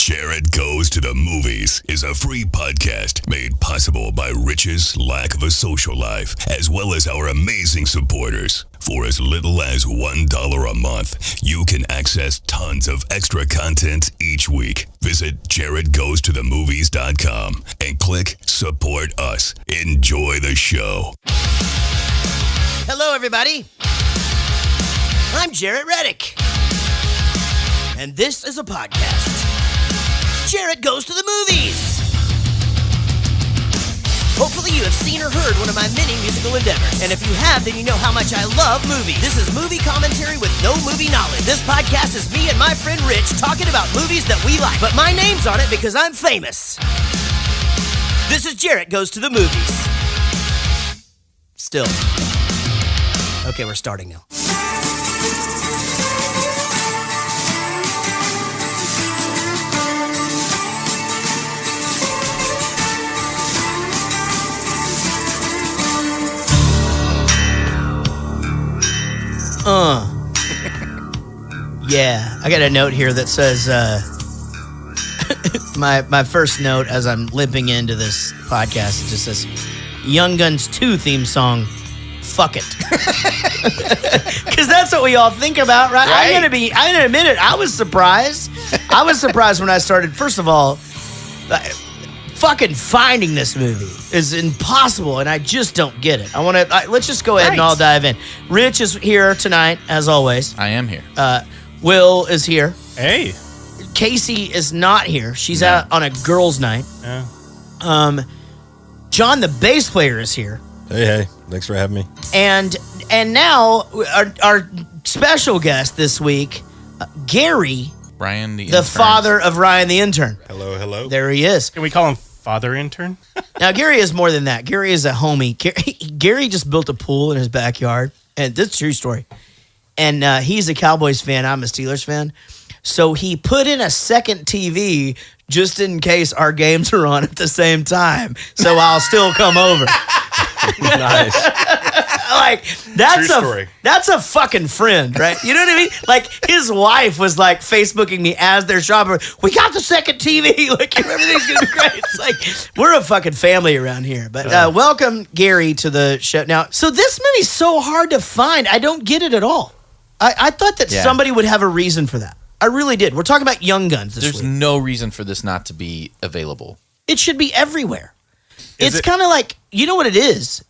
Jaret Goes to the Movies is a free podcast made possible by Rich's lack of a social life, as well as our amazing supporters. For as little as $1 a month, you can access tons of extra content each week. Visit jaretgoestothemovies.com and click Support Us. Enjoy the show. Hello, everybody. I'm Jaret Reddick, and this is a podcast. Jaret Goes to the Movies. Hopefully you have seen or heard one of my many musical endeavors. And if you have, then you know how much I love movies. This is movie commentary with no movie knowledge. This podcast is me and my friend Rich talking about movies that we like. But my name's on it because I'm famous. This is Jaret Goes to the Movies. Still. Okay, we're starting now. Yeah, I got a note here that says, my first note as I'm limping into this podcast, it just says, Young Guns 2 theme song, fuck it. Because that's what we all think about, right? I'm gonna admit it, I was surprised. I was surprised when I started. First of all, fucking finding this movie is impossible, and I just don't get it. Let's just go ahead and all dive in. Rich is here tonight, as always. I am here. Will is here. Hey. Casey is not here. She's out on a girls' night. Yeah. John, the bass player, is here. Hey. Thanks for having me. And now our special guest this week, Gary, Ryan the intern. Father of Ryan the intern. Hello. There he is. Can we call him Father Intern? Now, Gary is more than that. Gary is a homie. Gary just built a pool in his backyard, and this is a true story. And he's a Cowboys fan. I'm a Steelers fan. So he put in a second TV just in case our games are on at the same time. So I'll still come over. Nice. Like, that's true story. That's a fucking friend, right? You know what I mean? Like, his wife was like Facebooking me as they're shopping. We got the second TV. Like, everything's gonna be great. It's like, we're a fucking family around here. But welcome, Gary, to the show. Now, so this movie's so hard to find. I don't get it at all. I thought that somebody would have a reason for that. I really did. We're talking about Young Guns this week. There's no reason for this not to be available. It should be everywhere. It's kind of like, you know what it is?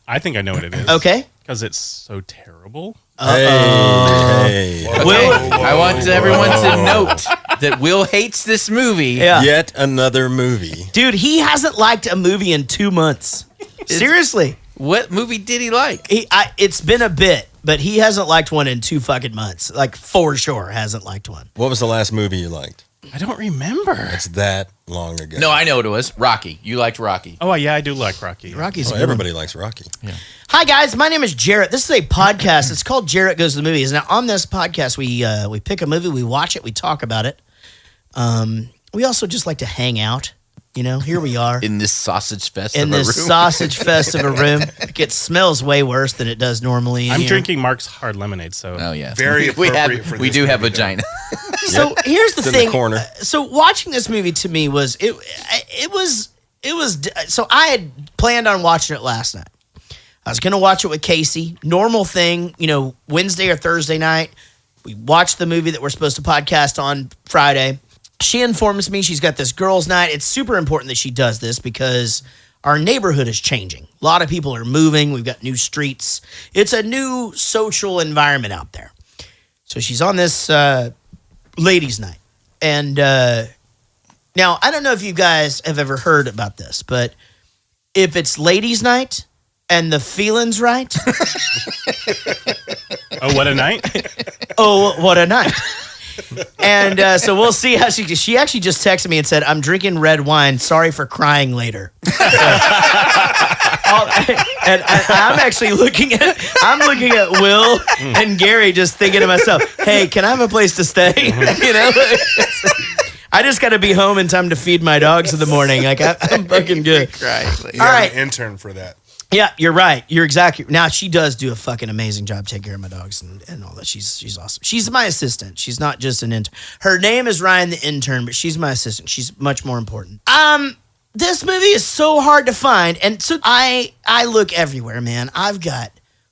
I think I know what it is. Okay. Because it's so terrible. Hey. Okay. I want everyone to note that Will hates this movie. Yeah. Yet another movie. Dude, he hasn't liked a movie in 2 months. Seriously. What movie did he like? It's been a bit, but he hasn't liked one in 2 fucking months. Like, for sure, hasn't liked one. What was the last movie you liked? I don't remember. It's that long ago. No, I know what it was. Rocky. You liked Rocky. Oh, yeah, I do like Rocky. Rocky's everybody likes Rocky. Yeah. Hi, guys. My name is Jaret. This is a podcast. It's called Jaret Goes to the Movies. Now, on this podcast, we pick a movie, we watch it, we talk about it. We also just like to hang out. You know, here we are. In this sausage fest in of a room. this sausage fest of a room. It smells way worse than it does normally. I'm here. drinking Mark's hard lemonade, so Oh, yeah. Very appropriate for this We do have movie, vagina. So here's the It's in thing. the corner. So watching this movie to me was it was so I had planned on watching it last night. I was gonna watch it with Casey. Normal thing, you know, Wednesday or Thursday night. We watched the movie that we're supposed to podcast on Friday. She informs me she's got this girls' night. It's super important that she does this because our neighborhood is changing. A lot of people are moving. We've got new streets. It's a new social environment out there. So she's on this ladies' night. And now, I don't know if you guys have ever heard about this, but if it's ladies' night and the feeling's right. Oh, what a night. Oh, what a night. And so we'll see how she actually just texted me and said, I'm drinking red wine. Sorry for crying later. And I'm actually looking at Will and Gary just thinking to myself, hey, can I have a place to stay? You know, I just got to be home in time to feed my dogs in the morning. Like, I'm fucking good. You All right. have an intern for that. Yeah, you're right. You're exactly. Now she does do a fucking amazing job taking care of my dogs and all that. She's awesome. She's my assistant. She's not just an intern. Her name is Ryan the intern, but she's my assistant. She's much more important. This movie is so hard to find, and so I look everywhere, man. I've got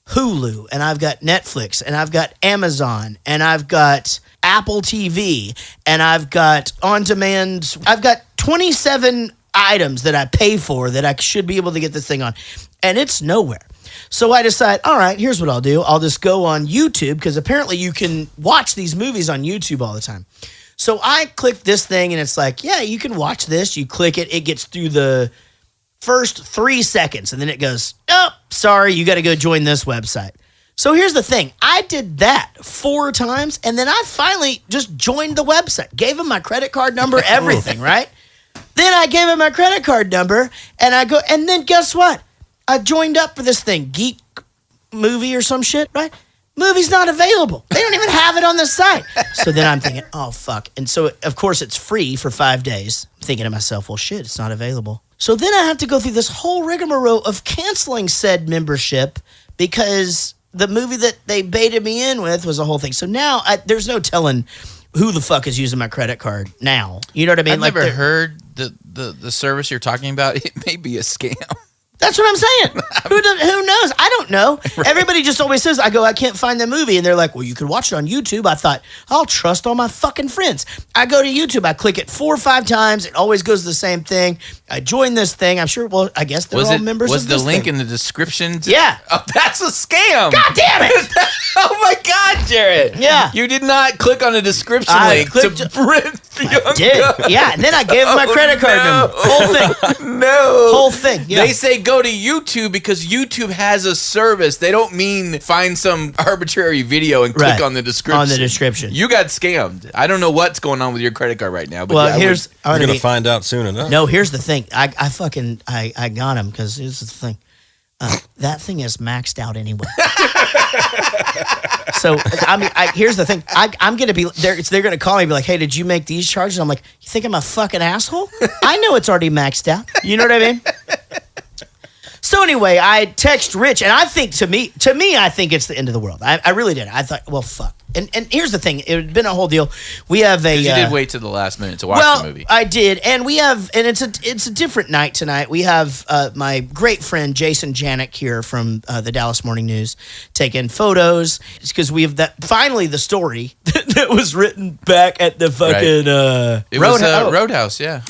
Hulu, and I've got Netflix, and I've got Amazon, and I've got Apple TV, and I've got on demand. I've got 27 items that I pay for that I should be able to get this thing on, and it's nowhere. So I decide, all right, here's what I'll do. I'll just go on YouTube, because apparently you can watch these movies on YouTube all the time. So I click this thing, and it's like, yeah, you can watch this. You click it. It gets through the first 3 seconds, and then it goes, oh, sorry, you got to go join this website. So here's the thing. I did that 4 times, and then I finally just joined the website. Gave him my credit card number, everything, right? Then I gave him my credit card number, and then guess what? I joined up for this thing, Geek Movie or some shit, right? Movie's not available. They don't even have it on the site. So then I'm thinking, oh, fuck. And so, of course, it's free for 5 days. I'm thinking to myself, well, shit, it's not available. So then I have to go through this whole rigmarole of canceling said membership because the movie that they baited me in with was a whole thing. So now there's no telling who the fuck is using my credit card now. You know what I mean? I've never heard the service you're talking about. It may be a scam. That's what I'm saying. Who knows? I don't know. Right. Everybody just always says, I can't find the movie. And they're like, well, you can watch it on YouTube. I thought, I'll trust all my fucking friends. I go to YouTube. I click it 4 or 5 times. It always goes the same thing. I join this thing. I'm sure, well, I guess they're all members of this Was the link thing. in the description? Yeah. Oh, that's a scam. God damn it. Oh, my God, Jaret. Yeah. You did not click on the description link to Brit the Young did. Gun. Yeah, and then I gave him my credit card number. Whole thing. No. Whole thing. Yeah. They say go to YouTube because YouTube has a service. They don't mean find some arbitrary video and click on the description. On the description. You got scammed. I don't know what's going on with your credit card right now. But well, You're going to find out soon enough. No, here's the thing. I got him because here's the thing. That thing is maxed out anyway. So here's the thing. I'm gonna be there. They're gonna call me and be like, "Hey, did you make these charges?" I'm like, "You think I'm a fucking asshole? I know it's already maxed out." You know what I mean? So anyway, I text Rich, and I think to me, I think it's the end of the world. I really did. I thought, well, fuck. And here's the thing. It had been a whole deal. We have a. You did wait to the last minute to watch the movie. I did, and we have, and it's a different night tonight. We have my great friend Jason Janik here from the Dallas Morning News taking photos. It's because we have finally the story that was written back at the fucking Roadhouse. Yeah.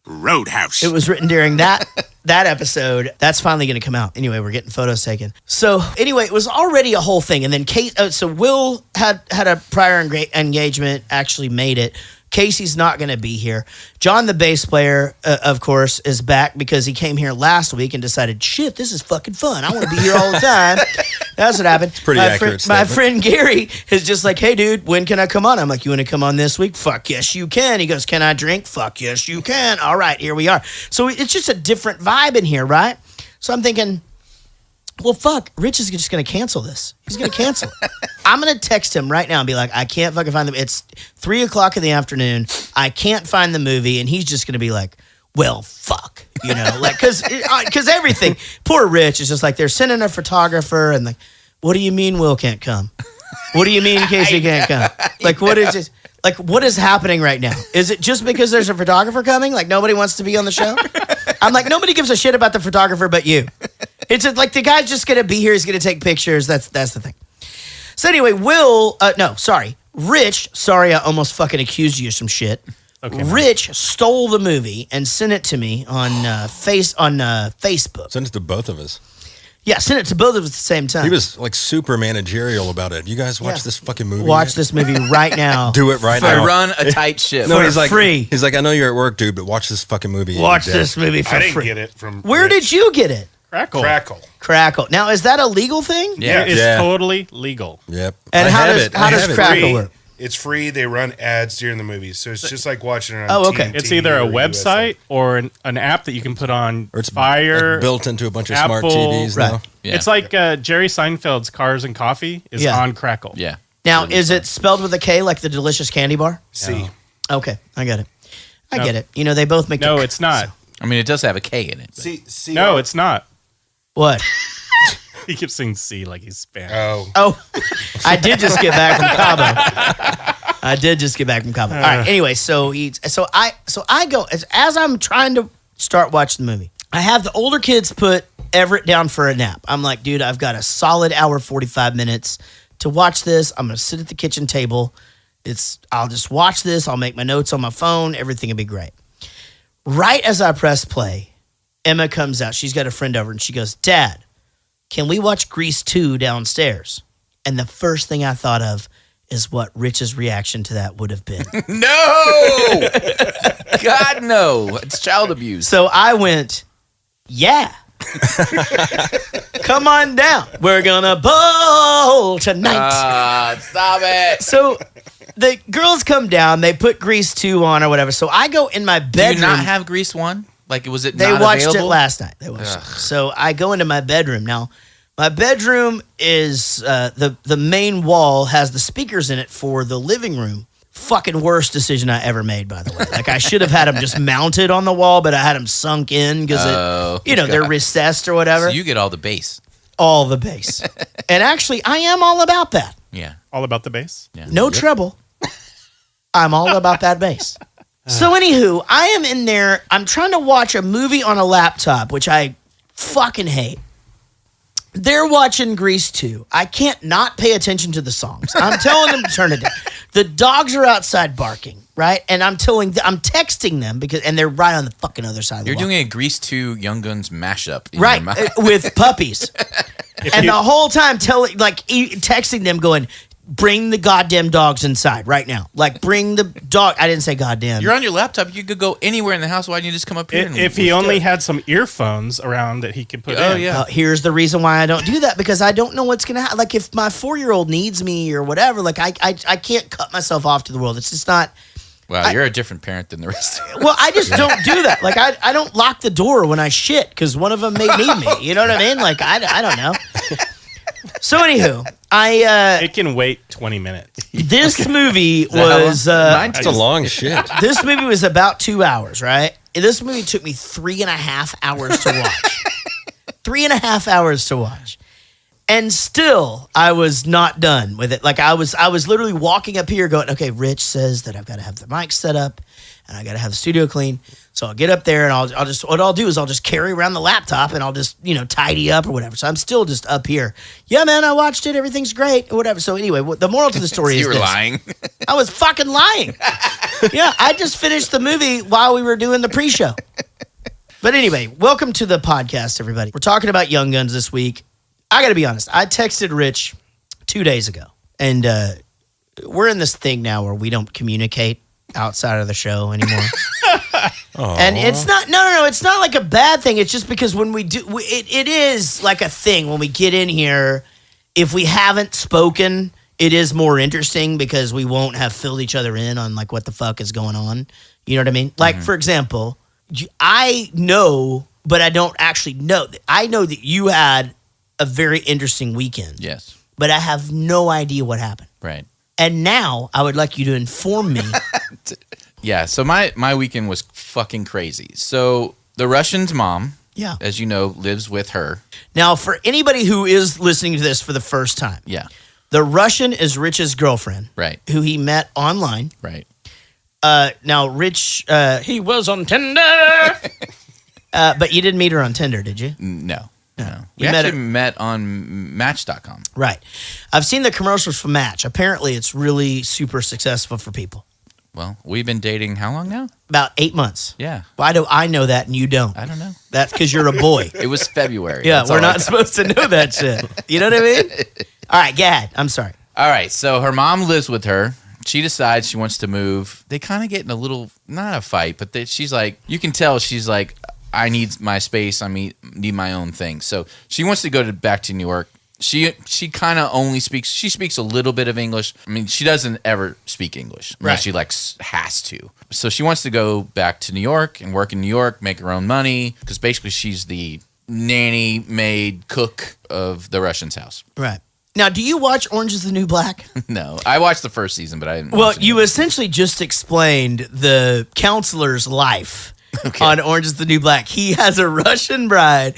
Roadhouse. It was written during that episode. That's finally going to come out. Anyway, we're getting photos taken. So anyway, it was already a whole thing. And then so Will had a prior engagement, actually made it. Casey's not going to be here. John, the bass player, of course, is back because he came here last week and decided, shit, this is fucking fun. I want to be here all the time. That's what happened. It's pretty accurate My friend Gary is just like, hey, dude, when can I come on? I'm like, you want to come on this week? Fuck yes, you can. He goes, can I drink? Fuck yes, you can. All right, here we are. So it's just a different vibe in here, right? So I'm thinking, well, fuck, Rich is just going to cancel this. He's going to cancel it. I'm going to text him right now and be like, I can't fucking find the. It's 3:00 in the afternoon. I can't find the movie. And he's just going to be like, well, fuck. You know, like, because everything. Poor Rich is just like, they're sending a photographer. And like, what do you mean Will can't come? What do you mean Casey can't come? Like, what is it? Like, what is happening right now? Is it just because there's a photographer coming? Like, nobody wants to be on the show? I'm like, nobody gives a shit about the photographer but you. It's like the guy's just going to be here. He's going to take pictures. That's the thing. So anyway, Rich, sorry, I almost fucking accused you of some shit. Okay, Rich stole the movie and sent it to me on Facebook. Send it to both of us. Yeah, send it to both of us at the same time. He was like super managerial about it. You guys watch this fucking movie? Watch this movie right now. Do it right now. I run a tight ship. No, he's like free. He's like, I know you're at work, dude, but watch this fucking movie. Watch this movie for free. I didn't get it from. Where Rich. did you get it? Crackle. Now, is that a legal thing? Yeah, it's totally legal. Yep. And how does Crackle work? It's free. They run ads during the movies, so it's just like watching it on TNT. It's either a website or an app that you can put on or it's Fire. Like built into a bunch of Apple, smart TVs now. Yeah. It's like Jerry Seinfeld's Cars and Coffee is on Crackle. Yeah. Now, is it spelled with a K like the delicious candy bar? C. Okay, I get it. I get it. You know, they both make No, it's not. I mean, it does have a K in it. C. No, it's not. What? He keeps saying C like he's Spanish. Oh, I did just get back from Cabo. All right. Anyway, so I go as I'm trying to start watching the movie. I have the older kids put Everett down for a nap. I'm like, dude, I've got a solid hour, 45 minutes to watch this. I'm gonna sit at the kitchen table. I'll just watch this. I'll make my notes on my phone. Everything will be great. Right as I press play, Emma comes out. She's got a friend over, and she goes, Dad, can we watch Grease 2 downstairs? And the first thing I thought of is what Rich's reaction to that would have been. No! God, no. It's child abuse. So I went, yeah. Come on down. We're going to bowl tonight. Stop it. So the girls come down. They put Grease 2 on or whatever. So I go in my bedroom. Do you not have Grease 1? Like, was it They not watched available? it last night. They watched it. So I go into my bedroom. Now, my bedroom is the main wall has the speakers in it for the living room. Fucking worst decision I ever made, by the way. Like, I should have had them just mounted on the wall, but I had them sunk in because they're recessed or whatever. So you get all the bass. All the bass. And actually, I am all about that. Yeah. All about the bass? Yeah. No treble. I'm all about that bass. So anywho, I am in there. I'm trying to watch a movie on a laptop, which I fucking hate. They're watching Grease 2. I can't not pay attention to the songs. I'm telling them to turn it down. The dogs are outside barking, right? And I'm texting them and they're right on the fucking other side of the wall. You're doing a Grease 2 Young Guns mashup. In Right, your mind. with puppies. And the whole time texting them going, bring the goddamn dogs inside right now. Like, bring the dog. I didn't say goddamn. You're on your laptop. You could go anywhere in the house. Why didn't you just come up here? If he only had some earphones around that he could put in. Yeah. Here's the reason why I don't do that, because I don't know what's going to happen. Like, if my 4-year-old needs me or whatever, like, I can't cut myself off to the world. It's just not. Wow, you're a different parent than the rest of us. Well, I just don't do that. Like, I don't lock the door when I shit because one of them may need me. You know what I mean? Like, I don't know. So anywho, it can wait 20 minutes. This movie was It's a long shit. This movie was about 2 hours, right? This movie took me 3.5 hours to watch. 3.5 hours to watch. And still, I was not done with it. Like, I was literally walking up here going, okay, Rich says that I've got to have the mic set up and I got to have the studio clean. So I'll get up there and I'll do is I'll just carry around the laptop and I'll just, tidy up or whatever. So I'm still just up here. Yeah, man, I watched it. Everything's great or whatever. So anyway, the moral to the story is you were this. lying. I was fucking lying. Yeah, I just finished the movie while we were doing the pre-show. But anyway, welcome to the podcast, everybody. We're talking about Young Guns this week. I got to be honest. I texted Rich 2 days ago, and we're in this thing now where we don't communicate outside of the show anymore. And it's not, no, it's not like a bad thing. It's just because when we do, it is like a thing when we get in here. If we haven't spoken, it is more interesting because we won't have filled each other in on like what the fuck is going on. You know what I mean? Like, for example, I know, but I don't actually know. I know that you had a very interesting weekend. Yes. But I have no idea what happened. Right. And now I would like you to inform me. Yeah, so my weekend was fucking crazy. So the Russian's mom, Yeah. as you know, lives with her. Now, for anybody who is listening to this for the first time, Yeah. the Russian is Rich's girlfriend, Right. who he met online. Right. Now, Rich, he was on Tinder. But you didn't meet her on Tinder, did you? No. We You met actually met on Match.com. Right. I've seen the commercials for Match. Apparently, it's really super successful for people. Well, we've been dating how long now? About 8 months. Yeah. Why do I know that and you don't? I don't know. That's because you're a boy. It was February. Yeah, That's we're all I not supposed to know that shit. You know what I mean? All right, go ahead. I'm sorry. All right, so her mom lives with her. She decides she wants to move. They kind of get in a little, not a fight, but she's like, you can tell she's like, I need my space. I need my own thing. So she wants to go back to New York. She kind of only speaks a little bit of English. I mean, she doesn't ever speak English unless she has to. So she wants to go back to New York and work in New York, make her own money, because basically she's the nanny, maid, cook of the Russian's house. Right. Now, do you watch Orange is the New Black? No, I watched the first season, but I didn't. Well, watch it. you essentially just explained the counselor's life on Orange is the New Black. He has a Russian bride,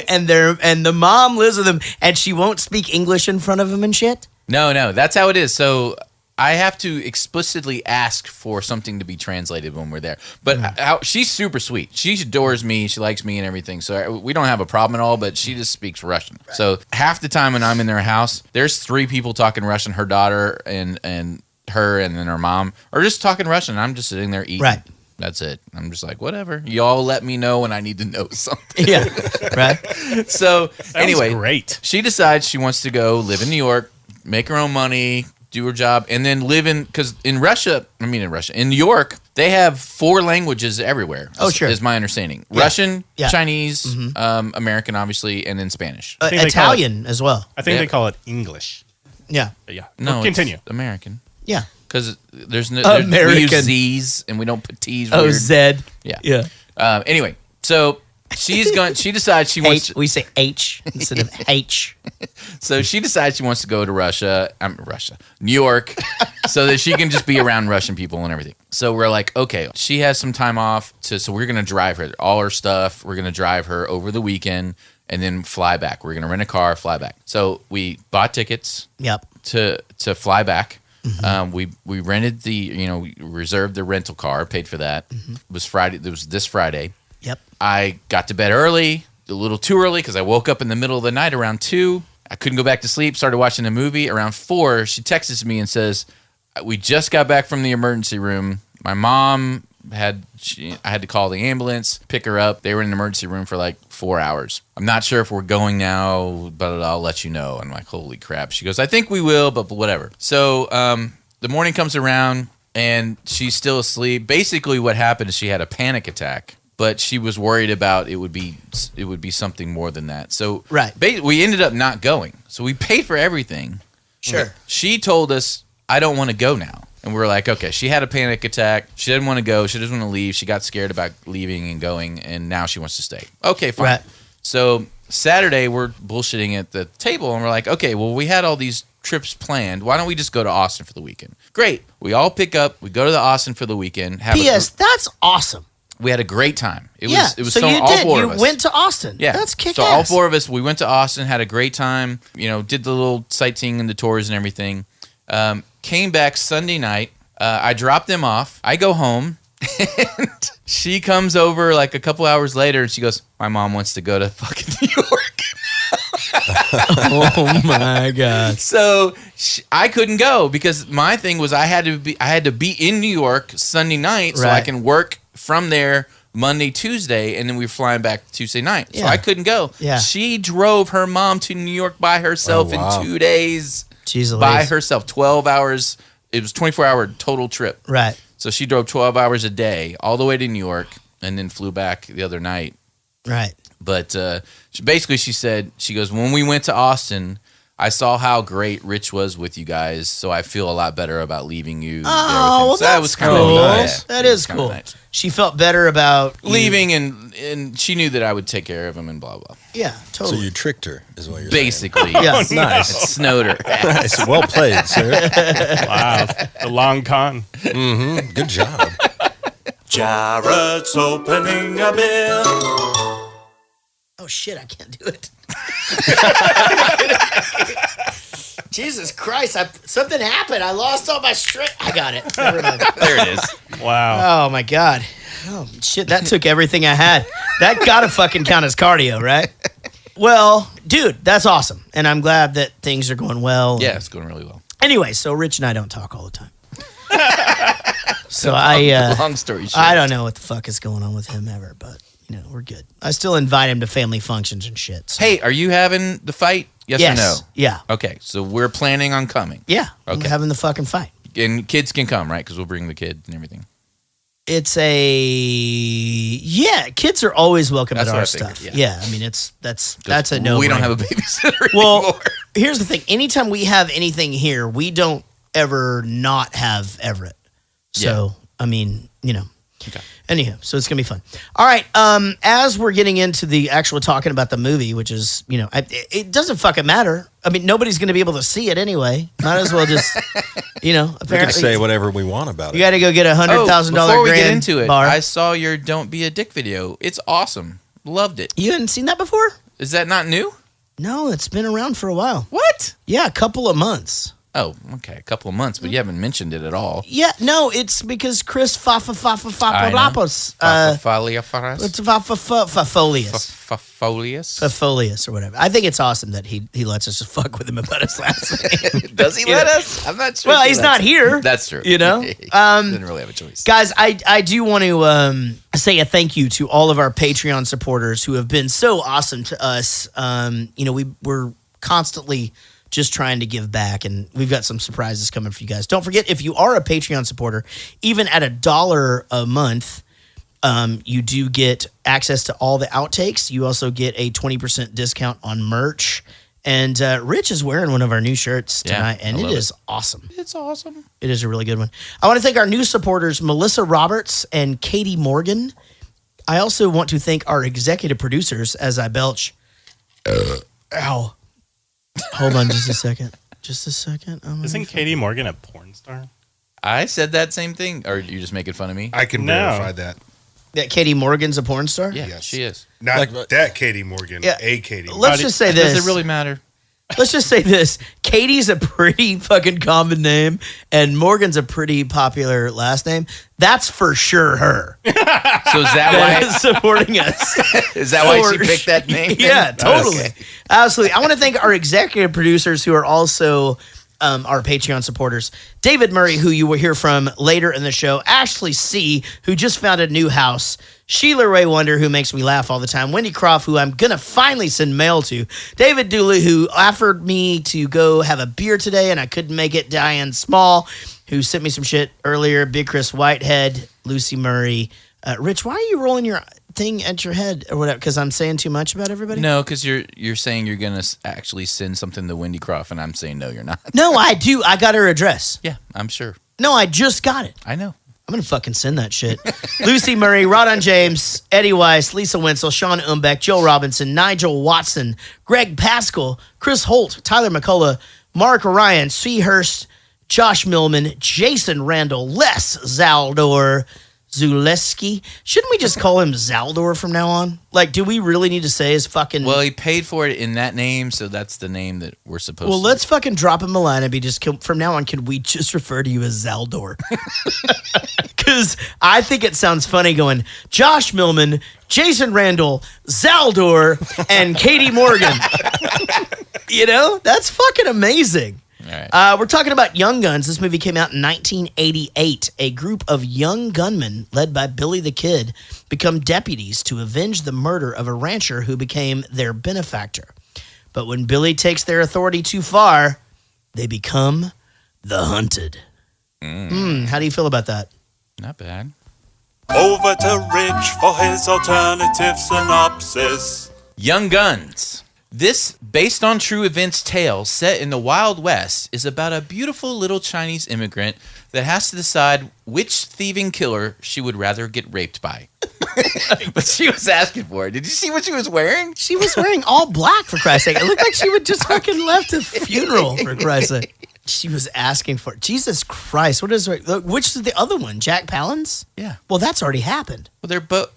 and the mom lives with him, and she won't speak English in front of him and shit. No, that's how it is. So I have to explicitly ask for something to be translated when we're there. But she's super sweet. She adores me. She likes me and everything. So we don't have a problem at all, but she just speaks Russian. Right. So half the time when I'm in their house, there's 3 people talking Russian, her daughter and her and then her mom, are just talking Russian. I'm just sitting there eating. Right. That's it. I'm just like, whatever. Y'all let me know when I need to know something. Yeah, right. So anyway, great. She decides she wants to go live in New York, make her own money, do her job, and then live in New York, they have 4 languages everywhere. Oh, sure. Is my understanding. Yeah. Russian, Yeah. Chinese, American, obviously, and then Spanish. Italian as well. I think Yeah. they call it English. Yeah. But yeah. No, Well, continue. it's American. Yeah. Because there's no American. we use Z's and we don't put T's. Oh, weird. Zed. Yeah. Yeah. Anyway, so she decides she wants. We say H instead of H. So she decides she wants to go to New York, so that she can just be around Russian people and everything. So we're like, okay, she has some time off, so we're gonna drive her all her stuff. We're gonna drive her over the weekend and then fly back. We're gonna rent a car, fly back. So we bought tickets. Yep. To fly back. We rented we reserved the rental car, paid for that. It was Friday. It was this Friday. Yep. I got to bed early, a little too early because I woke up in the middle of the night around 2. I couldn't go back to sleep, started watching a movie. Around 4, she texts me and says, we just got back from the emergency room. My mom I had to call the ambulance, pick her up. They were in the emergency room for like 4 hours. I'm not sure if we're going now, but I'll let you know. I'm like, holy crap. She goes, I think we will, but whatever. So the morning comes around and she's still asleep. Basically what happened is she had a panic attack, but she was worried about it would be something more than that. So right. We ended up not going. So we paid for everything. Sure. She told us, I don't want to go now. And we were like, okay, she had a panic attack. She didn't want to go. She doesn't want to leave. She got scared about leaving and going, and now she wants to stay. Okay, fine. Right. So Saturday, we're bullshitting at the table, and we're like, okay, well, we had all these trips planned. Why don't we just go to Austin for the weekend? Great. We all pick up. We go to the Austin for the weekend. P.S. That's awesome. We had a great time. It was so you all did. 4 You of us. went to Austin. Yeah. That's kick-ass. So all 4 of us, we went to Austin, had a great time, did the little sightseeing and the tours and everything. Came back Sunday night. I dropped them off. I go home, and she comes over like a couple hours later, and she goes, my mom wants to go to fucking New York. Oh, my God. So I couldn't go because my thing was I had to be in New York Sunday night so I can work from there Monday, Tuesday, and then we were flying back Tuesday night. So I couldn't go. Yeah. She drove her mom to New York by herself in 2 days. Jeez, by herself, 12 hours. It was a 24-hour total trip. Right. So she drove 12 hours a day all the way to New York and then flew back the other night. Right. But she said, she goes, when we went to Austin, I saw how great Rich was with you guys, so I feel a lot better about leaving you. Oh, well, so that was kind cool. of nice. That is cool. Nice. She felt better about leaving, and she knew that I would take care of him and blah, blah. Yeah, totally. So you tricked her, is what you're Basically, saying. Yes. Nice. It snowed her. Nice. Well played, sir. Wow. The long con. Mm-hmm. Good job. Jaret's opening a bill. Oh, shit, I can't do it. Jesus Christ, something happened. I lost all my strength. I got it. Never mind. There it is. Wow. Oh, my God. Oh, shit, that took everything I had. That got to fucking count as cardio, right? Well, dude, that's awesome. And I'm glad that things are going well. Yeah, it's going really well. Anyway, so Rich and I don't talk all the time. So long story short. I don't know what the fuck is going on with him ever, but we're good. I still invite him to family functions and shit. So. Hey, are you having the fight? Yes or no? Yeah. Okay, so we're planning on coming. Yeah. Okay. I'm having the fucking fight. And kids can come, right? Because we'll bring the kids and everything. It's kids are always welcome That's at what our I figured, stuff. yeah. Yeah, I mean that's a no. We don't have a babysitter well, anymore. Here's the thing. Anytime we have anything here, we don't ever not have Everett. So, I mean, Anyhow, so it's gonna be fun. All right. As we're getting into the actual talking about the movie, which is, it doesn't fucking matter. I mean, nobody's gonna be able to see it anyway. Might as well just, apparently We can say whatever we want about you it. got to go get $100,000 Before we grand get into it, bar. I saw your "Don't Be a Dick" video. It's awesome. Loved it. You hadn't seen that before? Is that not new? No, it's been around for a while. What? Yeah, a couple of months. Oh, okay, a couple of months, but you haven't mentioned it at all. Yeah, no, it's because Chris Fafafafafafapos. It's Fafolius. Fafolius or whatever. I think it's awesome that he lets us just fuck with him about his last name. Does he let us? I'm not sure. Well, he's not here. That's true. Didn't really have a choice. Guys, I do want to say a thank you to all of our Patreon supporters who have been so awesome to us. We're constantly just trying to give back, and we've got some surprises coming for you guys. Don't forget, if you are a Patreon supporter, even at $1 a month, you do get access to all the outtakes. You also get a 20% discount on merch. And Rich is wearing one of our new shirts tonight, and it is awesome. It's awesome. It is a really good one. I want to thank our new supporters, Melissa Roberts and Katie Morgan. I also want to thank our executive producers as I belch. Ow. Hold on just a second. Isn't Katie Morgan a porn star? I said that same thing, or you just making fun of me? I can verify that. That Katie Morgan's a porn star? Yeah, Yes. she is. Not that Katie Morgan, a Katie Morgan. Let's just say this. Does it really matter? Let's just say this. Katie's a pretty fucking common name, and Morgan's a pretty popular last name. That's for sure her. So is that That why? is supporting us. Is that why she For picked that name? Yeah, totally. Okay. Absolutely. I want to thank our executive producers who are also our Patreon supporters. David Murray, who you will hear from later in the show. Ashley C., who just found a new house. Sheila Ray Wonder, who makes me laugh all the time. Wendy Croft, who I'm going to finally send mail to. David Dooley, who offered me to go have a beer today and I couldn't make it. Diane Small, who sent me some shit earlier. Big Chris Whitehead, Lucy Murray. Rich, why are you rolling your thing at your head or whatever? Because I'm saying too much about everybody? No, because you're saying you're gonna actually send something to Wendy Croft, and I'm saying no, you're not. No, I do. I got her address. Yeah, I'm sure. No, I just got it. I know. I'm going to fucking send that shit. Lucy Murray, Rawdon James, Eddie Weiss, Lisa Wenzel, Sean Umbeck, Joe Robinson, Nigel Watson, Greg Pascal, Chris Holt, Tyler McCullough, Mark Ryan, C. Hurst, Josh Millman, Jason Randall, Les Zaldor, Zuleski. Shouldn't we just call him Zaldor from now on? Like, do we really need to say his fucking... Well, he paid for it in that name, so that's the name that we're supposed to. Well, let's fucking drop him a line and be just... From now on, can we just refer to you as Zaldor? Because I think it sounds funny going, Josh Millman, Jason Randall, Zaldor, and Katie Morgan. That's fucking amazing. All right. We're talking about Young Guns. This movie came out in 1988. A group of young gunmen led by Billy the Kid become deputies to avenge the murder of a rancher who became their benefactor. But when Billy takes their authority too far, they become the hunted. How do you feel about that? Not bad. Over to Rich for his alternative synopsis. Young Guns. This, based on true events tale set in the Wild West, is about a beautiful little Chinese immigrant that has to decide which thieving killer she would rather get raped by. But she was asking for it. Did you see what she was wearing? She was wearing all black, for Christ's sake. It looked like she would just fucking left a funeral, for Christ's sake. She was asking for it. Jesus Christ. What is which is the other one? Jack Palance? Yeah. Well, that's already happened. Well, they're both,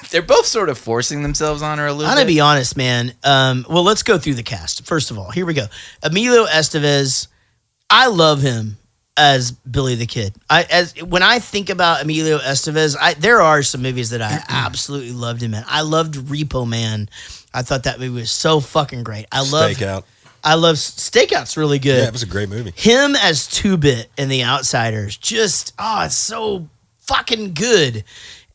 they're both sort of forcing themselves on her a little I'm bit. going to be honest, man. Well, let's go through the cast. First of all, here we go. Emilio Estevez, I love him as Billy the Kid. When I think about Emilio Estevez, there are some movies that I absolutely loved him in. I loved Repo Man. I thought that movie was so fucking great. Stakeout. I love Stakeout's really good. Yeah, it was a great movie. Him as Two-Bit in The Outsiders, just, it's so fucking good.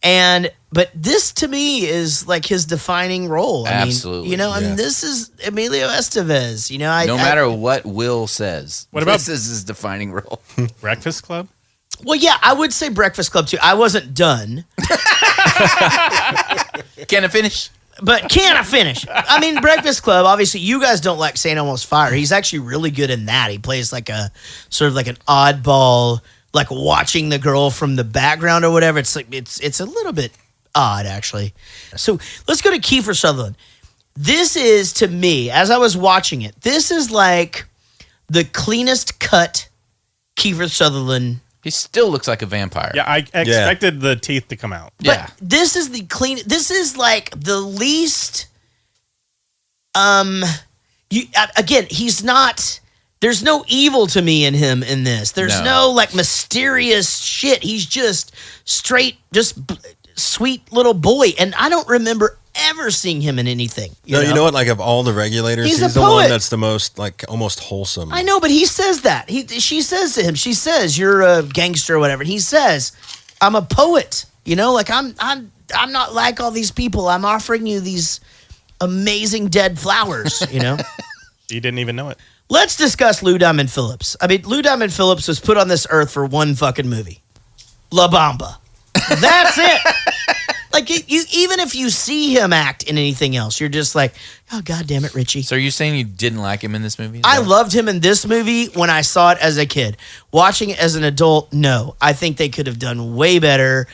But this to me is like his defining role. Absolutely. I mean, this is Emilio Estevez. No matter what Will says, What about- this is his defining role. Breakfast Club? Well, yeah, I would say Breakfast Club too. I wasn't done, Can I finish? but can I finish? I mean, Breakfast Club, obviously you guys don't like St. Elmo's Fire. He's actually really good in that. He plays like a sort of like an oddball, like watching the girl from the background or whatever. It's like it's a little bit odd, actually. So let's go to Kiefer Sutherland. This is, to me, as I was watching it, this is like the cleanest cut Kiefer Sutherland. He still looks like a vampire. Yeah, I expected the teeth to come out. Yeah. But this is the clean. This is like the least. Again, he's not. There's no evil to me in him in this. There's no like mysterious shit. He's just straight, just sweet little boy. And I don't remember ever seeing him in anything. You know what? Like of all the regulators, He's he's a the one poet. that's the most like almost wholesome. I know, but he says that. She says to him, she says, "You're a gangster," or whatever. And he says, "I'm a poet." You know, like I'm not like all these people. I'm offering you these amazing dead flowers. You know. You didn't even know it. Let's discuss Lou Diamond Phillips. I mean, Lou Diamond Phillips was put on this earth for one fucking movie, La Bamba. That's it. Like you, even if you see him act in anything else, you're just like, oh God damn it, Richie. So are you saying you didn't like him in this movie? I loved him in this movie when I saw it as a kid. Watching it as an adult, no. I think they could have done way better.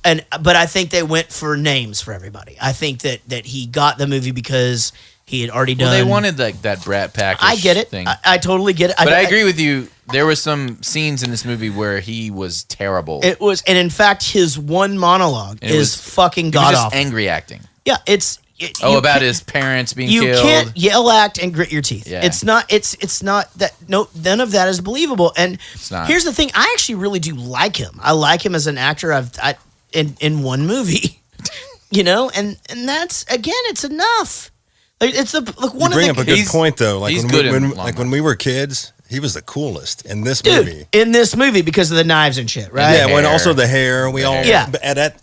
But I think they went for names for everybody. I think that he got the movie because he had already done. Well, they wanted like that Brat Pack. I get it. Thing. I totally get it. But I agree with you. There were some scenes in this movie where he was terrible. It was, and in fact, his one monologue is fucking god just awful. Angry acting. Yeah, about his parents being killed. You can't yell, act, and grit your teeth. Yeah. It's not that. No, none of that is believable. And It's not. here's the thing: I actually really do like him. I like him as an actor. In one movie, you know, and that's again, it's enough. Like it's one You of bring the up a good point though. Like he's when good in when we were kids, he was the coolest in this dude movie. in this movie because of the knives and shit, right? Yeah, when hair. also the hair. We all Yeah.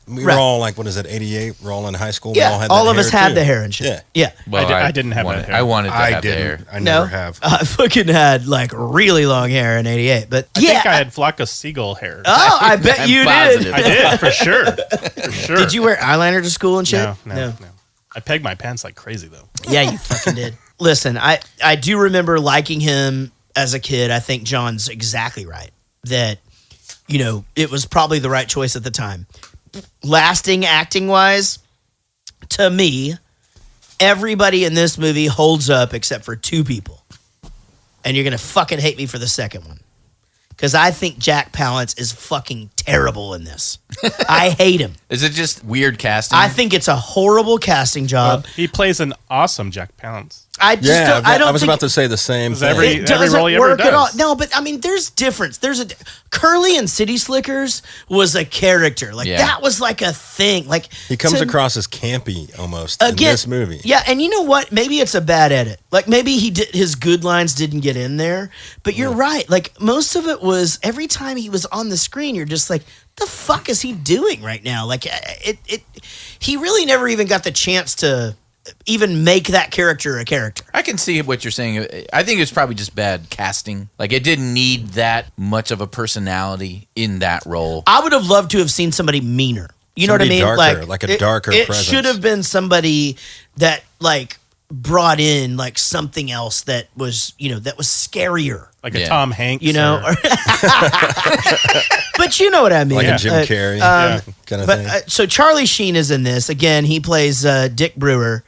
we Right. were all like, what is it, 88? We're all in high school. Yeah, we all had all that of us hair had too. the hair and shit. Yeah. Yeah. Well, I didn't have wanted, that hair. I wanted to I have the hair. didn't. I never No, have. I fucking had like really long hair in '88, but I think I had Flocka Seagull hair. Oh, I bet I'm you positive. I did, for sure. For sure. did. Did you wear eyeliner to school and shit? No. I pegged my pants like crazy, though. Yeah, you fucking did. Listen, I do remember liking him as a kid. I think John's exactly right. That, you know, it was probably the right choice at the time. Lasting acting-wise, to me, everybody in this movie holds up except for two people. And you're going to fucking hate me for the second one. Because I think Jack Palance is fucking terrible in this. I hate him. Is it just weird casting? I think it's a horrible casting job. He plays an awesome Jack Palance. I just Yeah, don't, I don't I was think about to say the same thing. every- it doesn't role he ever work at all. does. No, but I mean, there's difference. Curly and City Slickers was a character. Like Yeah. that was like a thing. Like He comes to- across as campy almost again, in this movie. Yeah, and you know what? Maybe it's a bad edit. Like maybe his good lines didn't get in there. But you're right. Like most of it was every time he was on the screen, you're just like, the fuck is he doing right now? Like he really never even got the chance to even make that character a character. I can see what you're saying. I think it's probably just bad casting. Like it didn't need that much of a personality in that role. I would have loved to have seen somebody meaner. You know what I Somebody mean? darker, like a darker It presence. should have been somebody that like brought in like something else that was, you know, that was scarier. Like a Yeah. Tom Hanks. You know, or- but you know what I mean. Like a Jim Carrey kind of But thing. so Charlie Sheen is in this again. He plays Dick Brewer,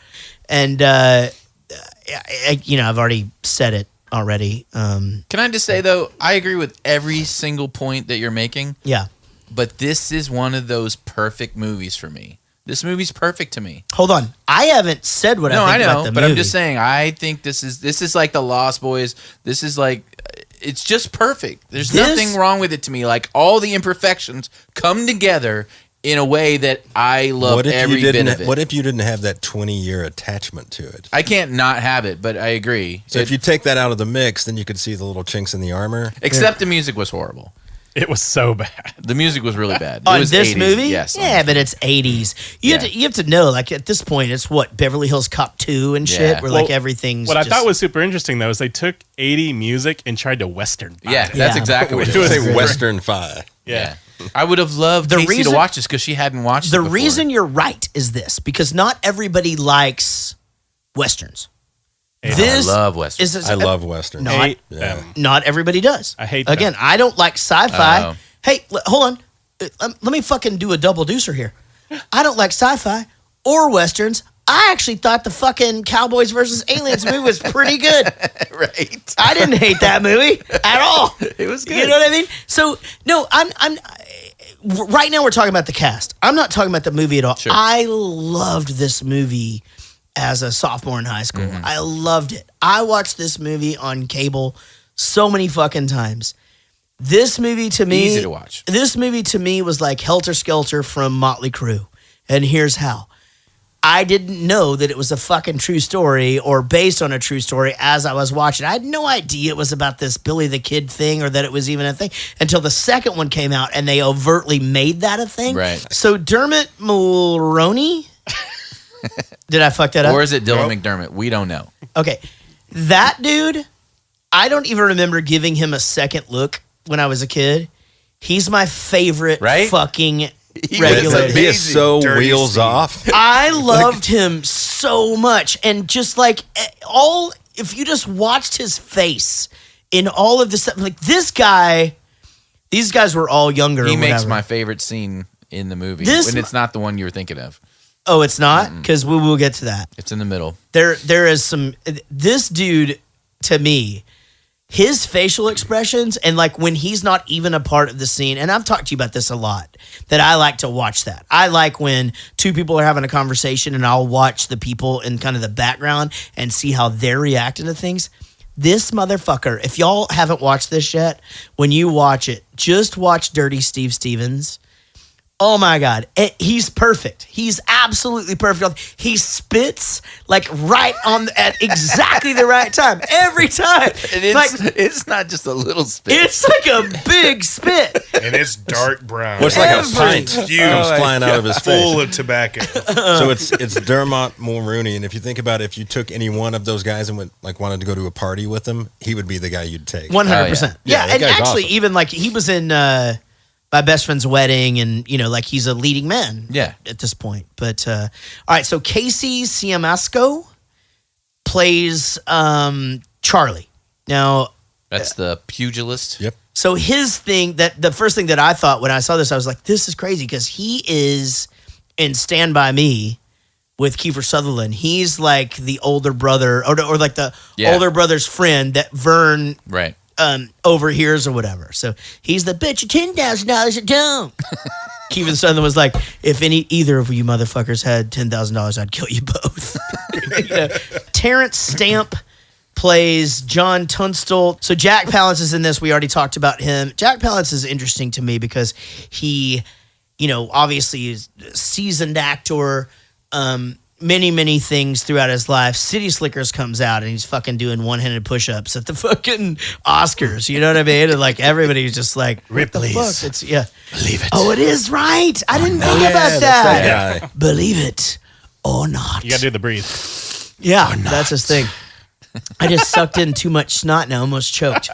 and you know I've already said it already. Can I just say though, I agree with every single point that you're making. Yeah. But this is one of those perfect movies for me. This movie's perfect to me. Hold on, I haven't said what No, I I think about know, the but movie. I'm just saying. I think this is like the Lost Boys. This is like, it's just perfect. There's This- nothing wrong with it to me. Like all the imperfections come together in a way that I love every bit of it. What if you didn't have that 20-year attachment to it? I can't not have it, but I agree. So if you take that out of the mix, then you could see the little chinks in the armor. Except the music was horrible. It was so bad. The music was really bad. It On was this 80s, movie, yes. yeah, but it's 80s. You have to know, like at this point, it's what Beverly Hills Cop 2 and shit, Yeah. where like Well, everything's. What I just- thought was super interesting, though, is they took 80 music and tried to Western. Yeah, it. that's Yeah. exactly what it It was was. Say great. Western Fi. Yeah. I would have loved The Casey reason- to watch this because she hadn't watched the it before. reason you're right is this because not everybody likes westerns. This I love Westerns. is I love Western. Not- Hate Yeah. them. not everybody does. I hate them. Again, I don't like sci-fi. Oh. Hey, hold on. Let me fucking do a double deucer here. I don't like sci-fi or westerns. I actually thought the fucking Cowboys versus Aliens movie was pretty good. Right. I didn't hate that movie at all. It was good. You know what I mean? So no, I'm right now we're talking about the cast. I'm not talking about the movie at all. Sure. I loved this movie as a sophomore in high school. I loved it. I watched this movie on cable so many fucking times. This movie to me, Easy to watch. This movie to me was like Helter Skelter from Motley Crue. And here's how. I didn't know that it was a fucking true story or based on a true story as I was watching. I had no idea it was about this Billy the Kid thing or that it was even a thing until the second one came out and they overtly made that a thing. Right. So Dermot Mulroney, did I fuck that up? Or is it Dylan McDermott? We don't know. Okay. That dude, I don't even remember giving him a second look when I was a kid. He's my favorite Right? fucking He regulator. was He is so Dirty wheels Steve. off. I loved him so much. And just like if you just watched his face in all of this stuff, like this guy, these guys were all younger. He or makes whatever. my favorite scene in the movie. This- when it's not the one you were thinking of. Oh, it's not? Because we will get to that. It's in the middle. There is some, this dude, to me, his facial expressions and like when he's not even a part of the scene, and I've talked to you about this a lot, that I like to watch that. I like when two people are having a conversation and I'll watch the people in kind of the background and see how they're reacting to things. This motherfucker, if y'all haven't watched this yet, when you watch it, just watch Dirty Steve Stevens. Oh my God. He's perfect. He's absolutely perfect. He spits like right on at exactly the right time. Every time. And it's, like, it's not just a little spit. it's like a big spit. And it's dark brown. What's like a Every- pint Huge. comes flying out of his face. Full of tobacco. So it's Dermot Mulroney, and if you think about it, if you took any one of those guys and wanted to go to a party with him, he would be the guy you'd take. 100%. Yeah, that and guy's actually, awesome. even like he was in my best friend's wedding, and like he's a leading man. Yeah. At this point, but all right. So Casey Siamasco plays Charlie. Now, That's the pugilist. Yep. so his thing that the first thing that I thought when I saw this, I was like, this is crazy because he is in Stand By Me with Kiefer Sutherland. He's like the older brother or like the older brother's friend that Vern Right. overhears or whatever. So he's the bitch, $10,000 a dome. Kevin Sutherland was like, if either of you motherfuckers had $10,000, I'd kill you both. Terrence Stamp plays John Tunstall. So Jack Palance is in this. We already talked about him. Jack Palance is interesting to me because he, obviously is a seasoned actor. Many things throughout his life. City Slickers comes out and he's fucking doing one-handed push-ups at the fucking Oscars. You know what I mean? And like everybody's just like, Ripley's. what the fuck? It's Believe it. Oh, it is right. I didn't think yeah, about that's that. that guy. Believe it or not. You gotta do the breathe. Yeah, that's his thing. I just sucked in too much snot and I almost choked.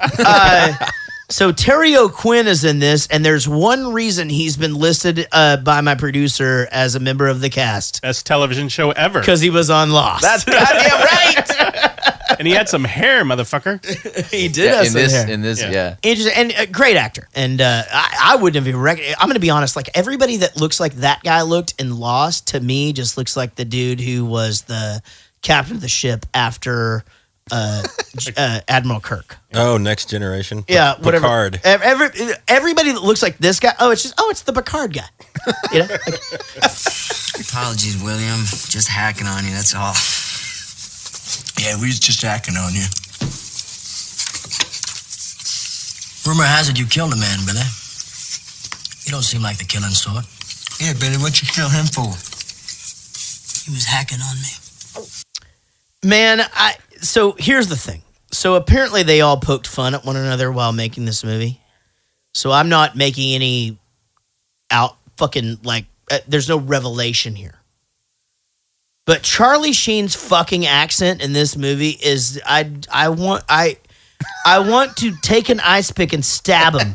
So Terry O'Quinn is in this, and there's one reason he's been listed by my producer as a member of the cast. Best television show ever. Because he was on Lost. That's goddamn right. And he had some hair, motherfucker. He did have in some this, hair. in this, Yeah. yeah. Interesting, and a great actor. And I wouldn't have even recognized. I'm going to be honest. Like everybody that looks like that guy looked in Lost to me just looks like the dude who was the captain of the ship after Admiral Kirk. Oh, Next Generation. Yeah, whatever. Picard. Everybody that looks like this guy. It's the Picard guy. You know? Like, Apologies, William. Just hacking on you, that's all. Yeah, we was just hacking on you. Rumor has it you killed a man, Billy. You don't seem like the killing sort. Yeah, Billy, what'd you kill him for? He was hacking on me. man, so here's the thing. So apparently they all poked fun at one another while making this movie. So I'm not making any there's no revelation here. But Charlie Sheen's fucking accent in this movie is I want to take an ice pick and stab him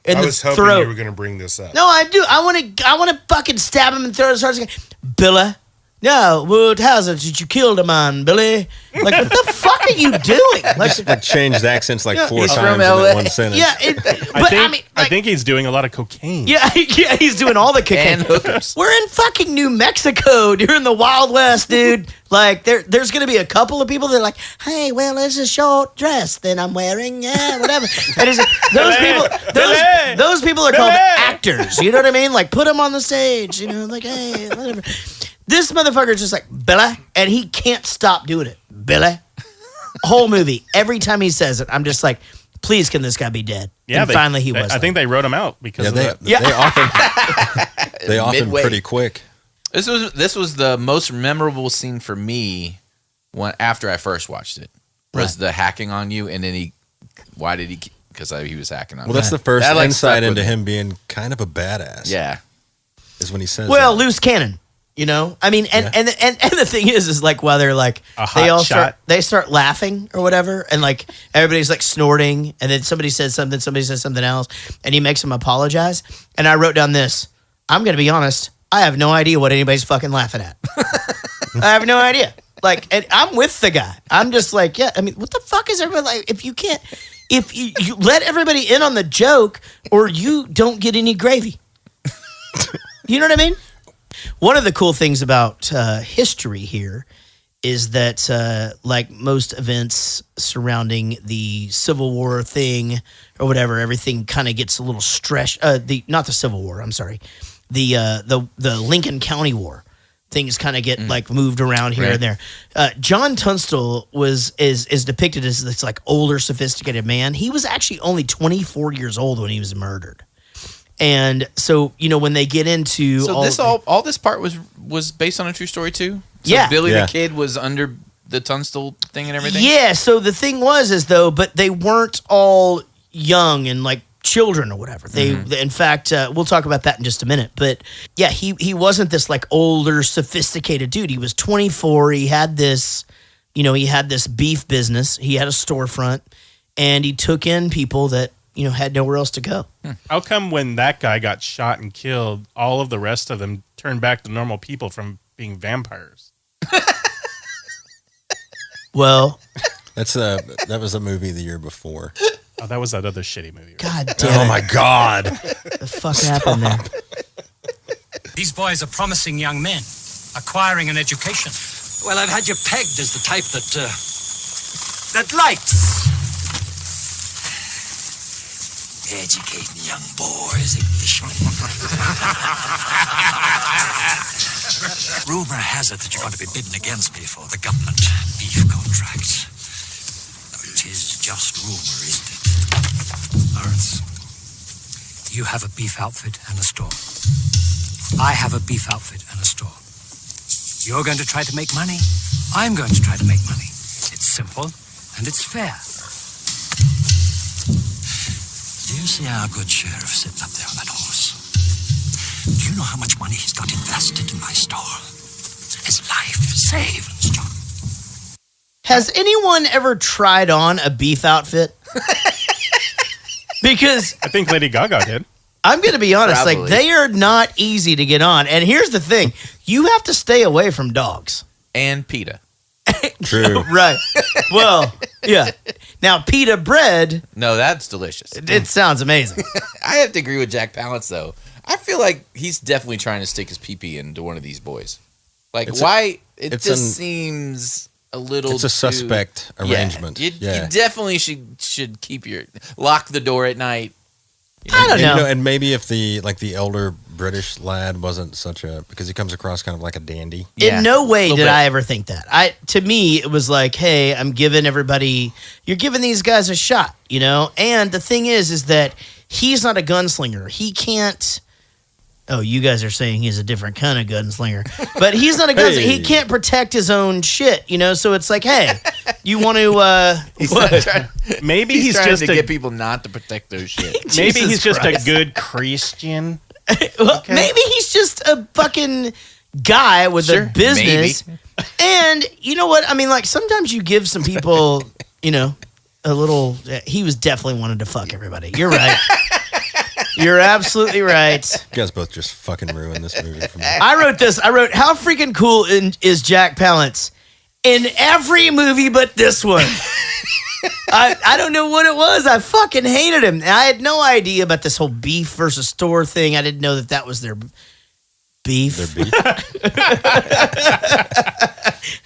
in I the was hoping throat. you were going to bring this up. No, I do. I want to fucking stab him and throw his heart again. Billa, No, what has it that you killed a man, Billy? Like, what the fuck are you doing? Like changed accents like 4 he's times from in LA. that one sentence. Yeah, I think he's doing a lot of cocaine. Yeah, he's doing all the cocaine. And hookers. We're in fucking New Mexico during the Wild West, dude. Like, there's going to be a couple of people that are like, hey, well, it's a short dress that I'm wearing. Yeah, whatever. And it's, those people are called actors. You know what I mean? Like, put them on the stage. You know, like, hey, whatever. This motherfucker's just like, Billy, and he can't stop doing it. Billy. Whole movie. Every time he says it, I'm just like, please, can this guy be dead? Yeah, and finally he was. I think they wrote him out because of that. They often Midway. pretty quick. This was the most memorable scene for me after I first watched it. Was the hacking on you, and then why did he? Because he was hacking on me. Well, that's the first That, like, insight stuck with into me. him being kind of a badass. Yeah. Is when he says Well, that. loose cannon. You know, I mean, and the thing is like while they're like A hot shot. they start laughing or whatever, and like everybody's like snorting, and then somebody says something else, and he makes them apologize. And I wrote down this: I'm gonna be honest, I have no idea what anybody's fucking laughing at. I have no idea. Like, and I'm with the guy. I'm just like, yeah. I mean, what the fuck is everybody like? If you let everybody in on the joke, or you don't get any gravy. You know what I mean? One of the cool things about history here is that, like most events surrounding the Civil War thing or whatever, everything kind of gets a little stretched. Not the Civil War. I'm sorry, the Lincoln County War. Things kind of get like moved around here and there. John Tunstall is depicted as this like older, sophisticated man. He was actually only 24 years old when he was murdered. And so, you know, when they get into all this part was based on a true story too. So Yeah. Billy Yeah. the Kid was under the Tunstall thing and everything. Yeah, so the thing was but they weren't all young and like children or whatever. They in fact, we'll talk about that in just a minute. But yeah, he wasn't this like older, sophisticated dude. He was 24. He had this, beef business. He had a storefront, and he took in people that, had nowhere else to go. How come when that guy got shot and killed, all of the rest of them turned back to normal people from being vampires? Well, that was a movie the year before. Oh, that was that other shitty movie. Right? God damn Oh it. my God! The fuck happened there? These boys are promising young men, acquiring an education. Well, I've had you pegged as the type that likes educating young boys, Englishmen. Rumor has it that you're going to be bidding against me for the government beef contract. It is just rumor, isn't it? Lawrence, you have a beef outfit and a store. I have a beef outfit and a store. You're going to try to make money. I'm going to try to make money. It's simple and it's fair. Do you see our good sheriff sitting up there on that horse? Do you know how much money he's got invested in my store? His life savings, John. Has anyone ever tried on a beef outfit? Because I think Lady Gaga did. I'm going to be honest, Probably. like they are not easy to get on. And here's the thing. You have to stay away from dogs. And PETA. True. Right. Well, yeah. Now, pita bread, No, that's delicious. it sounds amazing. I have to agree with Jack Palance though. I feel like he's definitely trying to stick his pee-pee into one of these boys. Like, it just seems a little. It's a suspect arrangement. You definitely should lock the door at night. I don't know. And maybe if the elder British lad wasn't because he comes across kind of like a dandy. In no way Little did bit. I ever think that. To me, it was like, hey, you're giving these guys a shot, And the thing is that he's not a gunslinger. He can't. Oh, you guys are saying he's a different kind of gunslinger, but he's not a gunslinger. He can't protect his own shit, So it's like, hey, you want to? Maybe He's he's trying just to get people not to protect their shit. maybe Jesus he's just Christ. a good Christian. Well, maybe he's just a fucking guy with Sure, a business. And you know what? I mean, like sometimes you give some people, a little. He was definitely wanted to fuck everybody. You're right. You're absolutely right. You guys both just fucking ruined this movie for me. I wrote this. I wrote, how freaking cool is Jack Palance in every movie but this one? I don't know what it was. I fucking hated him. I had no idea about this whole beef versus store thing. I didn't know that was their beef. Their beef?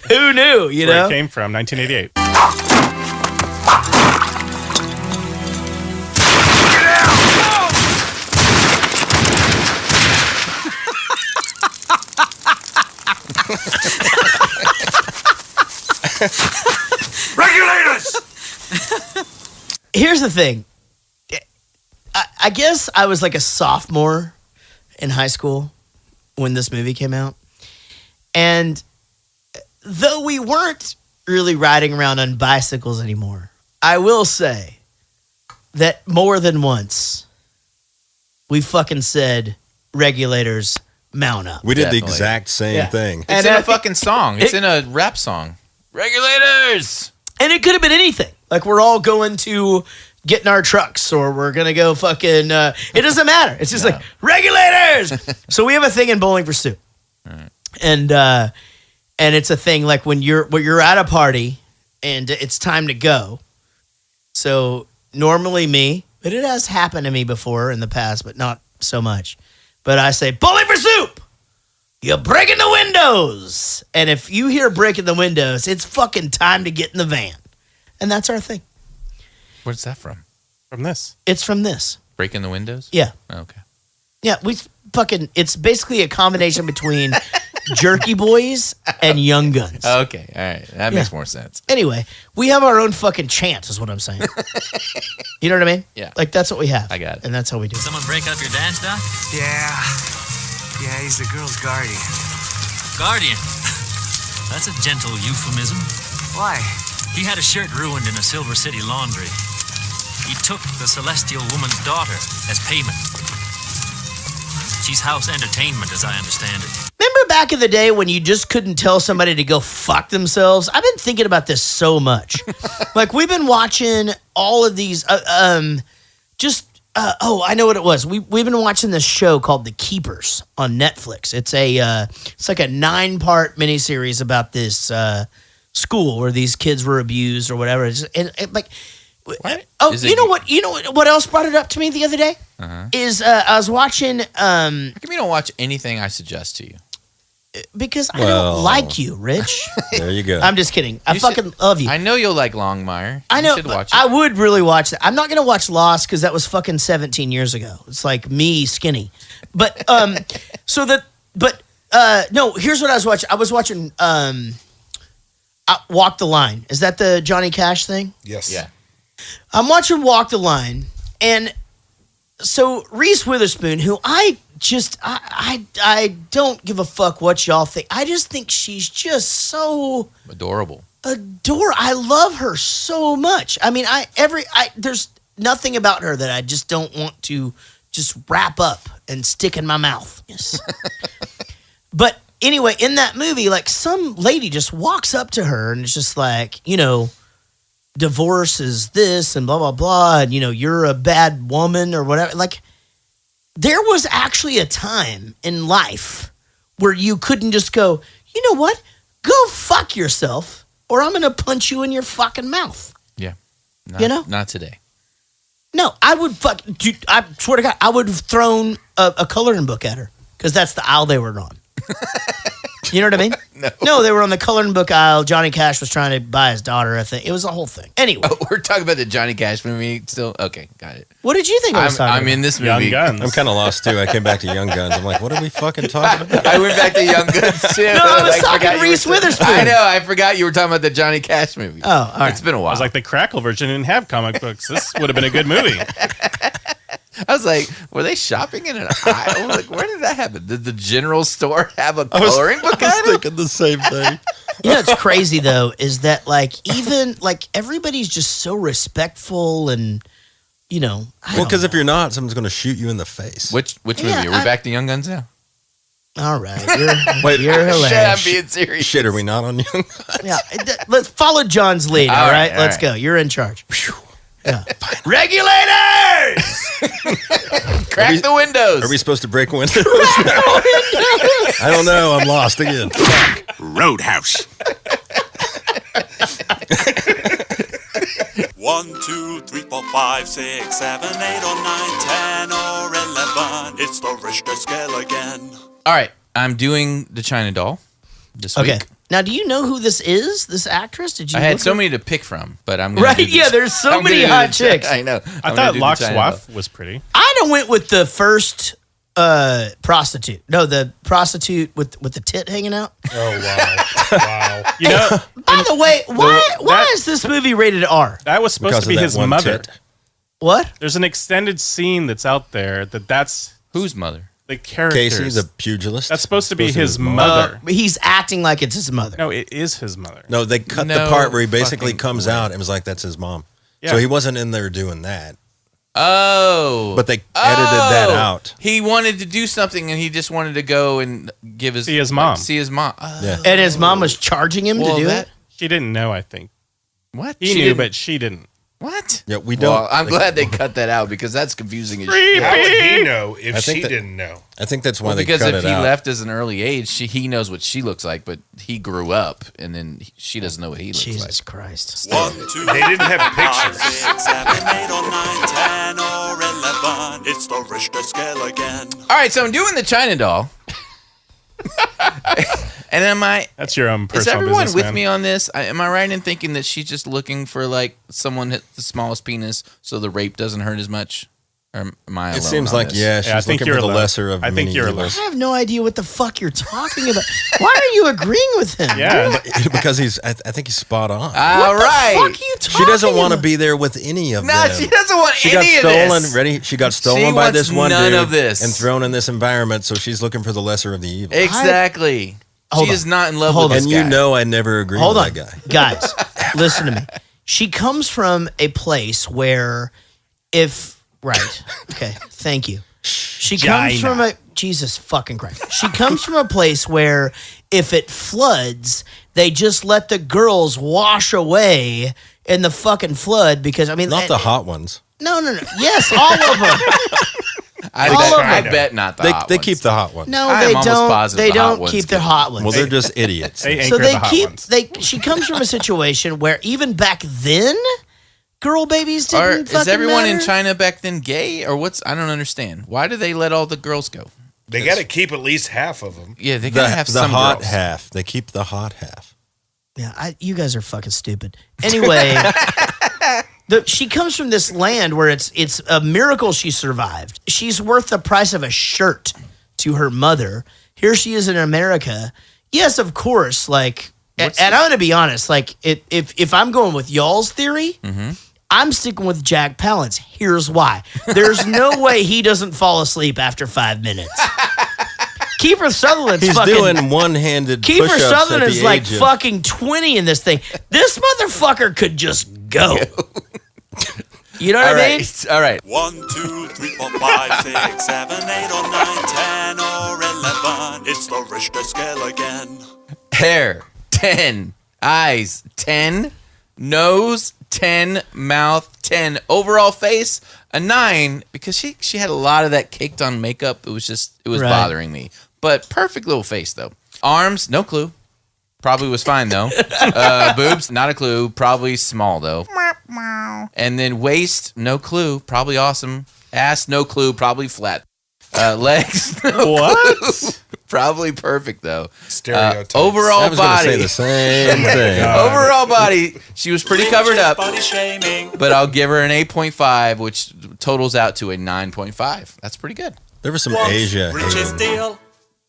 Who knew, you Where know? it came from, 1988. Regulators! Here's the thing. I guess I was like a sophomore in high school when this movie came out. And though we weren't really riding around on bicycles anymore, I will say that more than once we fucking said, regulators, mount up. We did Definitely. the exact same Yeah. thing. It's And in I a fucking song. It's in a rap song. Regulators! And it could have been anything. Like we're all going to get in our trucks or we're going to go fucking, it doesn't matter. It's just like, regulators! So we have a thing in Bowling for Soup. And it's a thing like when you're at a party and it's time to go. So normally me, but it has happened to me before in the past, but not so much. But I say, Bowling for Soup! You're breaking the windows. And if you hear breaking the windows, it's fucking time to get in the van. And that's our thing. Where's that from? From this. It's from this. Breaking the windows? Yeah. Okay. Yeah, it's basically a combination between Jerky Boys and Young Guns. Okay. All right. That makes more sense. Anyway, we have our own fucking chant, is what I'm saying. You know what I mean? Yeah. Like, that's what we have. I got it. And that's how we do it. Someone break up your dance, Doc? Yeah, he's the girl's guardian. Guardian. That's a gentle euphemism. Why? He had a shirt ruined in a Silver City laundry. He took the celestial woman's daughter as payment. She's house entertainment, as I understand it. Remember back in the day when you just couldn't tell somebody to go fuck themselves? I've been thinking about this so much. Like, we've been watching all of these, I know what it was. We've been watching this show called The Keepers on Netflix. It's like a 9-part miniseries about this school where these kids were abused or whatever. What? Oh, Is you it- know what? You know what else brought it up to me the other day? Is I was watching How come you don't watch anything I suggest to you? because I Well. don't like you, Rich. There you go. I'm just kidding. I You fucking should- love you. I know you'll like Longmire. I know. You should but watch it. I would really watch that. I'm not gonna watch Lost because that was fucking 17 years ago. It's like me skinny. But no. Here's what I was watching. I was watching Walk the Line. Is that the Johnny Cash thing? Yes. Yeah. I'm watching Walk the Line, and so Reese Witherspoon, who I don't give a fuck what y'all think. I just think she's just so Adorable. I love her so much. I mean, there's nothing about her that I just don't want to just wrap up and stick in my mouth. Yes. But anyway, in that movie, like some lady just walks up to her and it's just like, divorce is this and blah, blah, blah. And, you're a bad woman or whatever. Like, there was actually a time in life where you couldn't just go, you know what? Go fuck yourself or I'm going to punch you in your fucking mouth. Yeah. Not today. No, I would dude, I swear to God, I would have thrown a coloring book at her because that's the aisle they were on. You know what I mean? No, they were on the coloring book aisle. Johnny Cash was trying to buy his daughter, I think. It was a whole thing. Anyway. Oh, we're talking about the Johnny Cash movie still? Okay, got it. What did you think I was talking I'm about? in this Young movie. Guns. I'm kind of lost too. I came back to Young Guns. I'm like, what are we fucking talking about? I went back to Young Guns too. No, I was talking forgot you were Reese still- Witherspoon. I know. I forgot you were talking about the Johnny Cash movie. Oh, all right. It's been a I while. was like, the Crackle version didn't have comic books. This would have been a good movie. I was like, were they shopping in an aisle? I was like, where did that happen? Did the general store have a coloring book I was item? thinking the same thing. What's crazy though is that even everybody's just so respectful and I Well, don't because if know. you're not, someone's going to shoot you in the face. Which movie? Yeah, Are we back to Young Guns now? All right, Wait, you're hilarious. Shit, I'm being serious. Shit, are we not on Young Guns? Yeah, let's follow John's lead. All right, all let's right. go. You're in charge. Regulators! Crack the windows. Are we supposed to break windows? I don't know. I'm lost again. Roadhouse. 1, 2, 3, 4, 5, 6, 7, 8, or 9, 10, or 11. It's the Richter scale again. All right, I'm doing the China doll this Okay. week. Now, do you know who this is? This actress? Did you? I had look so her- many to pick from, but I'm gonna Right? do this. Yeah, there's so I'm many gonna do hot the- chicks. I know. I I'm gonna thought do Lok the China doll. Swaff was pretty. I'd have went with the first prostitute. No, the prostitute with the tit hanging out. Oh wow, wow. You know, By the way, why is this movie rated R? that was supposed Because to be of that his one mother. tit. What? There's an extended scene that's out there that's Whose mother? the characters. Casey, the pugilist. That's supposed to be his mom. mother. He's acting like it's his mother. No, it is his mother. No, they cut No the part where he basically fucking comes way. out and was like, "That's his mom." Yeah. So he wasn't in there doing that, Oh. but they edited that out. He wanted to do something and he just wanted to go and give his See his mom. See his mom. Yeah. And his mom was charging him Well, to do that- it. She didn't know, I think. What? He She knew, didn't- but she didn't. What? Yeah, we don't. Well, I'm glad they cut that out because that's confusing as shit. How would he know if I think she that- didn't know? I think that's why Well, they because cut if it he out. left as an early age, he knows what she looks like, but he grew up and then she doesn't know what he looks Jesus like. Christ. 1, 2, They didn't have 5, pictures. 6, 7, 8, or 9, 10, or 11. It's the Richter scale again. All right, so I'm doing the China doll. And That's your own personal is everyone business, with man. me on this? Am I right in thinking that she's just looking for like someone with the smallest penis so the rape doesn't hurt as much? Or am I alone It seems on like this? she's I think looking you're for the alone. lesser of I think many you're evils. I have no idea what the fuck you're talking about. Why are you agreeing with him? Yeah. because I think he's spot on. All What right. the fuck are you talking She doesn't want to about? be there with any of No, them. she doesn't want She any got of stolen. this. Ready? She got She stolen by wants this one none dude of this. and thrown in this environment. So she's looking for the lesser of the evil. Exactly. Hold She on. is not in love Hold with on. this And guy. you know, I never agree Hold with on, that guy. guys. Listen to me. She comes from a place where, okay, thank you. She comes from a Jesus fucking Christ. She comes from a place where if it floods, they just let the girls wash away in the fucking flood because I mean, Not the hot ones. No. Yes, all of them. I bet not the hot They ones. keep the hot ones. No, I they am almost don't. positive They the hot don't ones keep their get hot ones. Well, they're just idiots. They So anchor they the hot keep ones. she comes from a situation where even back then, girl babies didn't fucking is everyone in matter. China back then gay or what's? I don't understand. Why do they let all the girls go? They got to keep at least half of them. Yeah, they gotta have the some hot girls. half. They keep the hot half. Yeah, you guys are fucking stupid. Anyway, she comes from this land where it's a miracle she survived. She's worth the price of a shirt to her mother. Here she is in America. Yes, of course. Like, and I'm gonna be honest. Like, if I'm going with y'all's theory, I'm sticking with Jack Palance. Here's why. There's no way he doesn't fall asleep after 5 minutes. Kiefer Sutherland's He's fucking doing one-handed Kiefer push-ups Sutherland at is the like age of- fucking 20 in this thing. This motherfucker could just go. You know what All I mean? right, all right. 1, 2, 3, 4, 5, 6, 7, 8, or 9, 10, or 11. It's the Richter scale again. Hair 10, eyes 10, nose 10, mouth 10, overall face a 9 because she had a lot of that caked on makeup. It was Right. bothering me. But perfect little face though. Arms, no clue. Probably was fine though. Boobs, not a clue. Probably small though. And then waist, no clue. Probably awesome. Ass, no clue. Probably flat. Legs, no What? clue. Probably perfect though. Stereotypes. Overall I was going to say body. the same thing. Overall body, she was pretty covered up, Body shaming. but I'll give her an 8.5, which totals out to a 9.5. That's pretty good. There was some Asia Richest hating. deal.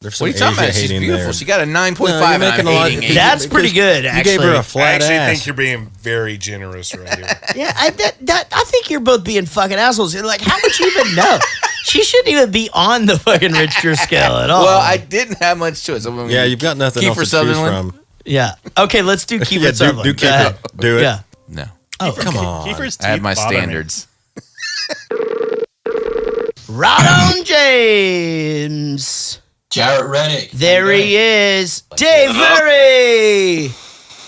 There's What some are you talking Asia about? She's hating beautiful. there. She got a 9.5, No, you're and I'm making a lot- hating 8. That's pretty good, You actually. gave her a I flat actually ass. think you're being very generous right here. Yeah, I think you're both being fucking assholes. Like, how would you even know? She shouldn't even be on the fucking Richter scale at all. Well, I didn't have much choice. I mean, Yeah, you've got nothing Kiefer else to choose Sutherland? from. Yeah. Okay, let's do Kiefer Yeah, Sutherland. do Go ahead. Kiefer. Do it. Yeah. No. Oh, Come on. Kiefer's I have teeth my bother me. standards. Rawdon James. Jaret Reddick. There he is. Dave Murray.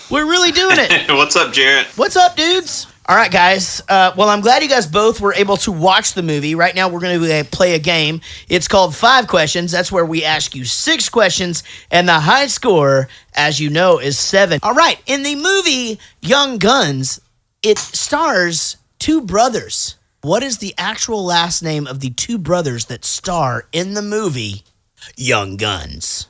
We're really doing it. What's up, Jaret? What's up, dudes? All right, guys. Well, I'm glad you guys both were able to watch the movie. Right now, we're going to play a game. It's called 5 Questions. That's where we ask you 6 questions, and the high score, as you know, is 7. All right. In the movie Young Guns, it stars 2 brothers. What is the actual last name of the 2 brothers that star in the movie Young Guns?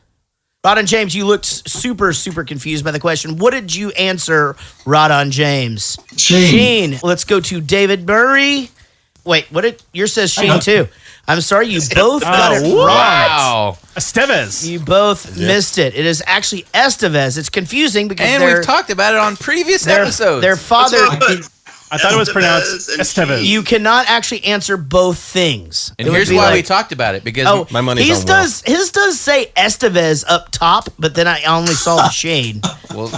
Rawdon James, you looked super, super confused by the question. What did you answer, Rawdon James? Sheen. Let's go to David Murray. Wait, what did yours says Sheen too? I'm sorry, you both got it wrong. Wow. Estevez. You both missed it. It is actually Estevez. It's confusing because And we've talked about it on previous episodes. their father. I thought it was pronounced Estevez. You cannot actually answer both things. And It would here's be why like- we talked about it, because My money's his on does his does say Estevez up top, but then I only saw the shade. well,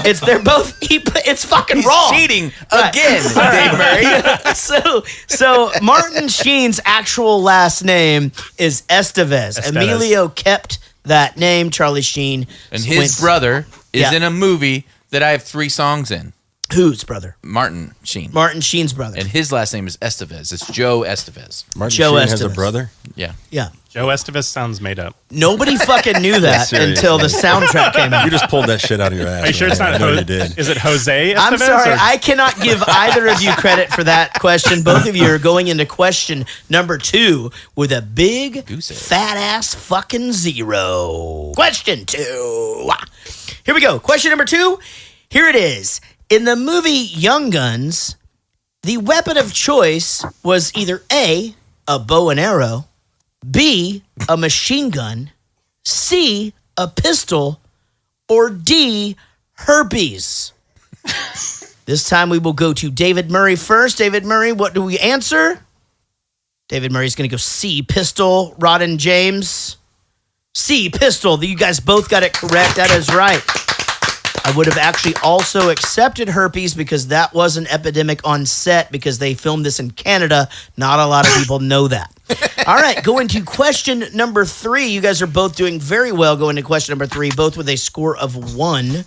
It's they're both. It's fucking he's wrong. cheating again, Dave Murray. So Martin Sheen's actual last name is Estevez. Emilio kept that name. Charlie Sheen And his brother is Yeah. in a movie that I have 3 songs in. Whose brother? Martin Sheen. Martin Sheen's brother. And his last name is Estevez. It's Joe Estevez. Martin Joe Sheen has a Estevez. brother. Yeah. Yeah. Joe Estevez sounds made up. Nobody fucking knew that serious, until the man. soundtrack came out. You just pulled that shit out of your ass. Are you sure it's man. not I know Jose? you did. Is it Jose Estevez? I'm sorry, or- I cannot give either of you credit for that question. Both of you are going into question number 2 with a big, Goose egg. fat-ass fucking 0. Question 2. Here we go. Question number 2. Here it is. In the movie Young Guns, the weapon of choice was either A, a bow and arrow, B, a machine gun, C, a pistol, or D, herpes. This time we will go to David Murray first. David Murray, what do we answer? David Murray's going to go C, pistol. Rawdon James, C, pistol. You guys both got it correct. That is right. I would have actually also accepted herpes because that was an epidemic on set because they filmed this in Canada. Not a lot of people know that. All right, going to question number 3. You guys are both doing very well going to question number 3, both with a score of 1.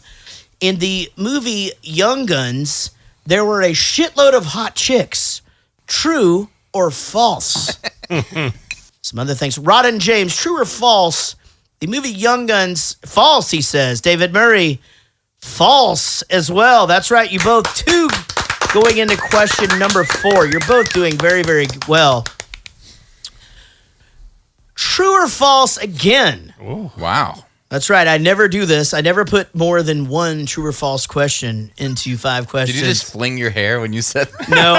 In the movie Young Guns, there were a shitload of hot chicks. True or false? Some other things. Rawdon James, true or false? The movie Young Guns, false, he says. David Murray, false as well. That's right. You both 2 going into question number 4. You're both doing very, very well. True or false again? Wow. That's right. I never do this. I never put more than 1 true or false question into 5 questions. Did you just fling your hair when you said that? No,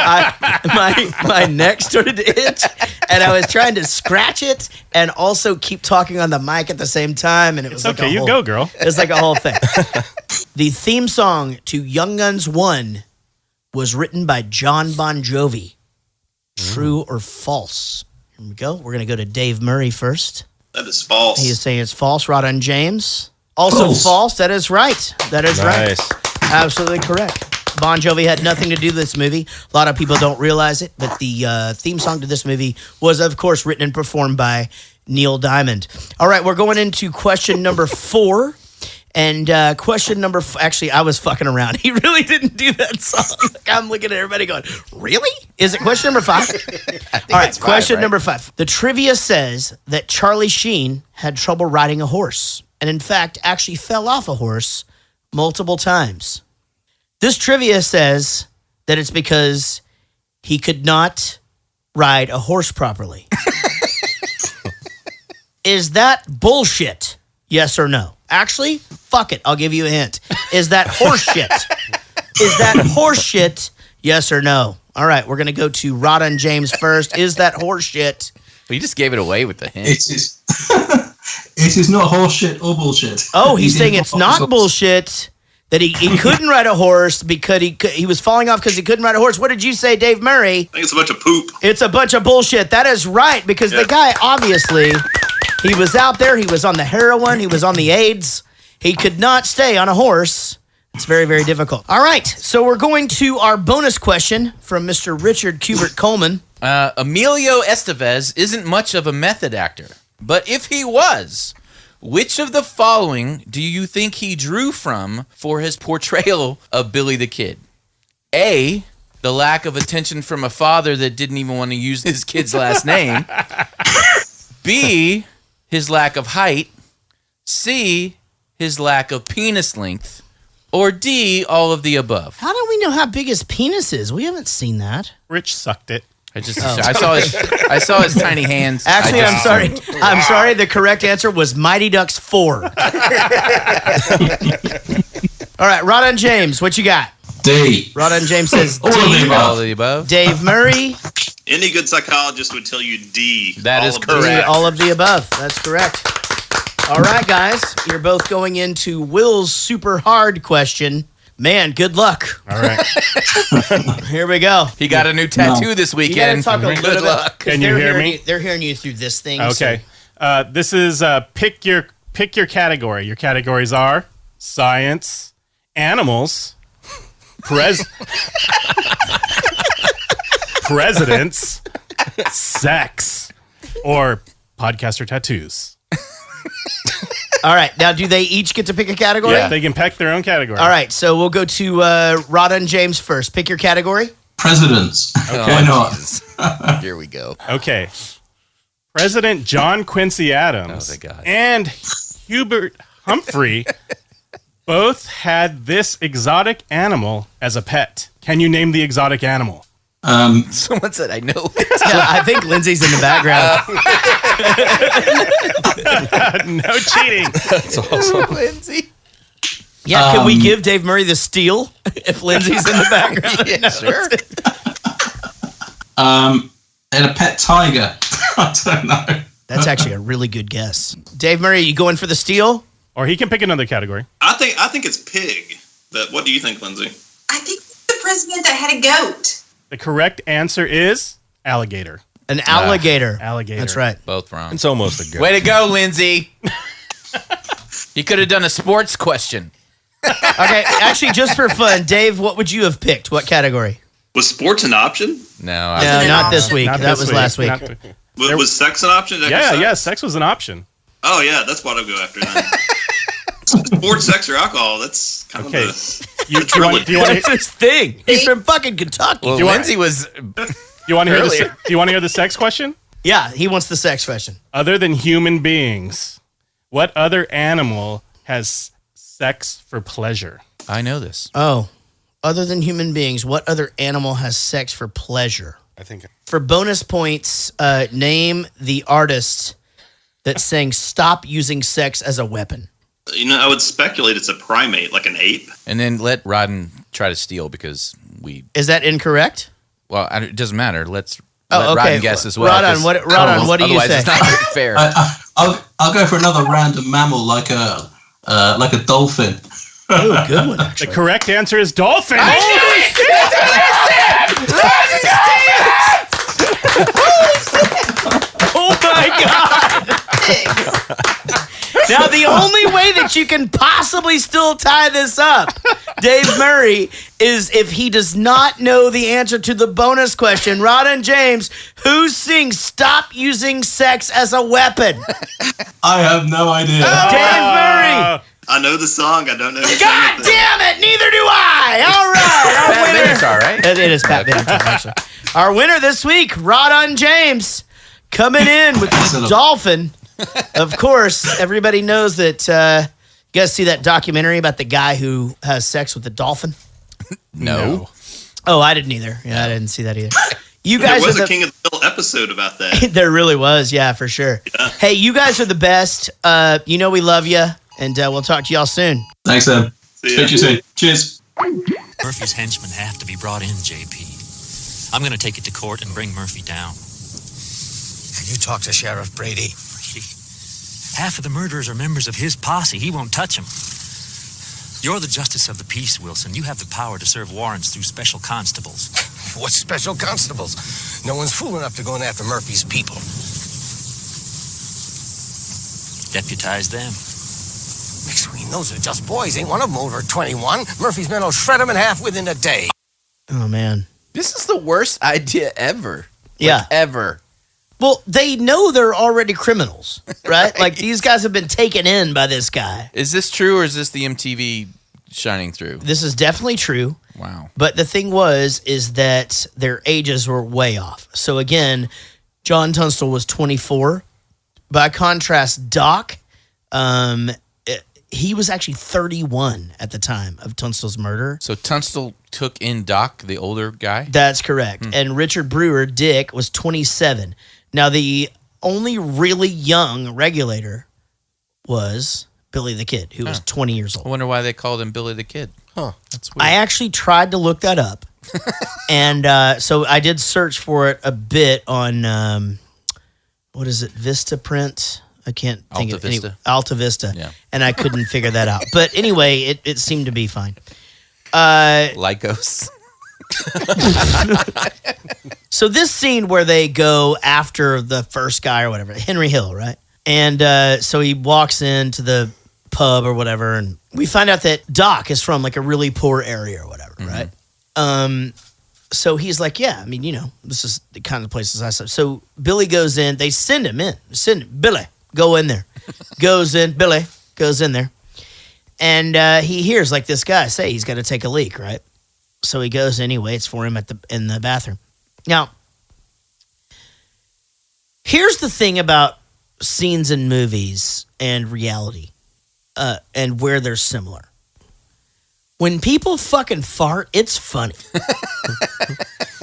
my neck started to itch, and I was trying to scratch it and also keep talking on the mic at the same time, and it was It's okay. like a You whole, go, girl. It's like a whole thing. The theme song to Young Guns 1 was written by John Bon Jovi. True or false? Here we go. We're going to go to Dave Murray first. That is false. He is saying it's false. Rawdon James. Also false. That is right. That is right. Absolutely correct. Bon Jovi had nothing to do with this movie. A lot of people don't realize it, but the theme song to this movie was, of course, written and performed by Neil Diamond. All right, we're going into question number 4. And question number actually, I was fucking around. He really didn't do that song. Like, I'm looking at everybody going, really? Is it question number 5? All right, question number 5. The trivia says that Charlie Sheen had trouble riding a horse, and in fact, actually fell off a horse multiple times. This trivia says that it's because he could not ride a horse properly. Is that bullshit? Yes or no? Actually, fuck it. I'll give you a hint. Is that horse shit? Is that horse shit? Yes or no? All right, we're going to go to Rawdon James first. Is that horse shit? Well, you just gave it away with the hint. It is. It is not horse shit or bullshit. Oh, he's saying it's not bullshit that he couldn't ride a horse because he was falling off because he couldn't ride a horse. What did you say, Dave Murray? I think it's a bunch of poop. It's a bunch of bullshit. That is right, because the guy, obviously, he was out there. He was on the heroin. He was on the AIDS. He could not stay on a horse. It's very, very difficult. All right, so we're going to our bonus question from Mr. Richard Kubert Coleman. Emilio Estevez isn't much of a method actor, but if he was, which of the following do you think he drew from for his portrayal of Billy the Kid? A, the lack of attention from a father that didn't even want to use his kid's last name. B, his lack of height. C, his lack of penis length. Or D, all of the above. How do we know how big his penis is? We haven't seen that. Rich sucked it. I saw his tiny hands. Actually, I'm sorry. I'm sorry. The correct answer was Mighty Ducks 4. All right, Rawdon James, what you got? D. Rawdon James says D. All of the above. Dave Murray. Any good psychologist would tell you D. That is of the correct. All of the above. That's correct. All right, guys. You're both going into Will's super hard question. Man, good luck. All right. Here we go. He got a new tattoo this weekend. Talk a little Good bit- luck. 'cause Can you they're hear hearing me? you- they're hearing you through this thing. Okay. This is pick your category. Your categories are science, animals, presidents, sex, or podcaster tattoos. All right. Now, do they each get to pick a category? Yeah. They can pick their own category. All right. So we'll go to Rawdon James first. Pick your category. Presidents. Why not? Here we go. Okay. President John Quincy Adams Oh, thank God. and Hubert Humphrey both had this exotic animal as a pet. Can you name the exotic animal? Someone said I know it. Yeah, I think Lindsay's in the background. No cheating. That's awesome. Lindsay. Yeah, can we give Dave Murray the steal if Lindsay's in the background? Yeah, sure. And a pet tiger. I don't know. That's actually a really good guess. Dave Murray, you going for the steal? Or he can pick another category. I think it's pig. But what do you think, Lindsay? I think the president that had a goat. The correct answer is alligator. An alligator. Alligator. That's right. Both wrong. It's almost a good. Way to go, Lindsay. You could have done a sports question. Okay, actually, just for fun, Dave, what would you have picked? What category? Was sports an option? No, No, not this week. Not That this was week. last week. Not- Was sex an option? Did I yeah, go yeah, sex? sex was an option. Oh, yeah, that's what I'll go after then. Sports, sex, or alcohol. That's kind Okay. of the Do you want That's his thing. He's from fucking Kentucky. Well, you want- Lindsay was. you want to hear Earlier. do you want to hear the sex question? Yeah, he wants the sex question. Other than human beings, what other animal has sex for pleasure? I know this. Oh, other than human beings, what other animal has sex for pleasure? I think For bonus points, name the artist that sang "Stop Using Sex as a Weapon." I would speculate it's a primate, like an ape. And then let Rawdon try to steal because we. Is that incorrect? Well, it doesn't matter. Let okay. Rawdon guess as well. Rawdon, what do you otherwise say? it's not fair. I'll go for another random mammal like a dolphin. Oh, good one, The actually. correct answer is dolphin. Oh my God! Now, the only way that you can possibly still tie this up, Dave Murray, is if he does not know the answer to the bonus question. Rawdon James, who sings "Stop Using Sex as a Weapon"? I have no idea. Dave Murray. I know the song. I don't know. who God sang it, though. damn it! Neither do I. All right, our Pat winner. Benatar, right? It is Pat Benatar, actually. Our winner this week, Rawdon James, coming in with the Excellent. dolphin. Of course, everybody knows that. You guys see that documentary about the guy who has sex with the dolphin? No. Oh, I didn't either. Yeah, I didn't see that either. You There guys was are a King of the Hill episode about that. there really was, yeah, for sure. Yeah. Hey, you guys are the best. You know we love you, and we'll talk to y'all soon. Thanks, Em. See ya. Speak to you soon. Cheers. Murphy's henchmen have to be brought in, JP. I'm going to take it to court and bring Murphy down. Have you talked to Sheriff Brady? Half of the murderers are members of his posse. He won't touch them. You're the justice of the peace, Wilson. You have the power to serve warrants through special constables. What special constables? No one's fool enough to go in after Murphy's people. Deputize them. McSween, those are just boys. Ain't one of them over 21. Murphy's men will shred them in half within a day. Oh man, This is the worst idea ever. Yeah. Ever. well, they know they're already criminals, right? Like these guys have been taken in by this guy. Is this true or is this the MTV shining through? This is definitely true. Wow. But the thing is that their ages were way off. So again, John Tunstall was 24. By contrast, Doc, he was actually 31 at the time of Tunstall's murder. So Tunstall took in Doc, the older guy? That's correct. And Richard Brewer, Dick, was 27. Now, the only really young regulator was Billy the Kid, who was 20 years old. I wonder why they called him Billy the Kid. Huh. That's weird. I actually tried to look that up. And so I did search for it a bit on, what is it, Vistaprint? I can't think of it. Alta Vista. Yeah. And I couldn't figure that out. But anyway, it seemed to be fine. Lycos. So this scene where they go after the first guy or whatever, Henry Hill, right? And so he walks into the pub or whatever, and we find out that Doc is from like a really poor area or whatever, right? So he's like, yeah, I mean, this is the kind of places I saw. So Billy goes in. They send him in. Billy, go in there. Billy goes in there. And he hears like this guy say he's got to take a leak, right? So he goes in, he waits for him in the bathroom. Now, here's the thing about scenes in movies and reality and where they're similar. When people fucking fart, it's funny.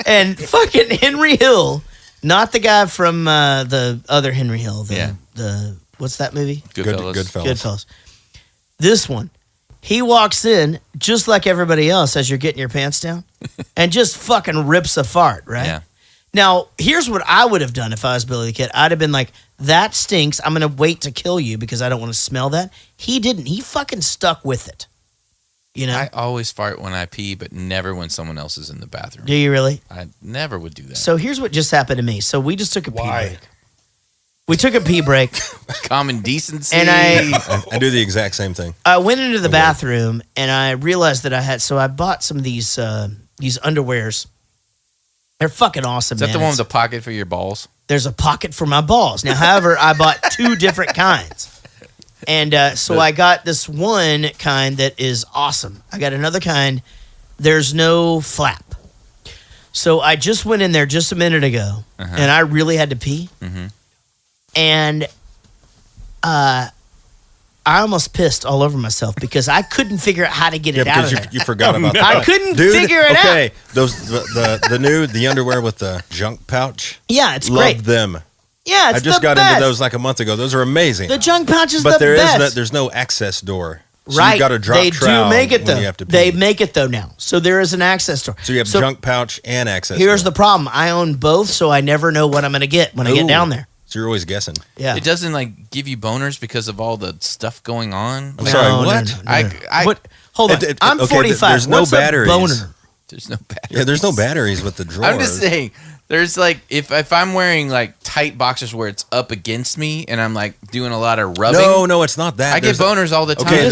And fucking Henry Hill, not the guy from the other Henry Hill, the what's that movie? Goodfellas. This one, he walks in just like everybody else as you're getting your pants down and just fucking rips a fart, right? Yeah. Now, here's what I would have done if I was Billy the Kid. I'd have been like, that stinks. I'm going to wait to kill you because I don't want to smell that. He didn't. He fucking stuck with it. I always fart when I pee, but never when someone else is in the bathroom. Do you really? I never would do that. So here's what just happened to me. So we just took a pee break. We took a pee break. Common decency. And I do the exact same thing. I went into the bathroom and I realized that I bought some of these underwears. They're fucking awesome, Is that man. the one with the pocket for your balls? There's a pocket for my balls. Now, however, I bought two different kinds. And so I got this one kind that is awesome. I got another kind. There's no flap. So I just went in there just a minute ago, and I really had to pee. And I almost pissed all over myself because I couldn't figure out how to get it out of there. You forgot about that. I couldn't figure it out. Okay, the underwear with the junk pouch. Yeah, it's Love great. them. Yeah, it's I just the got best. into those like a month ago. Those are amazing. The junk pouch is but the best. there's no access door. So Right. you got to drop they trowel do make it when though. you have to pee. They make it though now. So there is an access door. So you have junk pouch and access Here's door. the problem. I own both, so I never know what I'm going to get when I get down there. So you're always guessing. Yeah. It doesn't give you boners because of all the stuff going on. I'm sorry, what? No. What? Hold on. I'm 45. There's no What's batteries. a boner? There's no batteries. Yeah, there's no batteries with the drawers. I'm just saying. There's like if I'm wearing like tight boxers where it's up against me and I'm like doing a lot of rubbing. No, it's not that. I get boners all the time. Okay,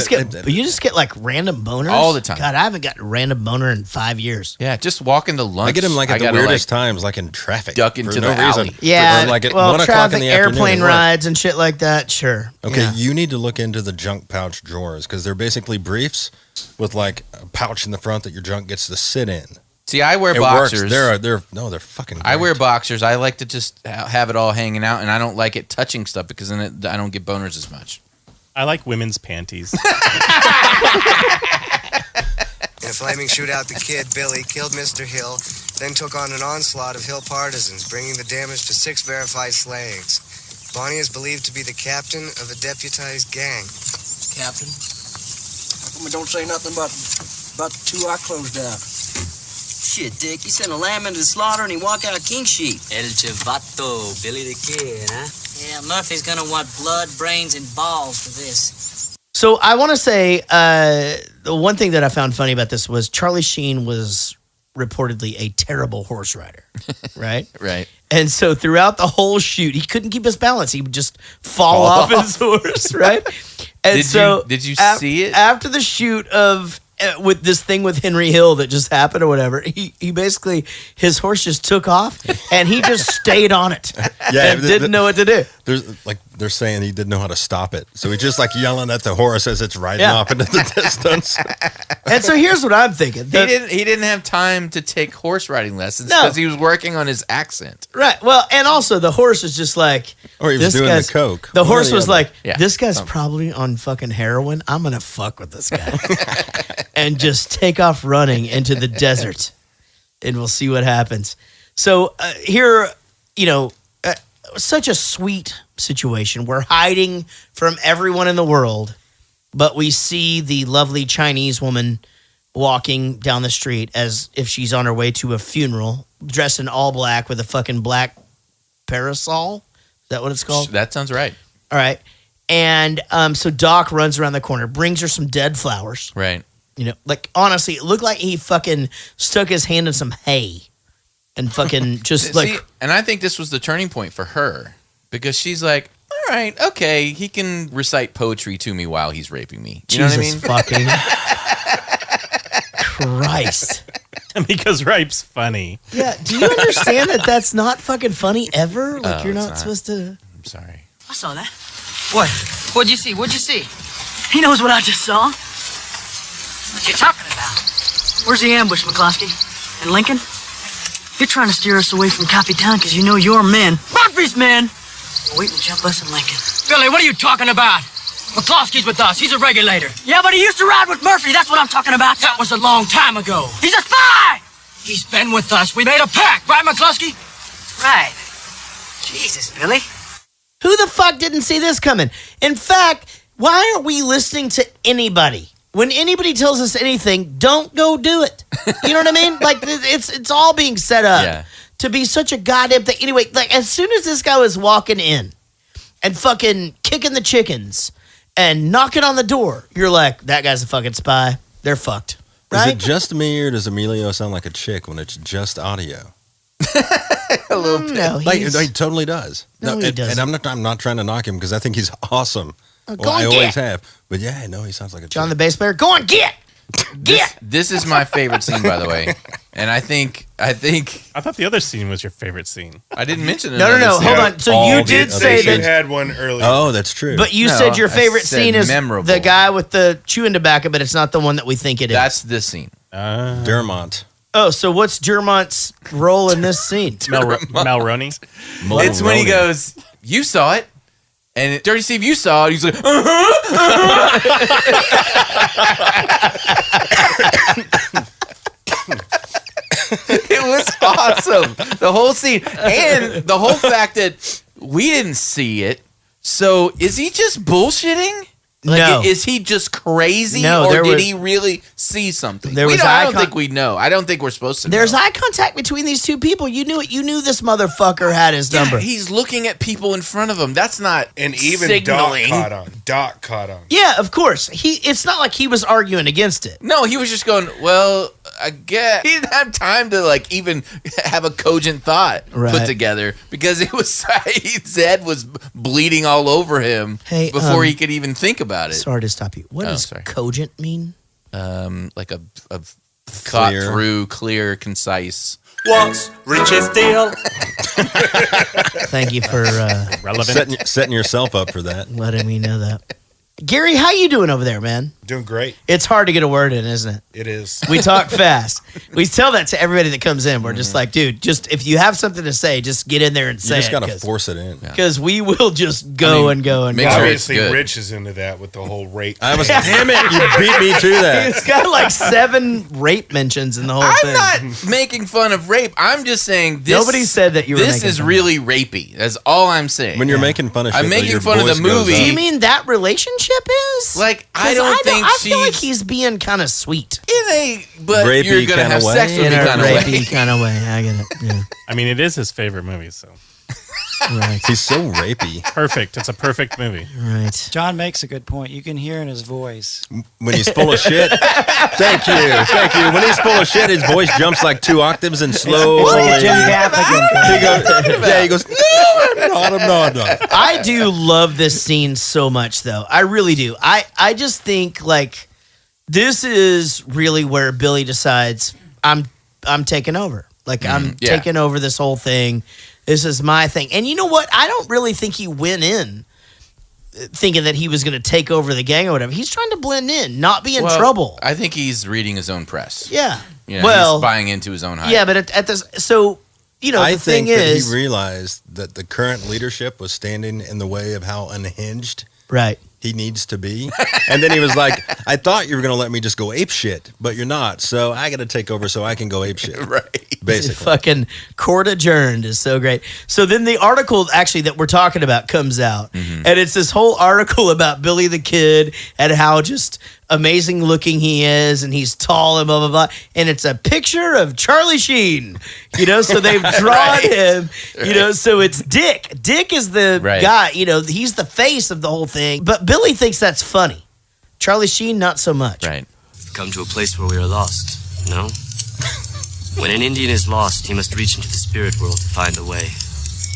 you just get like random boners all the time. God, I haven't gotten a random boner in 5 years. Yeah, just walking to lunch. I get them like at the weirdest times, like in traffic. Duck into for the no reason. alley. Yeah, Or like at 1 o'clock traffic, in the airplane afternoon. rides and shit like that. Sure. Okay, Yeah. you need to look into the junk pouch drawers because they're basically briefs with like a pouch in the front that your junk gets to sit in. See, I wear It boxers. works. They're fucking great. I wear boxers. I like to just have it all hanging out, and I don't like it touching stuff because then I don't get boners as much. I like women's panties. In a flaming shootout, the Kid, Billy, killed Mr. Hill, then took on an onslaught of Hill partisans, bringing the damage to 6 verified slayings. Bonnie is believed to be the captain of a deputized gang. Captain? How come we don't say nothing about the 2 I closed down? Shit, Dick, you sent a lamb into the slaughter and he walk out a king sheep. El Chivato, Billy the Kid, huh? Yeah, Murphy's gonna want blood, brains, and balls for this. So I want to say the one thing that I found funny about this was Charlie Sheen was reportedly a terrible horse rider, right? Right. And so throughout the whole shoot, he couldn't keep his balance. He would just fall off his horse, right? And Did you see it? After the shoot of with this thing with Henry Hill that just happened or whatever, he basically, his horse just took off and he just stayed on it and didn't know what to do. There's like they're saying he didn't know how to stop it. So he's just like yelling at the horse as it's riding off into the distance. And so here's what I'm thinking. He didn't have time to take horse riding lessons because he was working on his accent. Right. Well, and also the horse was just like, or he was doing the coke. The horse was like, this guy's probably on fucking heroin. I'm going to fuck with this guy and just take off running into the desert and we'll see what happens. So here, such a sweet situation. We're hiding from everyone in the world, but we see the lovely Chinese woman walking down the street as if she's on her way to a funeral, dressed in all black with a fucking black parasol. Is that what it's called? That sounds right. All right. And so Doc runs around the corner, brings her some dead flowers. Right. Like, honestly, it looked like he fucking stuck his hand in some hay and fucking just like... And I think this was the turning point for her because she's like, all right, okay, he can recite poetry to me while he's raping me. You know what I mean? Fucking Christ. Because rape's funny. Yeah, do you understand that that's not fucking funny ever? Like, you're not supposed to... I'm sorry. I saw that. What? What'd you see? What'd you see? He knows what I just saw. What you talking about? Where's the ambush, McCloskey? In Lincoln? You're trying to steer us away from Capitan because you know your men. Murphy's men! Wait and jump us in Lincoln. Billy, what are you talking about? McCloskey's with us. He's a regulator. Yeah, but he used to ride with Murphy. That's what I'm talking about. That was a long time ago. He's a spy! He's been with us. We made a pact, right, McCloskey? Right. Jesus, Billy. Who the fuck didn't see this coming? In fact, why aren't we listening to anybody? When anybody tells us anything, don't go do it. You know what I mean? Like, it's all being set up to be such a goddamn thing. Anyway, like, as soon as this guy was walking in and fucking kicking the chickens and knocking on the door, you're like, that guy's a fucking spy. They're fucked. Right? Is it just me or does Emilio sound like a chick when it's just audio? A little bit. No, he totally does. No, he doesn't. And I'm not trying to knock him because I think he's awesome. Go I and always get. have. But yeah, no, he sounds like a John chick. the bass player, go and get. This is my favorite scene, by the way. And I think I thought the other scene was your favorite scene. I didn't mention it. No. Hold on. So you did say You that, had one earlier. Oh, that's true. but you No, said your I favorite said scene is memorable. the guy with the chewing tobacco, but it's not the one that we think it is. That's this scene. Dermont. Oh, so what's Dermont's role in this scene? Malroney. It's when he goes, you saw it. And Dirty Steve, you saw it. He's like, It was awesome. The whole scene. And the whole fact that we didn't see it. So is he just bullshitting? Like, No. Is he just crazy? No, or there did was- he really see something? There was I eye don't con- think we know. I don't think we're supposed to There's know. eye contact between these two people. You knew it. You knew this motherfucker had his number. He's looking at people in front of him. That's not And even signaling. Doc caught on. Yeah, of course. It's not like he was arguing against it. No, he was just going, well, I guess he didn't have time to like even have a cogent thought Right. put together because it was his head was bleeding all over him Hey, before he could even think about it. Sorry to stop you. What does cogent mean? Like a thought through, clear, concise. What's Rich's deal? Thank you for Setting yourself up for that. letting me know that. Gary, how you doing over there, man? Doing great. It's hard to get a word in, isn't it? It is. We talk fast. We tell that to everybody that comes in. We're just like, dude, just if you have something to say, just get in there and You say just it. got to force it in. Because we will just go and go and go. Obviously, Rich is into that with the whole rape. I was, damn it, you beat me to that. It's got like 7 rape mentions in the whole thing. I'm not making fun of rape. I'm just saying this. Nobody said that you were This making is fun. really rapey. That's all I'm saying. When you're making fun of shit, I'm though, making your fun of the voice goes movie. Do up. you mean that relationship is? Like, I 'Cause don't think I feel like she's- he's being kind of sweet. but Rapey you're gonna kinda have way? sex with In me a kind of way. rapey kind of way. I get it. Yeah. I mean, it is his favorite movie, so. Right. He's so rapey. Perfect. It's a perfect movie. Right. John makes a good point. You can hear in his voice. When he's full of shit. Thank you. When he's full of shit, his voice jumps like 2 octaves and slowly. It's like a Jim Gaffigan. He goes, no, I'm not. I do love this scene so much, though. I really do. I just think like this is really where Billy decides I'm taking over. Like I'm taking over this whole thing. This is my thing. And you know what? I don't really think he went in thinking that he was going to take over the gang or whatever. He's trying to blend in, not be in trouble. I think he's reading his own press. Yeah. You know, well, he's buying into his own hype. Yeah, but at this, so I the thing think that is, he realized that the current leadership was standing in the way of how unhinged right, he needs to be. And then he was like, I thought you were going to let me just go ape shit, but you're not. So I got to take over so I can go ape shit. Right. Basically. Fucking court adjourned is so great. So then the article actually that we're talking about comes out, and it's this whole article about Billy the Kid and how just amazing looking he is, and he's tall and blah blah blah. And it's a picture of Charlie Sheen, so they've drawn him, So it's Dick. Dick is the guy, he's the face of the whole thing. But Billy thinks that's funny. Charlie Sheen, not so much. Right. We've come to a place where we are lost, no? When an Indian is lost, he must reach into the spirit world to find the way.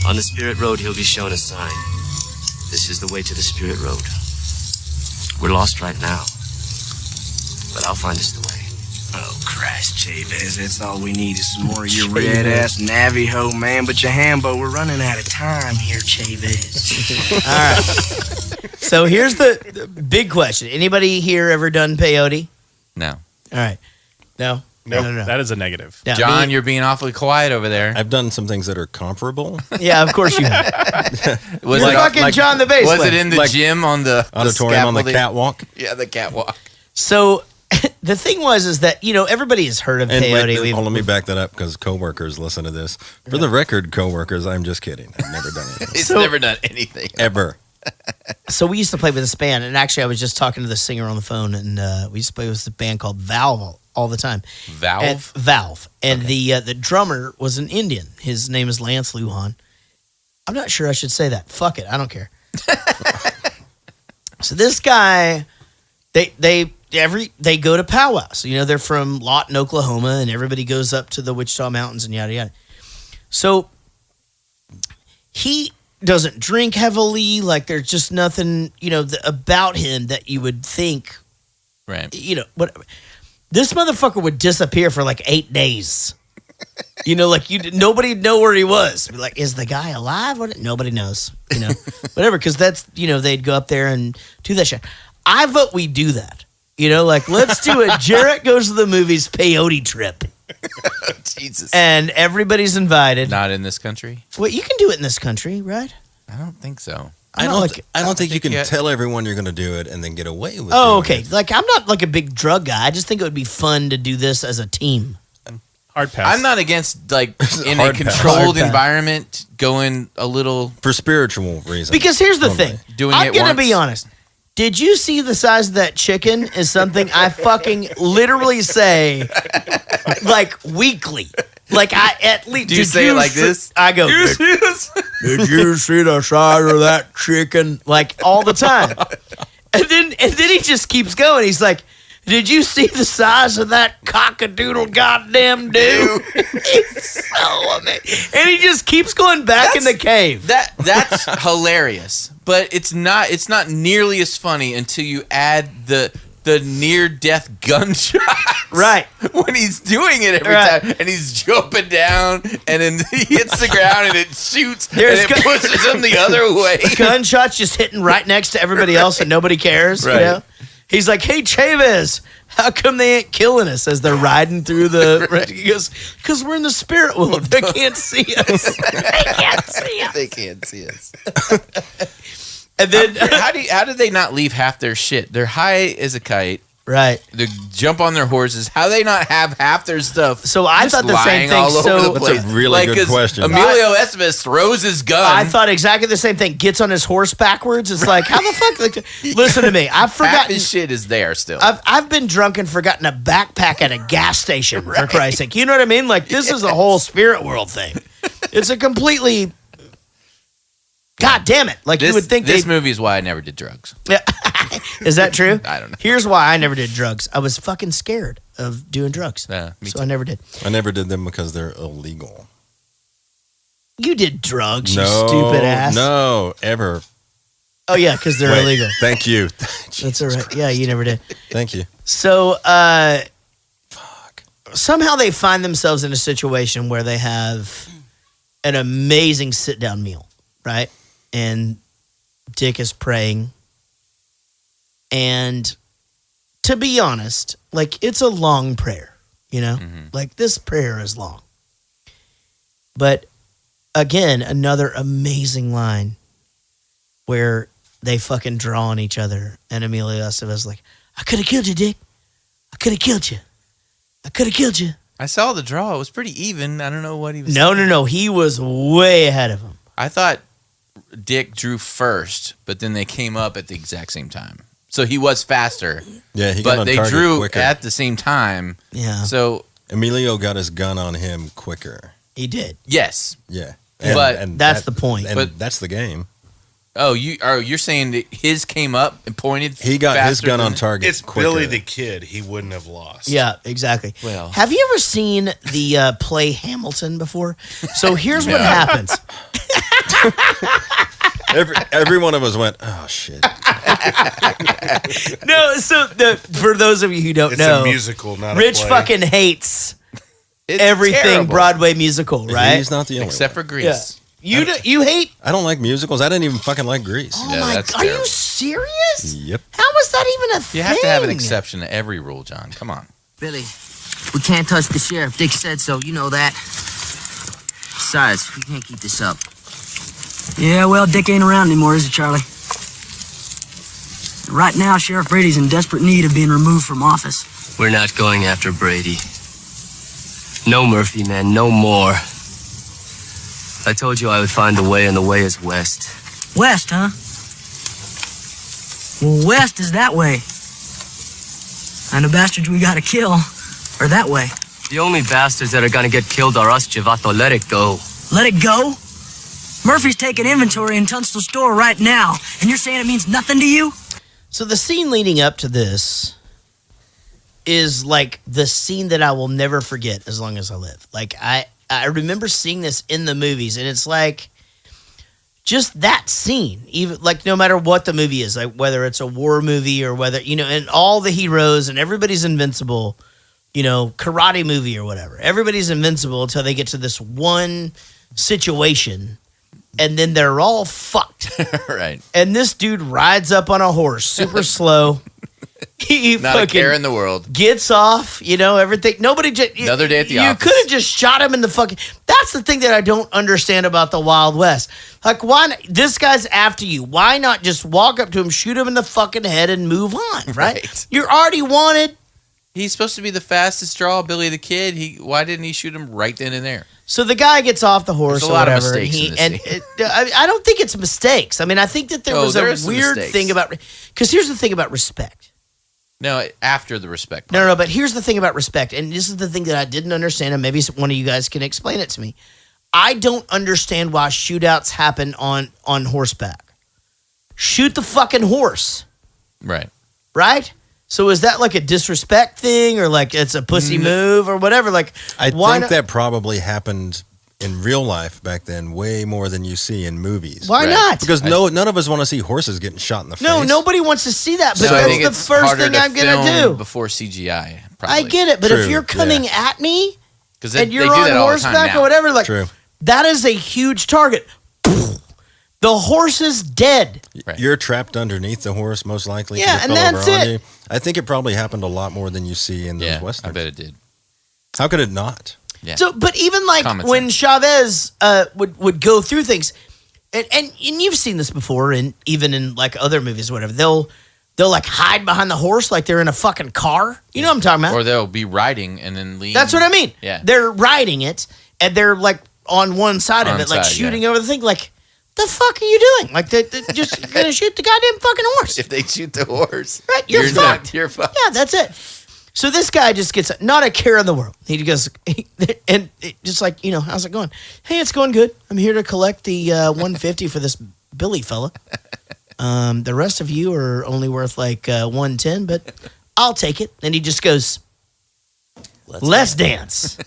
On the spirit road, he'll be shown a sign. This is the way to the spirit road. We're lost right now, but I'll find us the way. Oh, Christ, Chavez, that's all we need is some more of your red-ass Navajo, man. But your Hambo, we're running out of time here, Chavez. All right. So here's the big question. Anybody here ever done peyote? No. All right. No? No. That is a negative. Yeah, John, you're being awfully quiet over there. I've done some things that are comparable. Yeah, of course you have. Was You're fucking John the Bass. Was it in the gym on the auditorium on the scaffolding? catwalk? Yeah, the catwalk. So the thing is that, everybody has heard of And peyote. let me back that up because coworkers listen to this. For the record, coworkers, I'm just kidding. I've never done anything. He's never done anything. Ever. So we used to play with this band, and actually I was just talking to the singer on the phone, and we used to play with this band called Valve all the time. Valve? And the drummer was an Indian. His name is Lance Lujan. I'm not sure I should say that. Fuck it. I don't care. So this guy, they go to powwows. They're from Lawton, Oklahoma, and everybody goes up to the Wichita Mountains and yada yada. So he doesn't drink heavily. Like there's just nothing, about him that you would think, right? Whatever. This motherfucker would disappear for like 8 days. Nobody'd know where he was. Be like, is the guy alive? Nobody knows. Whatever. Because that's they'd go up there and do that shit. I vote we do that. Let's do a Jaret Goes to the Movies peyote trip. Jesus. And everybody's invited. Not in this country? Well, you can do it in this country, right? I don't think so. I don't think you can tell everyone you're going to do it and then get away with it. Oh, okay. Like, I'm not like a big drug guy. I just think it would be fun to do this as a team. Hard pass. I'm not against, like, in a controlled environment, going a little... For spiritual reasons. Because here's the thing. I'm going to be honest. Did you see the size of that chicken is something I fucking literally say, like, weekly. Like, I at least... Do you say it like this? I go, did you see the size of that chicken? Like, all the time. And then he just keeps going. He's like, did you see the size of that cockadoodle goddamn dude? It's so amazing. And he just keeps going back in the cave. That's hilarious. But it's not nearly as funny until you add the near-death gunshot. Right. When he's doing it every time, and he's jumping down, and then he hits the ground, and it shoots, and it pushes him the other way. Gunshots just hitting right next to everybody else, and nobody cares. Right. He's like, hey, Chavez, how come they ain't killing us as they're riding through the... He goes, because we're in the spirit world. They can't see us. They can't see us. They can't see us. And then... How did they not leave half their shit? They're high as a kite. Right. They jump on their horses. How do they not have half their stuff? So I thought the same thing. That's a really good question. Emilio Estevez throws his gun. I thought exactly the same thing. Gets on his horse backwards. It's like, how the fuck? Like, listen to me. I've forgotten. Half his shit is there still. I've been drunk and forgotten a backpack at a gas station, for Christ's sake. You know what I mean? Like, this is a whole spirit world thing. It's a completely... God damn it. Like, you would think this movie is why I never did drugs. Yeah. Is that true? I don't know. Here's why I never did drugs. I was fucking scared of doing drugs. Yeah, so I never did. I never did them because they're illegal. You did drugs, you stupid ass. No, ever. Oh, yeah, because they're illegal. Thank you. That's all right. Yeah, you never did. Thank you. So, somehow they find themselves in a situation where they have an amazing sit-down meal, right? And Dick is praying. And to be honest, like, it's a long prayer, you know? Like, this prayer is long. But again, another amazing line where they fucking draw on each other. And Emilio Estevez's like, I could have killed you, Dick. I could have killed you. I could have killed you. I saw the draw. It was pretty even. I don't know what he was No. He was way ahead of him. I thought Dick drew first, but then they came up at the exact same time. So he was faster. Yeah, he got but on they target drew quicker. at the same time. Yeah. So Emilio got his gun on him quicker. He did. Yes. Yeah. But that's the point. And But that's the game. Oh, you're saying that his came up and pointed. He got his faster gun than- on target. It's quicker. Billy the Kid. He wouldn't have lost. Yeah, exactly. Well, have you ever seen the play Hamilton before? So here's what happens. Every one of us went, oh shit. No, so for those of you who don't It's know, a musical, not a Rich play. fucking hates It's everything terrible. Broadway musical, right? He's not the only Except one. for Grease. You hate? I don't like musicals. I didn't even fucking like Grease. Oh Yeah, my! that's Are you terrible. serious? Yep. How is that even a thing? You have to have an exception to every rule, John. Come on. Billy, we can't touch the sheriff. Dick said so. You know that. Besides, we can't keep this up. Yeah, well, Dick ain't around anymore, is he, Charlie? Right now, Sheriff Brady's in desperate need of being removed from office. We're not going after Brady. No, Murphy, man, no more. I told you I would find a way, and the way is west. West, huh? Well, west is that way. And the bastards we gotta kill are that way. The only bastards that are gonna get killed are us, Javato. Let it go. Let it go? Murphy's taking inventory in Tunstall store right now, and you're saying it means nothing to you? So the scene leading up to this is like the scene that I will never forget as long as I live. Like I remember seeing this in the movies, and it's like just that scene, even like no matter what the movie is, like whether it's a war movie or whether, you know, and all the heroes and everybody's invincible, you know, karate movie or whatever. Everybody's invincible until they get to this one situation, and then they're all fucked. Right. And this dude rides up on a horse, super slow. He Not a fucking care in the world. gets off, you know, everything. Nobody just Another day at the you office. could have just shot him in the fucking. That's the thing that I don't understand about the Wild West. Like, why not, this guy's after you? Why not just walk up to him, shoot him in the fucking head, and move on? Right? You're already wanted. He's supposed to be the fastest draw, Billy the Kid. Why didn't he shoot him right then and there? So the guy gets off the horse. There's a or lot of whatever, mistakes in this scene. I don't think it's mistakes. I mean, I think that there was there a is some weird mistakes. thing about, because here's the thing about respect. No, after the respect. No, but here's the thing about respect, and this is the thing that I didn't understand, and maybe one of you guys can explain it to me. I don't understand why shootouts happen on horseback. Shoot the fucking horse, right? So is that like a disrespect thing, or like it's a pussy move, or whatever? Like, I why think not? that probably happened in real life back then, way more than you see in movies. Why not? Because none of us want to see horses getting shot in the face. No, nobody wants to see that, but So I think that's the it's first harder thing to I'm gonna film do. before CGI. I get it, but if you're coming at me because and you're on horseback or whatever, like that is a huge target. The horse is dead. You're trapped underneath the horse, most likely. Yeah, it and fell over that's on it. you. I think it probably happened a lot more than you see in those westerns. I bet it did. How could it not? Yeah. So, but even like Common when Chavez would go through things, and you've seen this before, and even in like other movies, or whatever, they'll like hide behind the horse like they're in a fucking car. You know what I'm talking about? Or they'll be riding and then lean. That's what I mean. Yeah. They're riding it, and they're like on one side of On it, like side, shooting over the thing. Like, the fuck are you doing? Like, they're just gonna shoot the goddamn fucking horse. If they shoot the horse, right? You're fucked. You're fucked. Yeah, that's it. So this guy just gets not a care in the world. He goes, and just like, you know, how's it going? Hey, it's going good. I'm here to collect the 150 for this Billy fella. The rest of you are only worth like 110, but I'll take it. And he just goes, let's dance.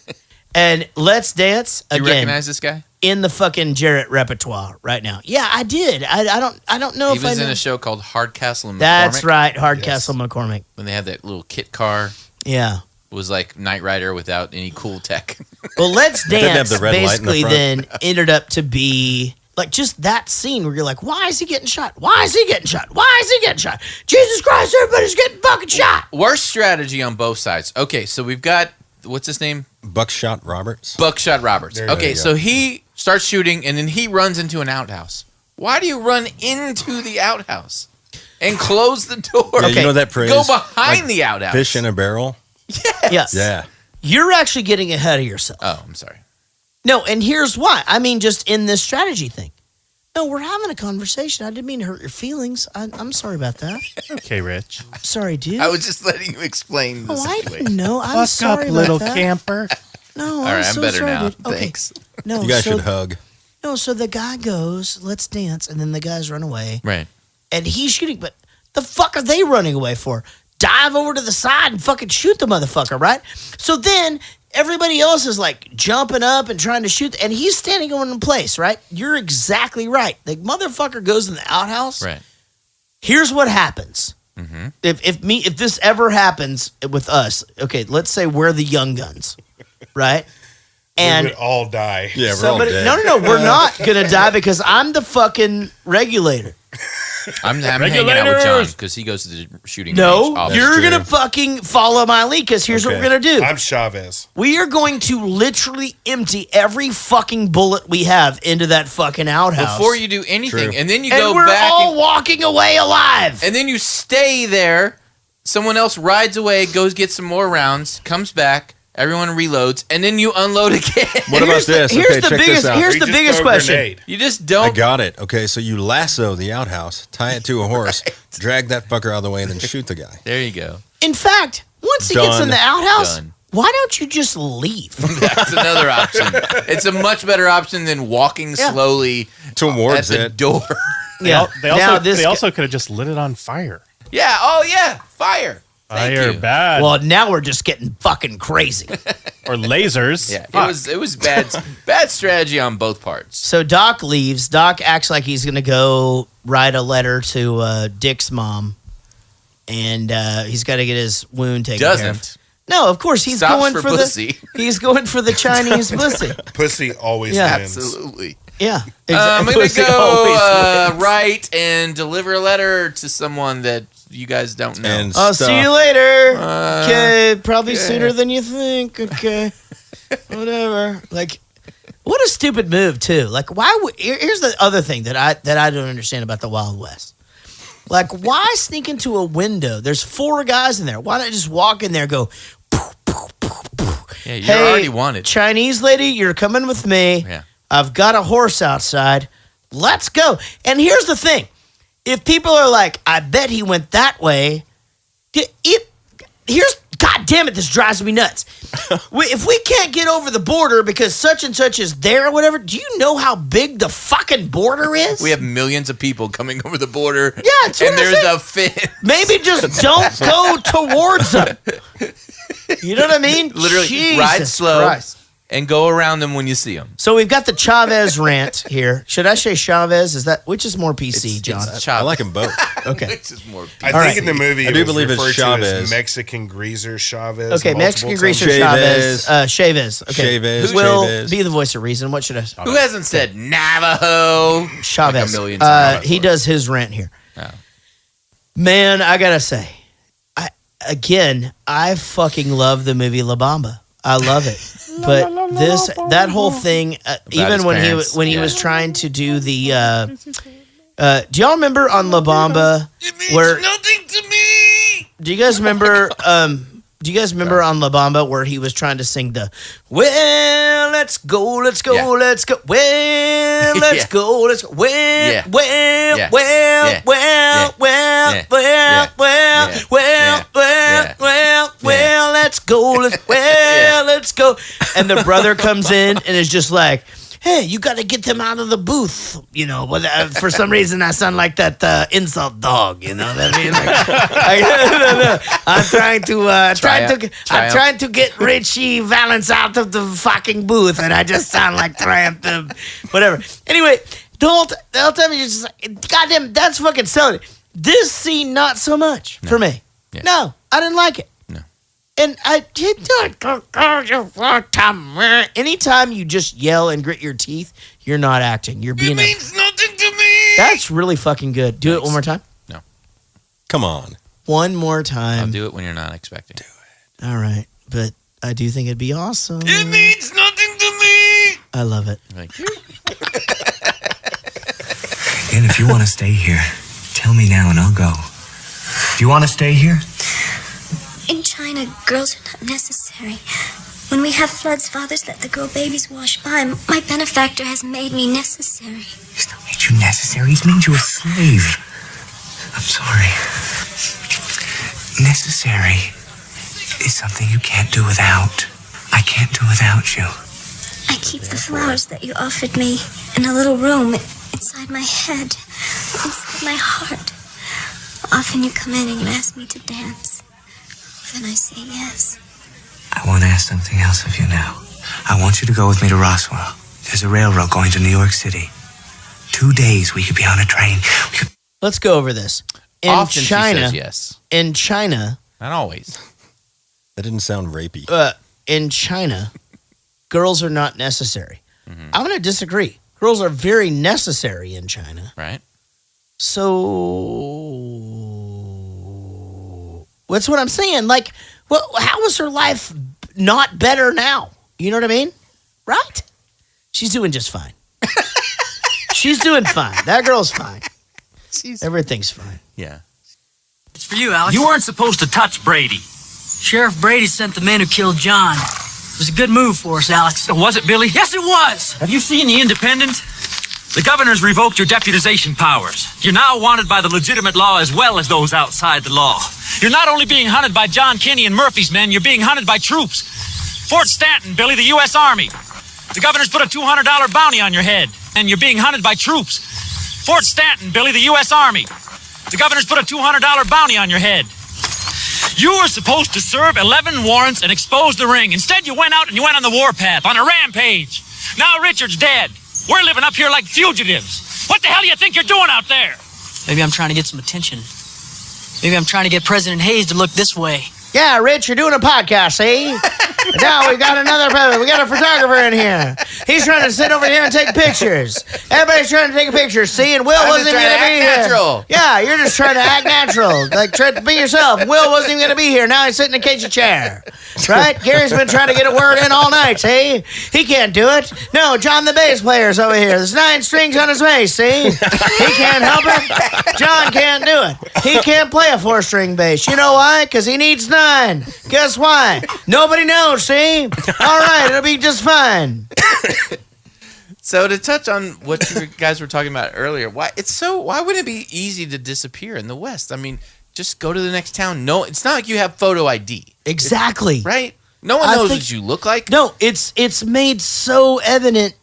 And let's dance You again. recognize this guy? In the fucking Jaret repertoire right now. Yeah, I did. I don't know He if I was know. in a show called Hardcastle and McCormick. That's right, Hardcastle McCormick. When they had that little kit car. Yeah. It was like Knight Rider without any cool tech. Well, Let's Didn't have Dance the red light in the basically front. then ended up to be Like, just that scene where you're like, why is he getting shot? Why is he getting shot? Why is he getting shot? Jesus Christ, everybody's getting fucking shot. Worst strategy on both sides. Okay, so we've got, what's his name? Buckshot Roberts. Buckshot Roberts. There Okay, you go. so he starts shooting, and then he runs into an outhouse. Why do you run into the outhouse and close the door? Yeah, you know that phrase? Go behind Like the outhouse. Fish in a barrel? Yes. Yeah. You're actually getting ahead of yourself. Oh, I'm sorry. No, and here's why. I mean, just in this strategy thing. No, we're having a conversation. I didn't mean to hurt your feelings. I'm sorry about that. Okay, Rich. Sorry, dude. I was just letting you explain the Oh, I situation. didn't know. I'm Fuck sorry up, about little that. camper. No, All I'm right, I'm so better sorry, now. dude. Okay. Thanks. No, You guys so, should hug. No, so the guy goes, let's dance, and then the guys run away. Right. And he's shooting, but the fuck are they running away for? Dive over to the side and fucking shoot the motherfucker, right? So then everybody else is like jumping up and trying to shoot, and he's standing in place, right? You're exactly right. The motherfucker goes in the outhouse. Right. Here's what happens. Mm-hmm. If this ever happens with us, okay, let's say we're the young guns, right? And And we would all die. Yeah, we're somebody, all dead. no, we're not gonna die because I'm the fucking regulator. I'm hanging out with John because he goes to the shooting range. No, often. you're gonna fucking follow my lead because here's what we're gonna do. I'm Chavez. We are going to literally empty every fucking bullet we have into that fucking outhouse Before you do anything. True. And then you and go we're back. all walking away alive. And then you stay there. Someone else rides away, goes get some more rounds, comes back. Everyone reloads, and then you unload again. What about this? Here's Okay, the check biggest. this out. Here's Or the you just biggest throw a question. grenade. You just I don't. got it. Okay, so you lasso the outhouse, tie it to a horse, drag that fucker out of the way, and then shoot the guy. There you go. In fact, once he gets in Done. the outhouse, Done. why don't you just leave? That's another option. It's a much better option than walking Yeah. slowly Towards at the it. door. Yeah. They Now also, this they guy- also could have just lit it on fire. Yeah. Oh, yeah. Fire. Thank Fire you. bad. Well, now we're just getting fucking crazy. Or lasers. Yeah. Fuck. It was bad strategy on both parts. So Doc leaves. Doc acts like he's going to go write a letter to Dick's mom, and he's got to get his wound taken care of. Doesn't. No, of course he's Stops going for for pussy. He's going for the Chinese pussy. Pussy always Yeah. wins. Absolutely. Yeah, I'm going to Pussy always go wins. write and deliver a letter to someone that you guys don't know. And I'll see you later. Uh, Okay, probably yeah. sooner than you think. Okay, whatever. Like, what a stupid move too. Like, why would? Here's the other thing that I don't understand about the Wild West. Like, why sneak into a window? There's 4 guys in there. Why not just walk in there and go? yeah, you're Hey, already wanted. Chinese lady, you're coming with me. Yeah. I've got a horse outside. Let's go. And here's the thing. If people are like, I bet he went that way, God damn it, this drives me nuts. If we can't get over the border because such and such is there or whatever, do you know how big the fucking border is? We have millions of people coming over the border. Yeah, that's what and I'm there's saying. a fin. Maybe just don't go towards them. You know what I mean? Literally, Jesus ride slow Christ. and go around them when you see them. So we've got the Chavez rant here. Should I say Chavez? Which is more PC, John? I like them both. Okay. Which is more I All think right. in the movie I it do was believe it's referred to as Chavez. Mexican greaser Chavez. Okay, multiple Mexican times. greaser Chavez. Chavez. Okay. Chavez, Will Chavez. be the voice of reason. What should I say? Who hasn't said Navajo? Chavez. Like a million times. He does his rant here. Oh. Man, I gotta say, I fucking love the movie La Bamba. I love it. But that whole thing, even his when parents, he was trying to do the, do y'all remember on La Bamba where? Nothing to me. Do you guys remember? Do you guys remember on La Bamba where he was trying to sing the "Well, let's go, let's go, Yeah. let's go, well, let's Yeah. go, let's go, well, Yeah. well, Yeah. well, Yeah. well, Yeah. well, Yeah. well, Yeah. well, Yeah. well, Yeah. well, Yeah. well, well, let's go, let's go, and the brother comes in and is just like, hey, you got to get them out of the booth. You know, but for some reason I sound like that insult dog. You know what I mean? I'm trying to get Richie Valance out of the fucking booth, and I just sound like Triumph, whatever. Anyway, the whole time you're just like, goddamn, that's fucking selling it. This scene, not so much for me. Yeah. No, I didn't like it. No. And anytime you just yell and grit your teeth, you're not acting. You're being. It means nothing to me. That's really fucking good. Do it one more time. No. Come on. One more time. I'll do it when you're not expecting. Do it. All right, but I do think it'd be awesome. It means nothing to me. I love it. Thank you. And if you want to stay here, tell me now and I'll go. Do you want to stay here? In China, girls are not necessary. When we have floods, fathers let the girl babies wash by. My benefactor has made me necessary. He's not made you necessary. He's made you a slave. I'm sorry. Necessary is something you can't do without. I can't do without you. I keep the flowers that you offered me in a little room inside my head, inside my heart. Often you come in and you ask me to dance. Then I say yes. I want to ask something else of you now. I want you to go with me to Roswell. There's a railroad going to New York City. 2 days we could be on a train. Let's go over this. In Often China, she says yes. In China, not always. That didn't sound rapey. In China, girls are not necessary. I'm going to disagree. Girls are very necessary in China. Right. So that's what I'm saying. Like, well, how is her life not better now? You know what I mean? Right? She's doing just fine. She's doing fine. That girl's fine. Everything's fine. Yeah. It's for you, Alex. You weren't supposed to touch Brady. Sheriff Brady sent the man who killed John. It was a good move for us, Alex. Was it, Billy? Yes, it was. Have you seen The Independent? The governor's revoked your deputization powers. You're now wanted by the legitimate law as well as those outside the law. You're not only being hunted by John Kinney and Murphy's men, you're being hunted by troops. Fort Stanton, Billy, the U.S. Army. The governor's put a $200 bounty on your head, and you're being hunted by troops. Fort Stanton, Billy, the U.S. Army. The governor's put a $200 bounty on your head. You were supposed to serve 11 warrants and expose the ring. Instead, you went out and you went on the warpath, on a rampage. Now Richard's dead. We're living up here like fugitives. What the hell do you think you're doing out there? Maybe I'm trying to get some attention. Maybe I'm trying to get President Hayes to look this way. Yeah, Rich, you're doing a podcast, see? Now we got we got a photographer in here. He's trying to sit over here and take pictures. Everybody's trying to take a picture, see? And Will wasn't even going to be here. Natural. Yeah, you're just trying to act natural. Like, try to be yourself. Will wasn't even going to be here. Now he's sitting in a cagey chair. Right? Gary's been trying to get a word in all night, see? He can't do it. No, John the bass player's over here. There's 9 strings on his bass, see? He can't help it. John can't do it. He can't play a 4-string bass. You know why? Because he needs 9. Guess why? Nobody knows, see? All right, it'll be just fine. So to touch on what you guys were talking about earlier, why wouldn't it be easy to disappear in the West? I mean, just go to the next town. No, it's not like you have photo ID. Exactly. Right? No one knows what you look like. No, it's made so evident.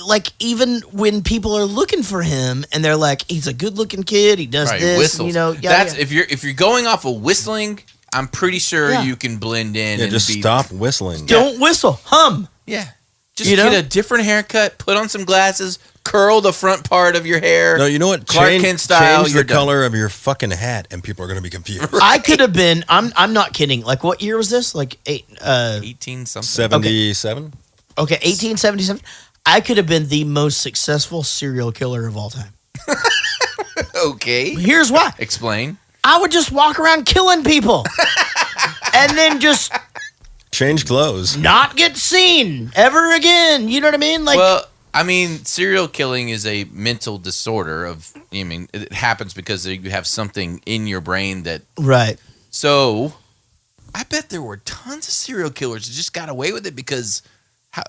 Like, even when people are looking for him and they're like, he's a good-looking kid, he does this, whistles. you know. That's if you're going off of whistling, I'm pretty sure you can blend in. Yeah, and just stop whistling. Don't whistle. Hum. Yeah. Just get a different haircut, put on some glasses, curl the front part of your hair. No, you know what? Clark Kent style. Change the color of your fucking hat, and people are going to be confused. I could have been. I'm not kidding. Like, what year was this? Like 18 something. 77. Okay, 1877. I could have been the most successful serial killer of all time. Okay. Here's why. Explain. I would just walk around killing people, and then just change clothes, not get seen ever again. You know what I mean? Like, well, I mean, serial killing is a mental disorder it happens because you have something in your brain that. Right. So, I bet there were tons of serial killers that just got away with it because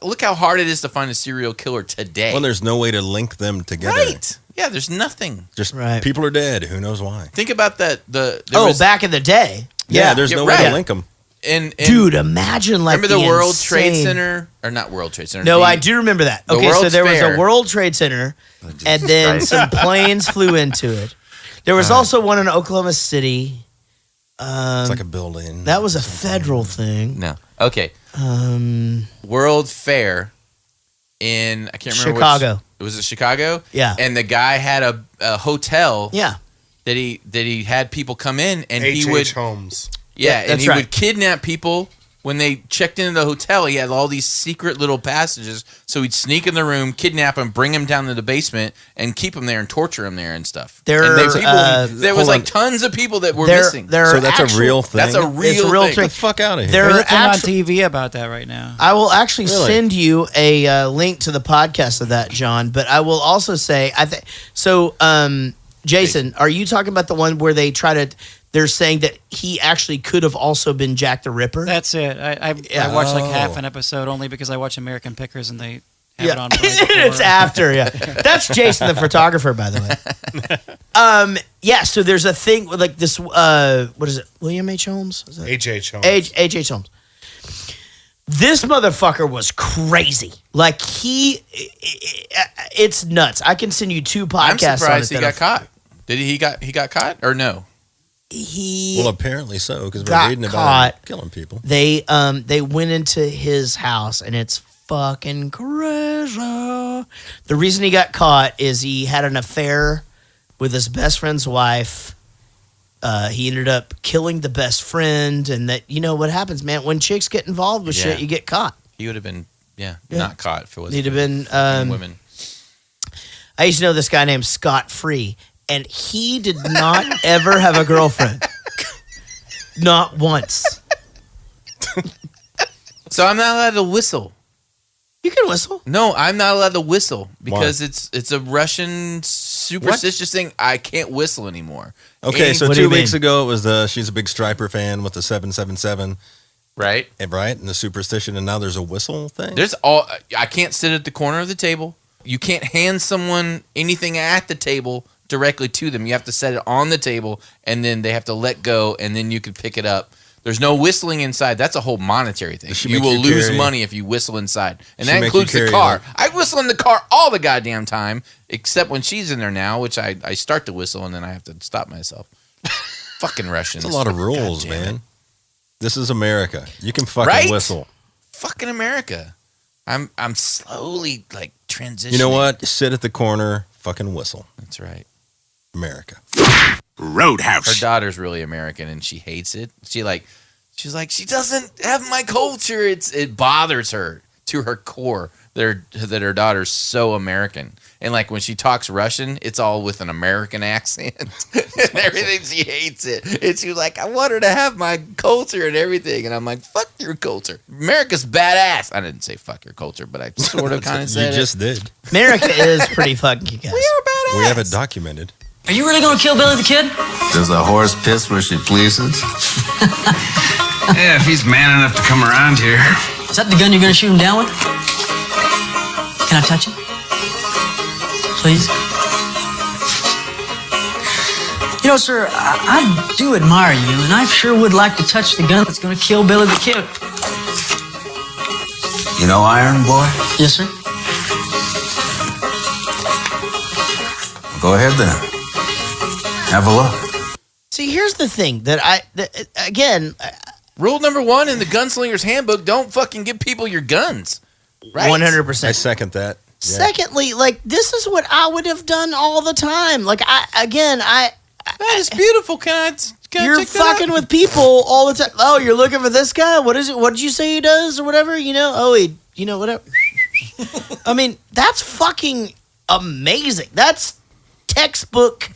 look how hard it is to find a serial killer today. Well, there's no way to link them together. Right. Yeah, there's nothing. Just people are dead. Who knows why? Think about that. Back in the day. Yeah, there's no way to link them. And dude, imagine like remember the World Trade Center, or not World Trade Center? No, I do remember that. Okay, so there was a World Trade Center, and then some planes flew into it. There was also one in Oklahoma City. It's like a building. That was a federal thing. No, okay. World Fair in I can't remember Chicago. Was it Chicago? Yeah. And the guy had a hotel. Yeah. That he had people come in and he H.H. would Holmes. Yeah, and that's he right. would kidnap people. When they checked into the hotel, he had all these secret little passages. So he'd sneak in the room, kidnap him, bring him down to the basement, and keep him there and torture him there and stuff. There was like tons of people that were missing. So that's a real thing? That's a real thing. Get the fuck out of here. There's a thing on TV about that right now. I will actually Really? send you a link to the podcast of that, John. But I will also say, Jason, are you talking about the one where they try to? They're saying that he actually could have also been Jack the Ripper. That's it. I watched like half an episode only because I watch American Pickers and they have it on. It's after, yeah. That's Jason, the photographer, by the way. Yeah. So there's a thing with like this. What is it? William H. Holmes? H.H. Holmes. H.H. Holmes. This motherfucker was crazy. Like it's nuts. I can send you 2 podcasts. I'm surprised on it he got caught. Did he got caught or no? Well, apparently so, because we're got reading about caught. him killing people. They went into his house and it's fucking crazy. The reason he got caught is he had an affair with his best friend's wife. He ended up killing the best friend, and that what happens, man. When chicks get involved with shit, you get caught. He would have been not caught if it was. He'd have been women. I used to know this guy named Scott Free. And he did not ever have a girlfriend. Not once. So I'm not allowed to whistle. You can whistle. No, I'm not allowed to whistle because it's a Russian superstitious thing. I can't whistle anymore. Okay, so 2 weeks ago it was she's a big Striper fan with the 777. Right. And the superstition, and now there's a whistle thing? I can't sit at the corner of the table. You can't hand someone anything at the table directly to them. You have to set it on the table, and then they have to let go, and then you can pick it up. There's no whistling inside. That's a whole monetary thing. You will lose money if you whistle inside. And that includes the car. I whistle in the car all the goddamn time, except when she's in there now, which I start to whistle, and then I have to stop myself. Fucking Russians. That's a lot of rules, man. This is America. You can fucking whistle. Fucking America. I'm slowly, like, transitioning. You know what? Sit at the corner, fucking whistle. That's right. America. Roadhouse. Her daughter's really American and she hates it. She's like, she doesn't have my culture. It bothers her to her core that her daughter's so American. And like when she talks Russian, it's all with an American accent and everything. She hates it. And she's like, I want her to have my culture and everything. And I'm like, fuck your culture. America's badass. I didn't say fuck your culture, but I sort of kind of said You just did. America is pretty fucking kick-ass. We are badass. We have it documented. Are you really gonna kill Billy the Kid? Does a horse piss where she pleases? Yeah, if he's man enough to come around here. Is that the gun you're gonna shoot him down with? Can I touch it? Please? You know, sir, I do admire you, and I sure would like to touch the gun that's gonna kill Billy the Kid. You know Iron Boy? Yes, sir. Go ahead then. Have a look. See, here's the thing again. Rule number 1 in the Gunslinger's Handbook: don't fucking give people your guns. Right? 100%. I second that. Yeah. Secondly, like this is what I would have done all the time. Like that is beautiful. Can I you're check that fucking out? with people all the time. Oh, you're looking for this guy? What is it? What did you say he does or whatever? Whatever. I mean, that's fucking amazing. That's textbook.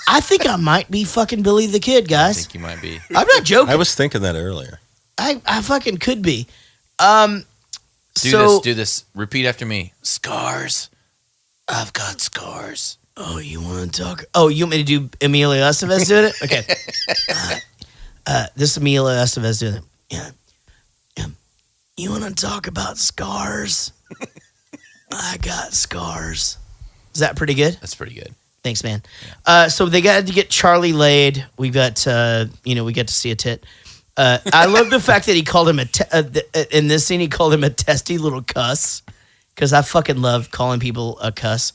I think I might be fucking Billy the Kid, guys. I think you might be. I'm not joking. I was thinking that earlier. I fucking could be. Do this. Repeat after me. Scars. I've got scars. Oh, you want to talk? Oh, you want me to do Emilio Estevez doing it? Okay. This is Emilio Estevez doing it. Yeah. You want to talk about scars? I got scars. Is that pretty good? That's pretty good. Thanks, man. So they got to get Charlie laid. We got, we get to see a tit. I love the fact that he called him in this scene, he called him a testy little cuss. Because I fucking love calling people a cuss.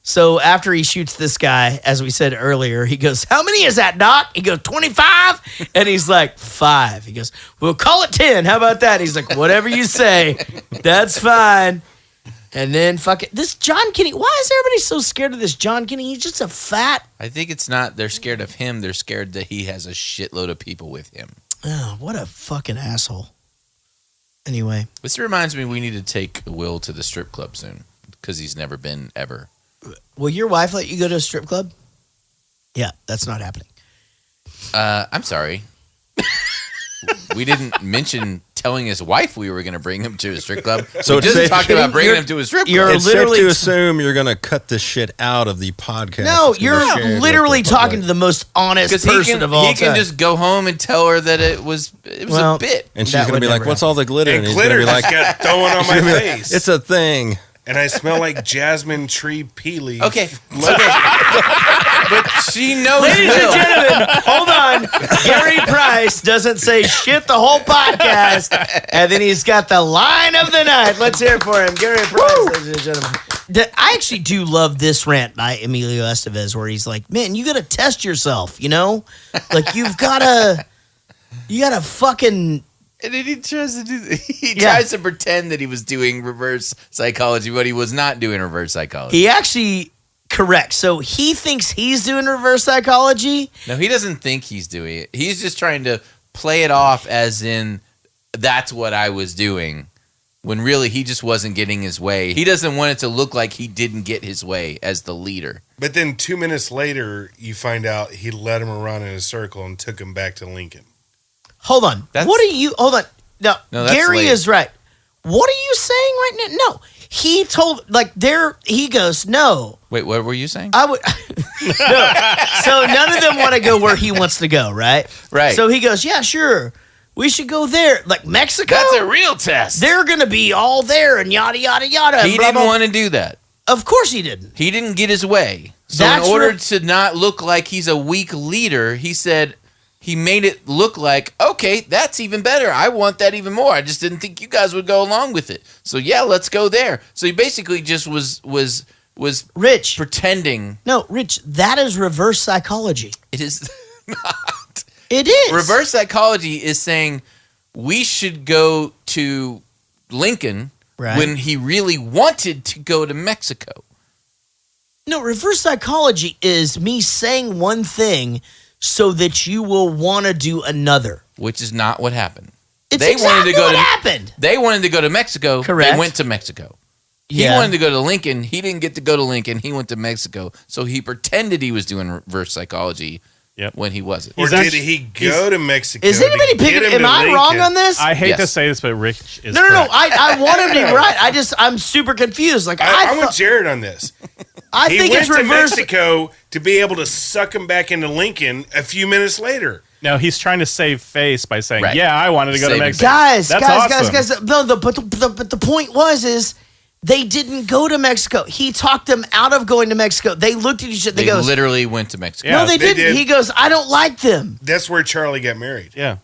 So after he shoots this guy, as we said earlier, he goes, how many is that, Doc? He goes, 25? And he's like, 5. He goes, we'll call it 10. How about that? He's like, whatever you say, that's fine. And then this John Kinney. Why is everybody so scared of this John Kinney? He's just a fat. I think it's not they're scared of him. They're scared that he has a shitload of people with him. Oh, what a fucking asshole. Anyway. This reminds me we need to take Will to the strip club soon because he's never been ever. Will your wife let you go to a strip club? Yeah, that's not happening. I'm sorry. We didn't mention telling his wife we were going to bring him to a strip club. So we it's just safe- talked about bringing him to a strip club. You're It's safe literally to assume you're going to cut this shit out of the podcast. No, It's gonna you're be shared with literally the talking public. to the most honest person of all he can time. just go home and tell her that it was Well, a bit. And she's That going to would be like, never what's all the glitter? And he's glitter gonna be just got thrown on she's my gonna be like, face. it's a thing. And I smell like jasmine tree pea leaf. Okay. But she knows Ladies Will. and gentlemen, hold on. Gary Price doesn't say shit the whole podcast, and then he's got the line of the night. Let's hear it for him. Gary Price, ladies and gentlemen. I actually do love this rant by Emilio Estevez where he's like, man, you got to test yourself, you know? Like, you got to fucking... And then he tries to tries to pretend that he was doing reverse psychology, but he was not doing reverse psychology. He actually... Correct. So he thinks he's doing reverse psychology. No, he doesn't think he's doing it. He's just trying to play it off as in that's what I was doing, when really he just wasn't getting his way. He doesn't want it to look like he didn't get his way as the leader. But then 2 minutes later, you find out he led him around in a circle and took him back to Lincoln. Hold on. Hold on. No, that's Gary late. is right. What are you saying right now? No. He told, he goes, no. Wait, what were you saying? I would. No. So none of them want to go where he wants to go, right? Right. So he goes, yeah, sure. We should go there. Like Mexico? That's a real test. They're going to be all there and yada, yada, yada. He didn't want to do that. Of course he didn't. He didn't get his way. So That's in order right. to not look like he's a weak leader, he said he made it look like, okay, that's even better. I want that even more. I just didn't think you guys would go along with it. So yeah, let's go there. So he basically just was Rich pretending. No, Rich, that is reverse psychology. It is not. It is. Reverse psychology is saying we should go to Lincoln Right. when he really wanted to go to Mexico. No, reverse psychology is me saying one thing so that you will want to do another. Which is not what happened. It's exactly what happened. They wanted to go to Mexico. Correct. They went to Mexico. Yeah. He wanted to go to Lincoln. He didn't get to go to Lincoln. He went to Mexico. So he pretended he was doing reverse psychology when he wasn't. Or did he go to Mexico? Is anybody to get picking? him Am to I Lincoln? wrong on this? I hate to Yes. say this, but Rich is No. correct. I want him to be right. I'm super confused. Like I'm with Jared on this. I he think went it's to reverse. Mexico to be able to suck him back into Lincoln a few minutes later. No, he's trying to save face by saying, Right. "Yeah, I wanted to go to Saving Mexico." Guys, That's guys. awesome. No, but the point is they didn't go to Mexico. He talked them out of going to Mexico. They looked at each other. They They goes, literally went to Mexico. no, they they didn't. did. He goes, I don't like them. That's where Charlie got married. Yeah,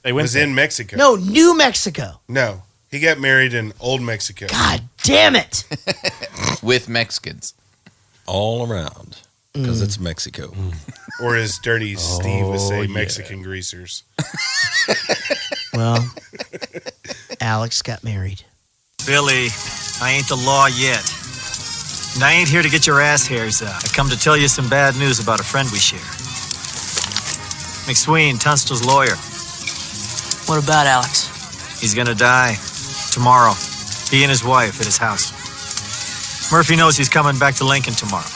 they It went was in Mexico. No, New Mexico. No, he got married in Old Mexico. God damn it. With Mexicans. All around. Because it's Mexico. Or as Dirty Steve would say, yeah. Mexican greasers. Well, Alex got married. Billy, I ain't the law yet. And I ain't here to get your ass hairs out. I come to tell you some bad news about a friend we share. McSween, Tunstall's lawyer. What about Alex? He's gonna die tomorrow. He and his wife at his house. Murphy knows he's coming back to Lincoln tomorrow.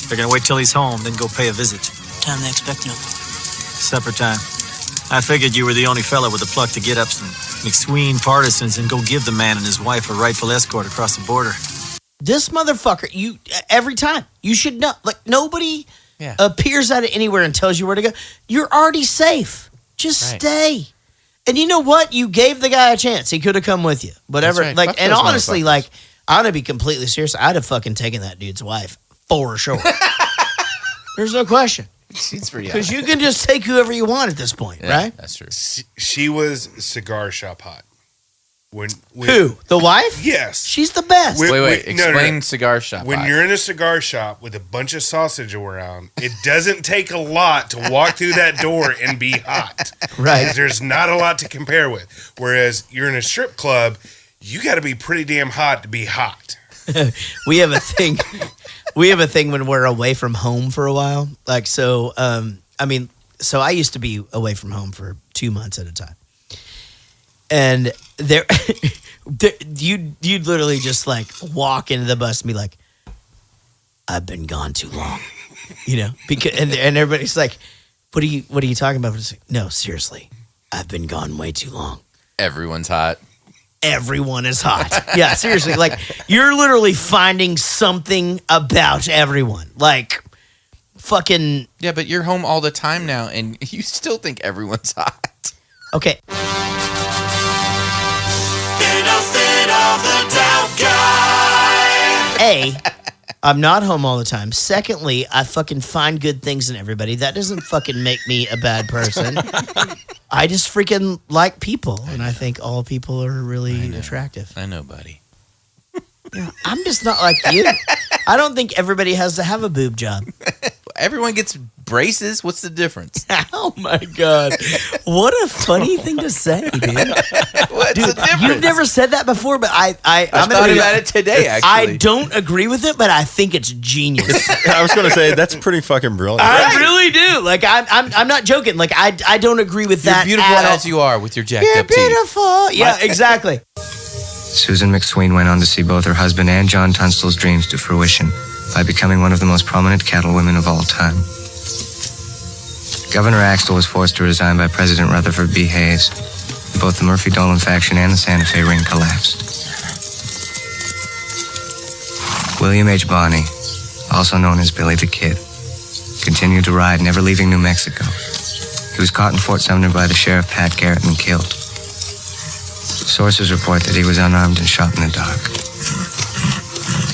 They're gonna wait till he's home, then go pay a visit. Time they expect him. Supper time. I figured you were the only fella with the pluck to get up some McSween partisans and go give the man and his wife a rightful escort across the border. This motherfucker, every time, you should know. Like, nobody appears out of anywhere and tells you where to go. You're already safe. Just stay. And you know what? You gave the guy a chance. He could have come with you. Whatever. That's right. Fuck And those honestly, motherfuckers. I'm going to be completely serious. I'd have fucking taken that dude's wife for sure. There's no question. She's pretty Because you can just take whoever you want at this point, right? That's true. She was cigar shop hot. When Who? The wife? Yes. She's the best. Wait. No, Explain cigar shop. When hot. you're in a cigar shop with a bunch of sausage around, it doesn't take a lot to walk through that door and be hot. Right. 'Cause there's not a lot to compare with. Whereas you're in a strip club, you got to be pretty damn hot to be hot. We have a thing. We have a thing when we're away from home for a while. Like, so I used to be away from home for 2 months at a time. And you'd literally just like walk into the bus and be like, I've been gone too long, because and everybody's like, what are you talking about? It's like, no, seriously, I've been gone way too long. Everyone's hot. Everyone is hot. Yeah, seriously. Like, you're literally finding something about everyone. Like, fucking. Yeah, but you're home all the time now, and you still think everyone's hot. Okay. Benefit of the doubt guy. A, I'm not home all the time. Secondly, I fucking find good things in everybody. That doesn't fucking make me a bad person. I just freaking like people, and I think all people are really attractive. I know, buddy. I'm just not like you. I don't think everybody has to have a boob job. Everyone gets braces. What's the difference? Oh my God. What a funny thing to say, dude. What's the difference? You've never said that before, but I'm thought about it today, actually. I don't agree with it, but I think it's genius. I was going to say, that's pretty fucking brilliant. I really do. Like, I'm not joking. Like, I don't agree with that. You're beautiful at all. as you are with your jacked You're up teeth. beautiful. Yeah, exactly. Susan McSween went on to see both her husband and John Tunstall's dreams to fruition by becoming one of the most prominent cattlewomen of all time. Governor Axtell was forced to resign by President Rutherford B. Hayes. Both the Murphy-Dolan faction and the Santa Fe ring collapsed. William H. Bonney, also known as Billy the Kid, continued to ride, never leaving New Mexico. He was caught in Fort Sumner by the sheriff Pat Garrett and killed. Sources report that he was unarmed and shot in the dark.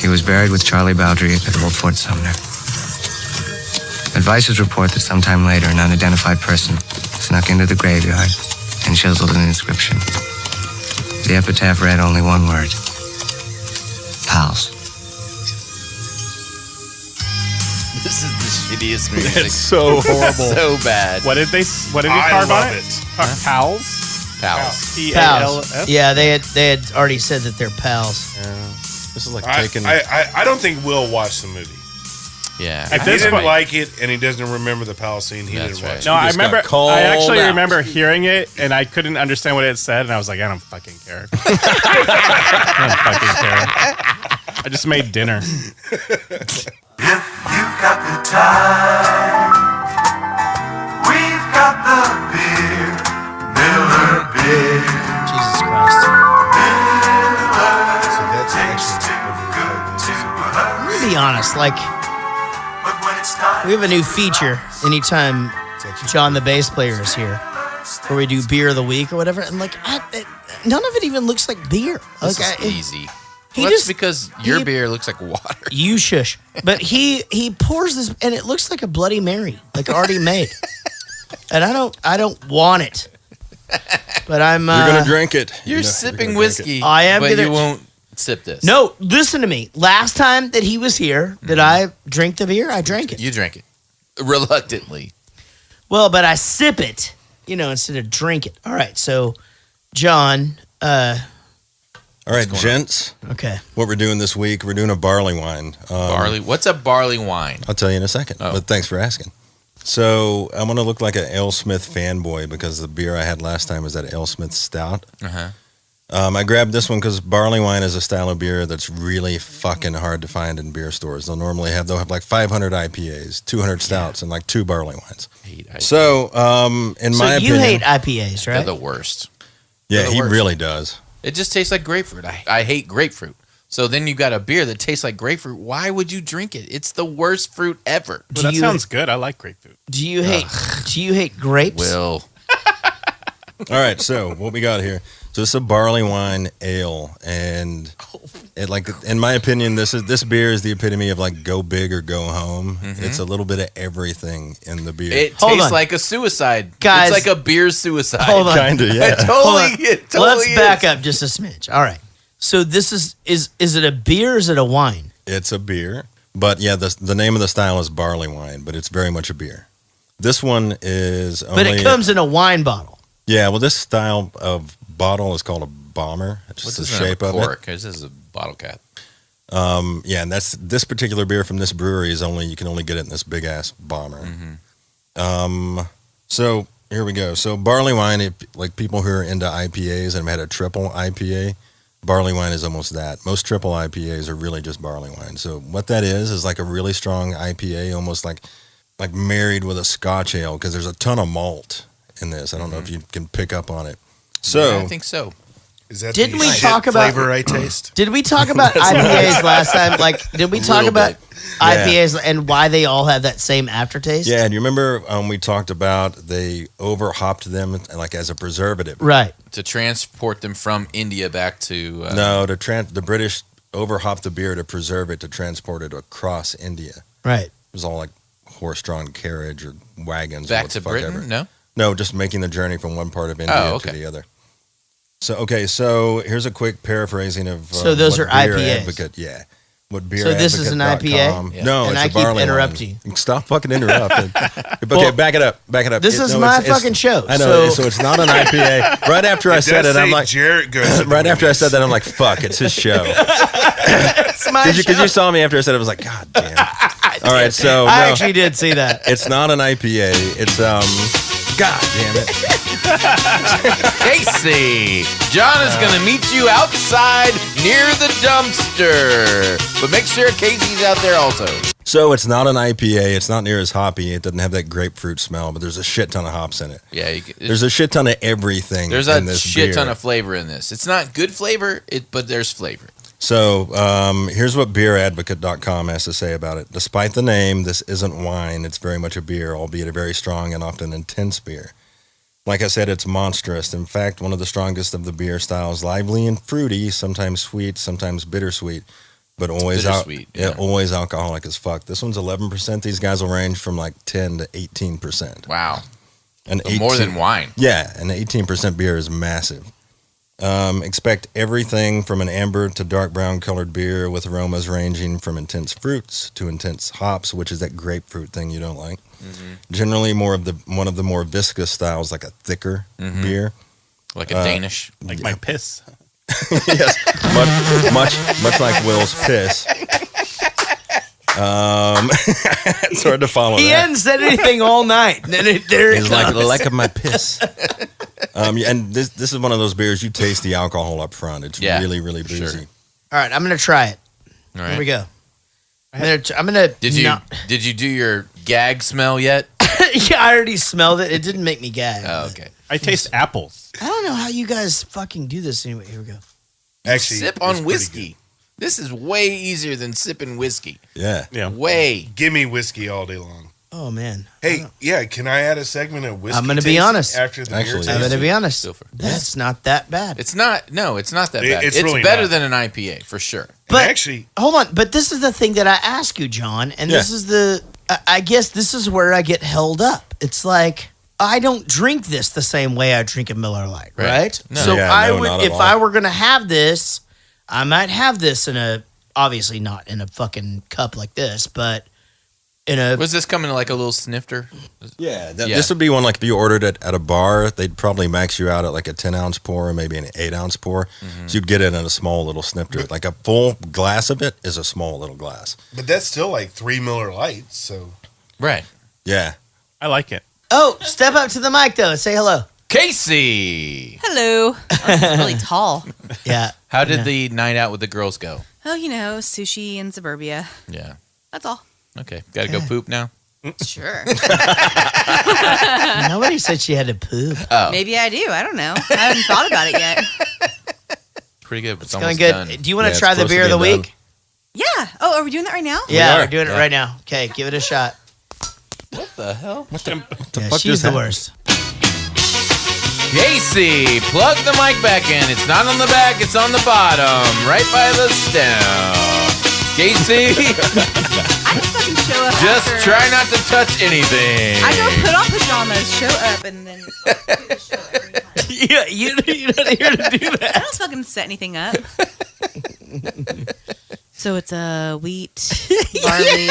He was buried with Charlie Bowdry at Old Fort Sumner. Advisors report that sometime later, an unidentified person snuck into the graveyard and chiseled an inscription. The epitaph read only one word: pals. This is the shittiest music. It's so horrible. So bad. What did he carve on it? Pals? Pals. P-A-L-S? Yeah, they had already said that they're pals. Yeah. This is like I don't think Will watched the movie. Yeah. If he didn't like it and he doesn't remember the palace scene, he didn't watch it. No, I remember. I actually out. remember hearing it, and I couldn't understand what it said, and I was like, I don't fucking care. I don't fucking care. I just made dinner. If you've got the time, we've got the beer, Miller beer. Jesus Christ. So that's actually I'm gonna be honest, like, we have a new feature anytime John the bass player is here, where we do beer of the week or whatever, and like, none of it even looks like beer. This Like, is easy. He Well, just that's because your beer looks like water. You shush. But he pours this, and it looks like a Bloody Mary, like already made. And I don't want it. But I'm. You're gonna drink it. You're sipping whiskey. I am, but gonna, you won't sip this. No, listen to me. Last time that he was here, did I drink the beer? I drank it. You drank it reluctantly. Well, but I sip it, instead of drink it. All right, so John. All right, gents. Okay. What we're doing this week, we're doing a barley wine. Barley. What's a barley wine? I'll tell you in a second, but thanks for asking. So I'm going to look like an AleSmith fanboy because the beer I had last time was that AleSmith Stout. Uh-huh. I grabbed this one because barley wine is a style of beer that's really fucking hard to find in beer stores. They'll have like 500 IPAs, 200 stouts, and like 2 barley wines. So, in my opinion, you hate IPAs, right? They're the worst. Yeah, They're the he worst. really does. It just tastes like grapefruit. I hate grapefruit. So then you got a beer that tastes like grapefruit. Why would you drink it? It's the worst fruit ever. Well, that sounds good. I like grapefruit. Do you hate grapes? Will. All right, so what we got here? So this is a barley wine ale, and it, like, in my opinion, this beer is the epitome of like go big or go home. Mm-hmm. It's a little bit of everything in the beer. It tastes like a suicide. Guys, it's like a beer suicide. Hold on. Kinda, yeah. It totally Let's is. back up just a smidge. All right. So this is it a beer or is it a wine? It's a beer, but yeah, the name of the style is barley wine, but it's very much a beer. This one is only... But it comes in a wine bottle. Yeah, well, this style of bottle is called a bomber. It's just the shape of it. This is a bottle cap. Yeah, and that's this particular beer from this brewery is you can only get it in this big ass bomber. Mm-hmm. So Here we go. So barley wine, like people who are into IPAs and have had a triple IPA, barley wine is almost that. Most triple IPAs are really just barley wine. So what that is like a really strong IPA, almost like married with a Scotch ale, because there's a ton of malt in this. I don't know if you can pick up on it. So Yeah, I think so. Is that Didn't the we shit talk about flavor I taste? Did we talk about IPAs last time? Like, did we talk about IPAs and why they all have that same aftertaste? Yeah, and you remember we talked about they over hopped them like as a preservative. Right. To transport them from India back to No, the British over hopped the beer to preserve it to transport it across India. Right. It was all like horse-drawn carriage or wagons. Back or what to the fuck Britain? ever. No? No, just making the journey from one part of India to the other. So here's a quick paraphrasing of So those what are Beer IPAs. Advocate, yeah. What beer So this is an advocate.com. IPA? Yeah. No, And it's I a keep barley interrupting wine. Stop fucking interrupting. Okay, Well, back it up. This is my fucking show. I know, so it's not an IPA. Right after I said it, I'm like, Jaret goes. right after I said that, I'm like, fuck, it's his show. it's my show. Because you saw me after I said it, I was like, God damn. All right, so I actually did see that. It's not an IPA. It's God damn it. Casey, John is going to meet you outside near the dumpster. But make sure Casey's out there also. So it's not an IPA. It's not near as hoppy. It doesn't have that grapefruit smell, but there's a shit ton of hops in it. Yeah, there's a shit ton of everything. There's in a this shit beer. ton of flavor in this. It's not good flavor, but there's flavor. So here's what beeradvocate.com has to say about it. Despite the name, this isn't wine. It's very much a beer, albeit a very strong and often intense beer. Like I said, it's monstrous. In fact, one of the strongest of the beer styles, lively and fruity, sometimes sweet, sometimes bittersweet, but always bittersweet, always alcoholic as fuck. This one's 11%. These guys will range from like 10 to 18%. Wow. And So more than wine. Yeah, an 18% beer is massive. Expect everything from an amber to dark brown colored beer with aromas ranging from intense fruits to intense hops, which is that grapefruit thing you don't like. Mm-hmm. Generally, one of the more viscous styles, like a thicker beer, like a Danish, like my piss. Yes, much like Will's piss. It's hard to follow. He that. hadn't said anything all night. And then there it It's comes. like my piss. And this is one of those beers you taste the alcohol up front. It's really, really boozy. sure. All right, I'm gonna try it. All right. Here we go. I'm gonna. Did you do your gag smell yet? Yeah, I already smelled it. It didn't make me gag. Oh, okay. I taste apples. I don't know how you guys fucking do this anyway. Here we go. Actually, Sip on whiskey. This is way easier than sipping whiskey. Yeah. Way. Give me whiskey all day long. Oh man. Hey, yeah, can I add a segment of whiskey? I'm gonna be tasting honest. After the beer I'm tasting? gonna be honest. That's not that bad. It's not. No, it's not that bad. It's It's really better not. than an IPA for sure. But actually, hold on. But this is the thing that I ask you, John, and this is I guess this is where I get held up. It's like I don't drink this the same way I drink a Miller Lite, right? No. So Yeah, I no, would, not at if all. I were gonna have this, I might have this in a, obviously not in a fucking cup like this, but in a. Was this coming like a little snifter? Yeah, this would be one like if you ordered it at a bar, they'd probably max you out at like a 10-ounce pour or maybe an 8-ounce pour. Mm-hmm. So you'd get it in a small little snifter. Like a full glass of it is a small little glass. but that's still like 3 Miller Lights. So Right. Yeah. I like it. Oh, step up to the mic though and say hello. Casey. Hello. Oh, this is really tall. Yeah. How did the night out with the girls go? Oh, you know, sushi in suburbia. Yeah. That's all. Okay. Got to go poop now? Sure. Nobody said she had to poop. Oh. Maybe I do. I don't know. I haven't thought about it yet. Pretty good. It's Going almost good. done. Do you want to try the beer of the week? Yeah. Oh, are we doing that right now? Yeah, we're doing it right now. Okay, give it a shot. What the hell? What the Yeah, fuck she's just the happened? worst. Casey, plug the mic back in. It's not on the back, it's on the bottom, right by the stem. Casey, I just fucking show up. just after- try not to touch anything. I go put on pajamas, show up, and then do the show every time. Yeah, you're not here to do I that. don't fucking set anything up. So it's wheat, barley.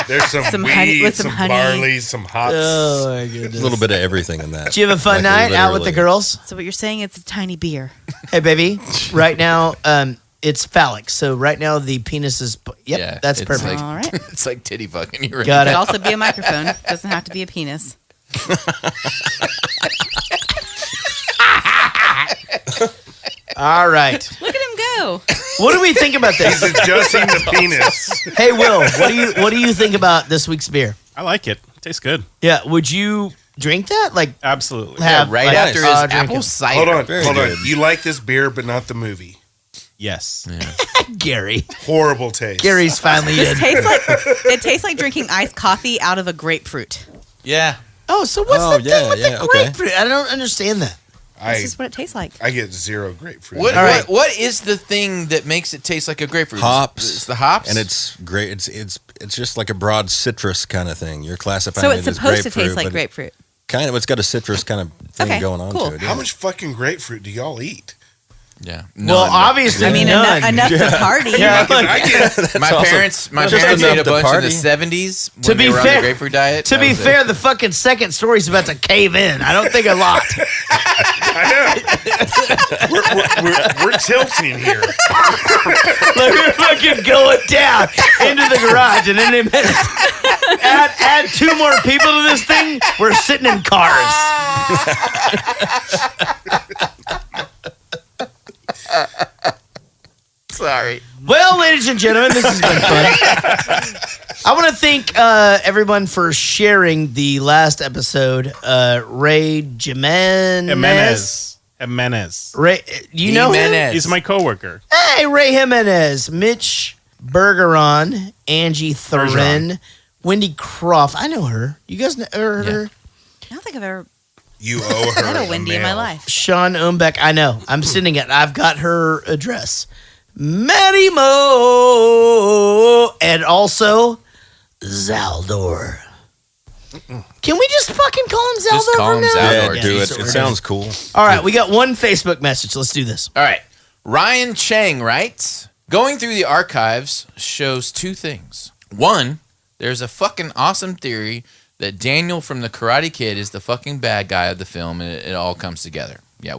there's some, Some wheat, honey- with some some honey. barley, some hops. Oh my goodness. A little bit of everything in that. Did you have a fun night out with the girls? So what you're saying? It's a tiny beer. Hey, baby. Right now, it's phallic. So right now the penis is. Yep, that's it's perfect. Like, All right. It's like titty fucking. You're right. Got It it. could also be a microphone. Doesn't have to be a penis. All right. Look at him go. What do we think about this? He's adjusting the penis. Hey, Will, what do you think about this week's beer? I like it. Tastes good. Yeah, would you drink that? Like, Absolutely. have Right like, after his drink apple it. cider. Hold on, Very hold on. good. You like this beer, but not the movie. Yes. Gary. Horrible taste. Gary's finally in. It tastes like drinking iced coffee out of a grapefruit. Yeah. Oh, so what's Oh, the thing yeah, with yeah, the okay. grapefruit? I don't understand that. This is what it tastes like. I get 0 grapefruit. What, All right. what is the thing that makes it taste like a grapefruit? Hops. It's the hops? And it's great. It's just like a broad citrus kind of thing. You're classifying So it it's as supposed to grapefruit, taste like but grapefruit. Kind of. It's got a citrus kind of thing Okay, going on cool. to it. How much fucking grapefruit do y'all eat? Yeah. Well, obviously, I mean, none. enough to party. Yeah, Fucking- I get my awesome. parents Just ate enough a to bunch party. in the 70s when To they be were on fair- the grapefruit diet. To That be was it. fair, the fucking second story's about to cave in. I don't think a lot. we're tilting here. Like we're fucking going down into the garage, and in a minute, add 2 more people to this thing. We're sitting in cars. Sorry. Well, ladies and gentlemen, this has been fun. I want to thank everyone for sharing the last episode. Ray Jimenez. Jimenez. Ray, you know him? Jimenez. He's my coworker. Hey, Ray Jimenez, Mitch Bergeron, Angie Thorin, Wendy Croft. I know her. You guys know her? I don't think I've ever You owe her met a Wendy in my mail. life. Sean Umbeck. I know. I'm sending it. I've got her address. Matty Mo. And also Zaldor. Can we just fucking call him Zaldor Just call from him now? Zaldor. Yeah, do he's it. so It sounds cool. All right, we got one Facebook message. Let's do this. All right. Ryan Chang writes, going through the archives shows 2 things. One, there's a fucking awesome theory that Daniel from the Karate Kid is the fucking bad guy of the film, and it all comes together. Yeah,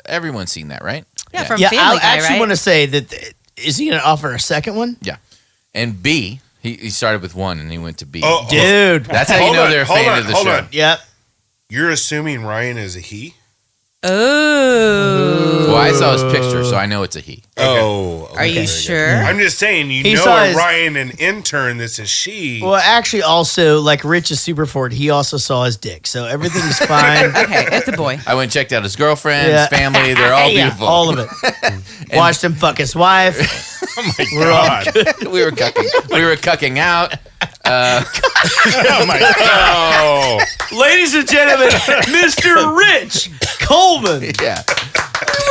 everyone's seen that, right? Yeah, from Yeah, Family I Guy, actually right? want to say that. Is he going to offer a second one? Yeah. And B, he started with 1 and he went to B. Oh, Dude. That's how you know they're a fan of the hold show. on. Yep. You're assuming Ryan is a he? Oh. Well, I saw his picture, so I know it's a he. Oh. Are you sure? I'm just saying, you He know saw a his- Ryan and intern, this is she. Well, actually, also, like Rich is super forward. He also saw his dick, so everything's fine. Okay, it's a boy. I went and checked out his girlfriend, Yeah. his family. They're all Yeah, beautiful. all of it. Watched him fuck his wife. Oh my We're all god. good. we were cucking out. Oh my god. Ladies and gentlemen, Mr. Rich Coleman. Yeah.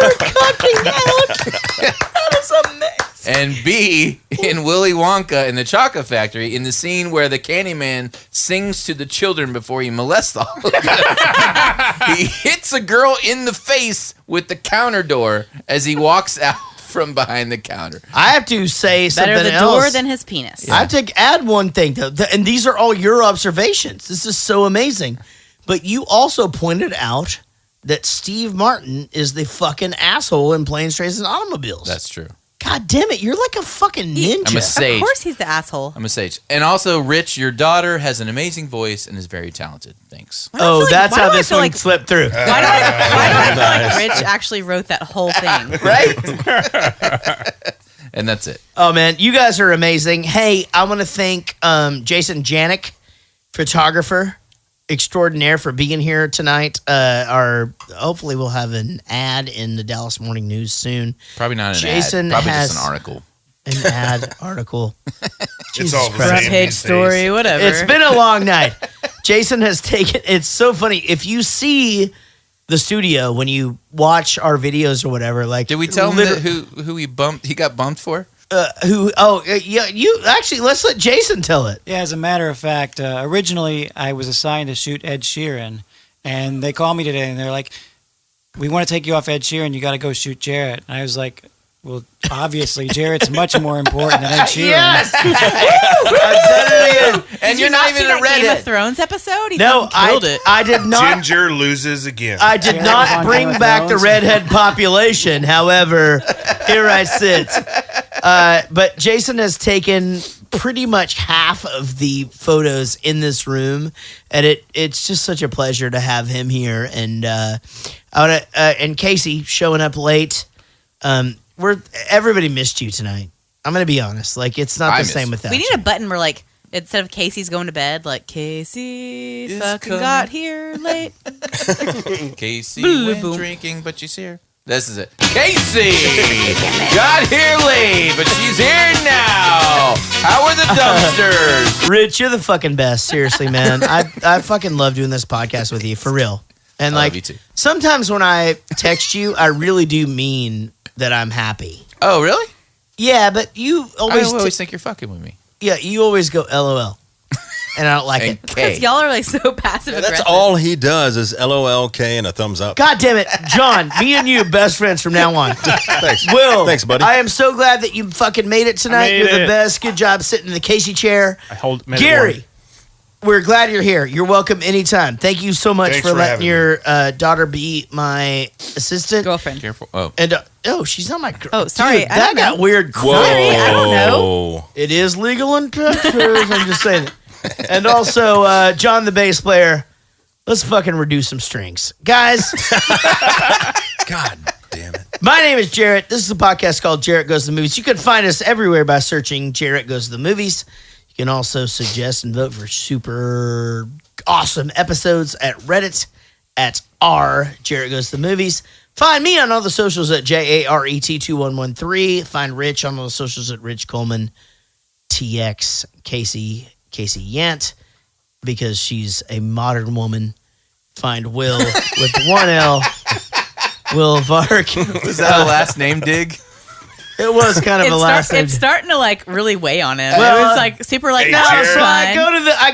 We're cucking out. That is amazing. And B, in Willy Wonka in the Chocolate Factory, in the scene where the Candyman sings to the children before he molests all of them, he hits a girl in the face with the counter door as he walks out from behind the counter. I have to say something Better the else. door than his penis. I have to add one thing, though, and these are all your observations. This is so amazing. But you also pointed out that Steve Martin is the fucking asshole in Planes, Trains, and Automobiles. That's true. God damn it, you're like a fucking ninja. I'm a sage. Of course he's the asshole. I'm a sage. And also, Rich, your daughter has an amazing voice and is very talented. Thanks. Oh, that's how this one slipped through. Why do I feel like Rich actually wrote that whole thing? Right? And that's it. Oh, man, you guys are amazing. Hey, I want to thank Jason Janik, photographer extraordinaire, for being here tonight. Hopefully we'll have an ad in the Dallas Morning News soon. Probably not an Jason ad. Probably has just an article. An ad article. It's all the Front same page these story, days. whatever. It's been a long night. Jason has taken. It's so funny if you see the studio when you watch our videos or whatever. Like, Did we tell him that who he bumped? He got bumped for. Yeah. You actually, let's let Jason tell it. Yeah, as a matter of fact, originally I was assigned to shoot Ed Sheeran, and they called me today and they're like, "We want to take you off Ed Sheeran. You got to go shoot Jaret." And I was like, "Well, obviously Jaret's much more important than Ed Sheeran." Yes. I've done it again. And you're not even see a that Game redhead. of Thrones episode? He No, fucking killed it. I did not. Ginger loses again. I did Jared was not on bring Game of back the Thrones. redhead population. However, Here I sit. But Jason has taken pretty much half of the photos in this room, and it's just such a pleasure to have him here. And and Casey showing up late. Everybody missed you tonight. I'm gonna be honest. Like, it's not the same without We you. need a button where, like, instead of Casey's going to bed, like, Casey fucking got here late. Casey Boom, went boom. drinking, but she's here. This is it. Casey got here late, but she's here now. How are the dumpsters? Rich, you're the fucking best. Seriously, man. I fucking love doing this podcast with you, for real. And I like, love you too. sometimes when I text you, I really do mean that I'm happy. Oh, really? Yeah, but you I always think you're fucking with me. yeah, you always go LOL, and I don't like it. Because y'all are, like, so passive That's aggressive. all he does is LOLK and a thumbs up. God damn it, John! Me and you best friends from now on. Thanks. Will, Thanks, buddy. I am so glad that you fucking made it tonight. made You're the it. best. Good job sitting in the Casey chair. Made it Gary, we're glad you're here. You're welcome anytime. Thank you so much Thanks for for letting having your daughter be my assistant. Girlfriend. Careful. Oh. And she's not my girl. Oh, sorry. Dude, I that don't got know. weird. Sorry, I don't know. It is legal in Texas. I'm just saying it. And also, John, the bass player. Let's fucking reduce some strings, guys. God damn it. My name is Jaret. This is a podcast called Jaret Goes to the Movies. You can find us everywhere by searching Jaret Goes to the Movies. You can also suggest and vote for super awesome episodes at Reddit at Jaret Goes to the Movies. Find me on all the socials at JARET2113. Find Rich on all the socials at Rich Coleman TX. Casey Yant, because she's a modern woman. Find Will with one L. Will Vark. Was that a last name dig? It was kind of a last name. It's starting to, like, really weigh on him. Well, it was like super like, Hey, no, Jared. it's So fine. I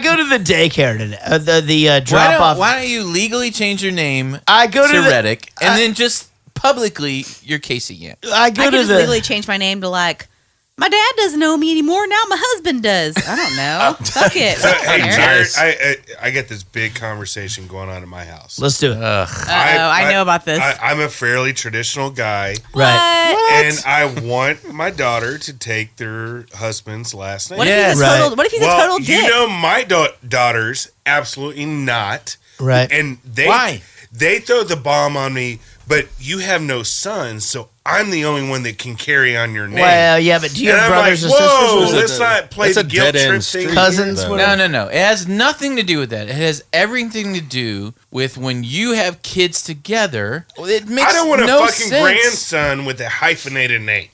go to the daycare today. The drop off. Why don't you legally change your name I go to to the Reddick, and then just publicly you're Casey Yant? I I go could to just the legally change my name to, like, my dad doesn't know me anymore. Now my husband does. I don't know. Fuck it. Hey, Jared. Jared, I get this big conversation going on at my house. Let's do it. I know about this. I'm a fairly traditional guy. Right. And I want my daughter to take their husband's last name. What if he's a total? What if he's a total dick? You know, my daughters absolutely not. Right. And Why? They throw the bomb on me. But you have no sons, so I'm the only one that can carry on your name. Well, yeah, but do you And have I'm brothers like, and whoa, sisters? let's not play That's the a guilt dead-end trip street. thing. Cousins, here. whatever. No. It has nothing to do with that. It has everything to do with when you have kids together. It makes I don't want a no fucking sense. grandson with a hyphenated name.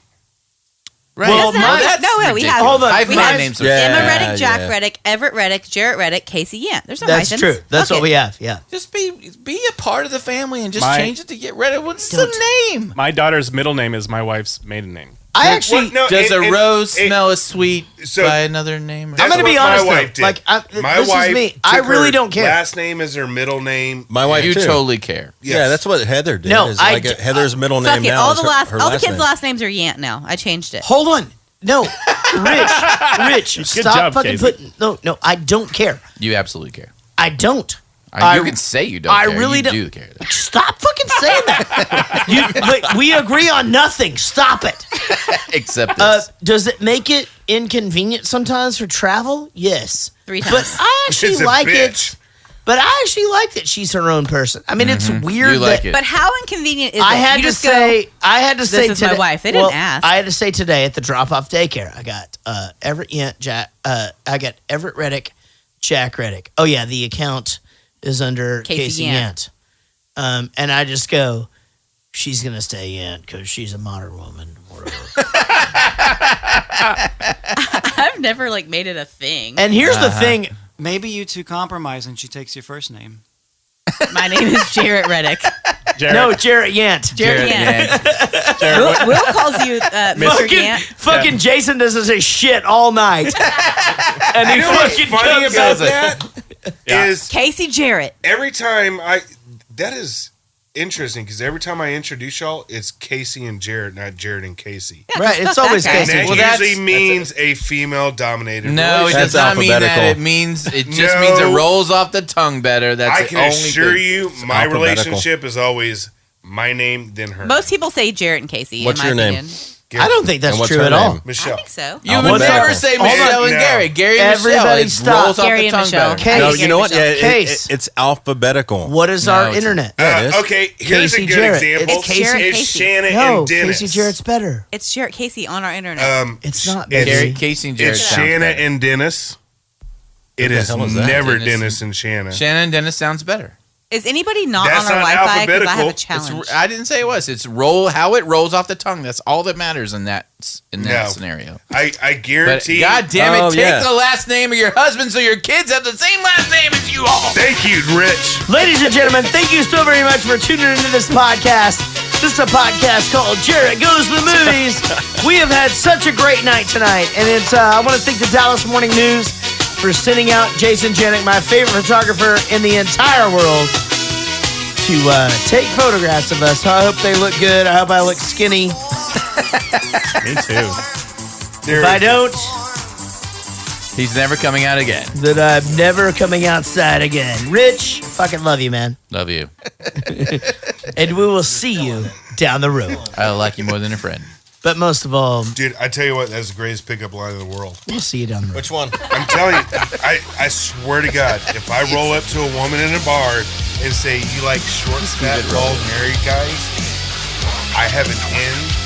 Right. Well, That's not- no, we have. Hold on. I've we my have names are Emma Reddick, Yeah, Jack yeah. Reddick, Everett Reddick, Jaret Reddick, Casey Yant. There's no That's hyphens. true. That's Fuck what it. we have. Yeah. Just be a part of the family and just My- change it to get rid of what's Don't. the name. My daughter's middle name is my wife's maiden name. I actually. What? No, Does a rose it- smell as sweet so- by another name? I'm That's going to be what my honest. wife Though. did. Like, My this wife is me. took I really her don't care. Last name is her middle name. My wife You too. totally care. Yes. Yeah, that's what Heather did. No, is I like d- Heather's middle Fuck name it. now. All is the her all the last kids' name. last names are Yant now. I changed it. Hold on. No, Rich, Good stop job, fucking Casey. putting. No, I don't care. You absolutely care. I don't. You can say you don't I care. really you don't. do care. Stop fucking saying that. But we agree on nothing. Stop it. Except this. Does it make it inconvenient sometimes for travel? Yes. 3 But times. I actually It's a like bitch. it. But I actually like that she's her own person. I mean, it's weird You like that it. But how inconvenient is I it? had You to just say. I had to say is my today. wife. They didn't ask. I had to say today at the drop-off daycare. I got Everett Yant, I got Everett Reddick, Jack Reddick. Oh yeah, the account is under Casey Casey Yant. Yant. And I just go, she's gonna stay Yant because she's a modern woman. I've never like made it a thing. And here's the thing. Maybe you two compromise and she takes your first name. My name is Jaret Reddick. No, Jaret Yant. Jaret Yant. Jared, what- Will calls you Mr. Fucking, Yant. fucking Jason doesn't say shit all night. And he You know what's fucking funny comes about up with- that is Casey Jaret. every time that is interesting because every time I introduce y'all, it's Casey and Jared, not Jared and Casey. Right, it's always And Casey. that usually means a female-dominated. No, it relationship. does not mean that. alphabetical. It means it just means it rolls off the tongue better. That's I the can only assure thing. you, my alphabetical. relationship is always my name, then her. Most people say Jaret and Casey. What's in my your name? opinion. I don't think that's true at all. Michelle. I think so. You would never say Michelle and Gary. Gary and Michelle. Everybody It stop. rolls off Gary the and tongue Michelle. better. No, you know what? Yeah, Case. it's alphabetical. What is our internet? Yeah, it is. Okay, here's Casey a good Jarrett. example. It's Casey. It's Casey. Shanna No, and Dennis. Casey Jarrett's better. It's Jaret Casey on our internet. It's not. It's- Baby. Casey and Jaret It's sounds Shanna better. and Dennis. It the is hell is that? never Dennis and Shanna. Shanna and Dennis sounds better. Is anybody not That's on our not Wi-Fi? Because I have a alphabetical. challenge. I didn't say it was. It's how it rolls off the tongue. That's all that matters in that No. scenario. I But guarantee. God damn it, Oh, take yeah. the last name of your husband so your kids have the same last name as you all. Thank you, Rich. Ladies and gentlemen, thank you so very much for tuning into this podcast. This is a podcast called Jaret Goes to the Movies. We have had such a great night tonight, and I want to thank the Dallas Morning News for sending out Jason Janik, my favorite photographer in the entire world, to take photographs of us. I hope they look good. I hope I look skinny. Me too. If I don't, He's never coming out again. then I'm never coming outside again. Rich, fucking love you, man. Love you. And we will see you down the road. I like you more than a friend. But most of all, Dude, I tell you what, that's the greatest pickup line in the world. we'll see you down the road. Which one? I'm telling you, I swear to God, if I roll up to a woman in a bar and say, you like short, fat, bald, married guys, I have an N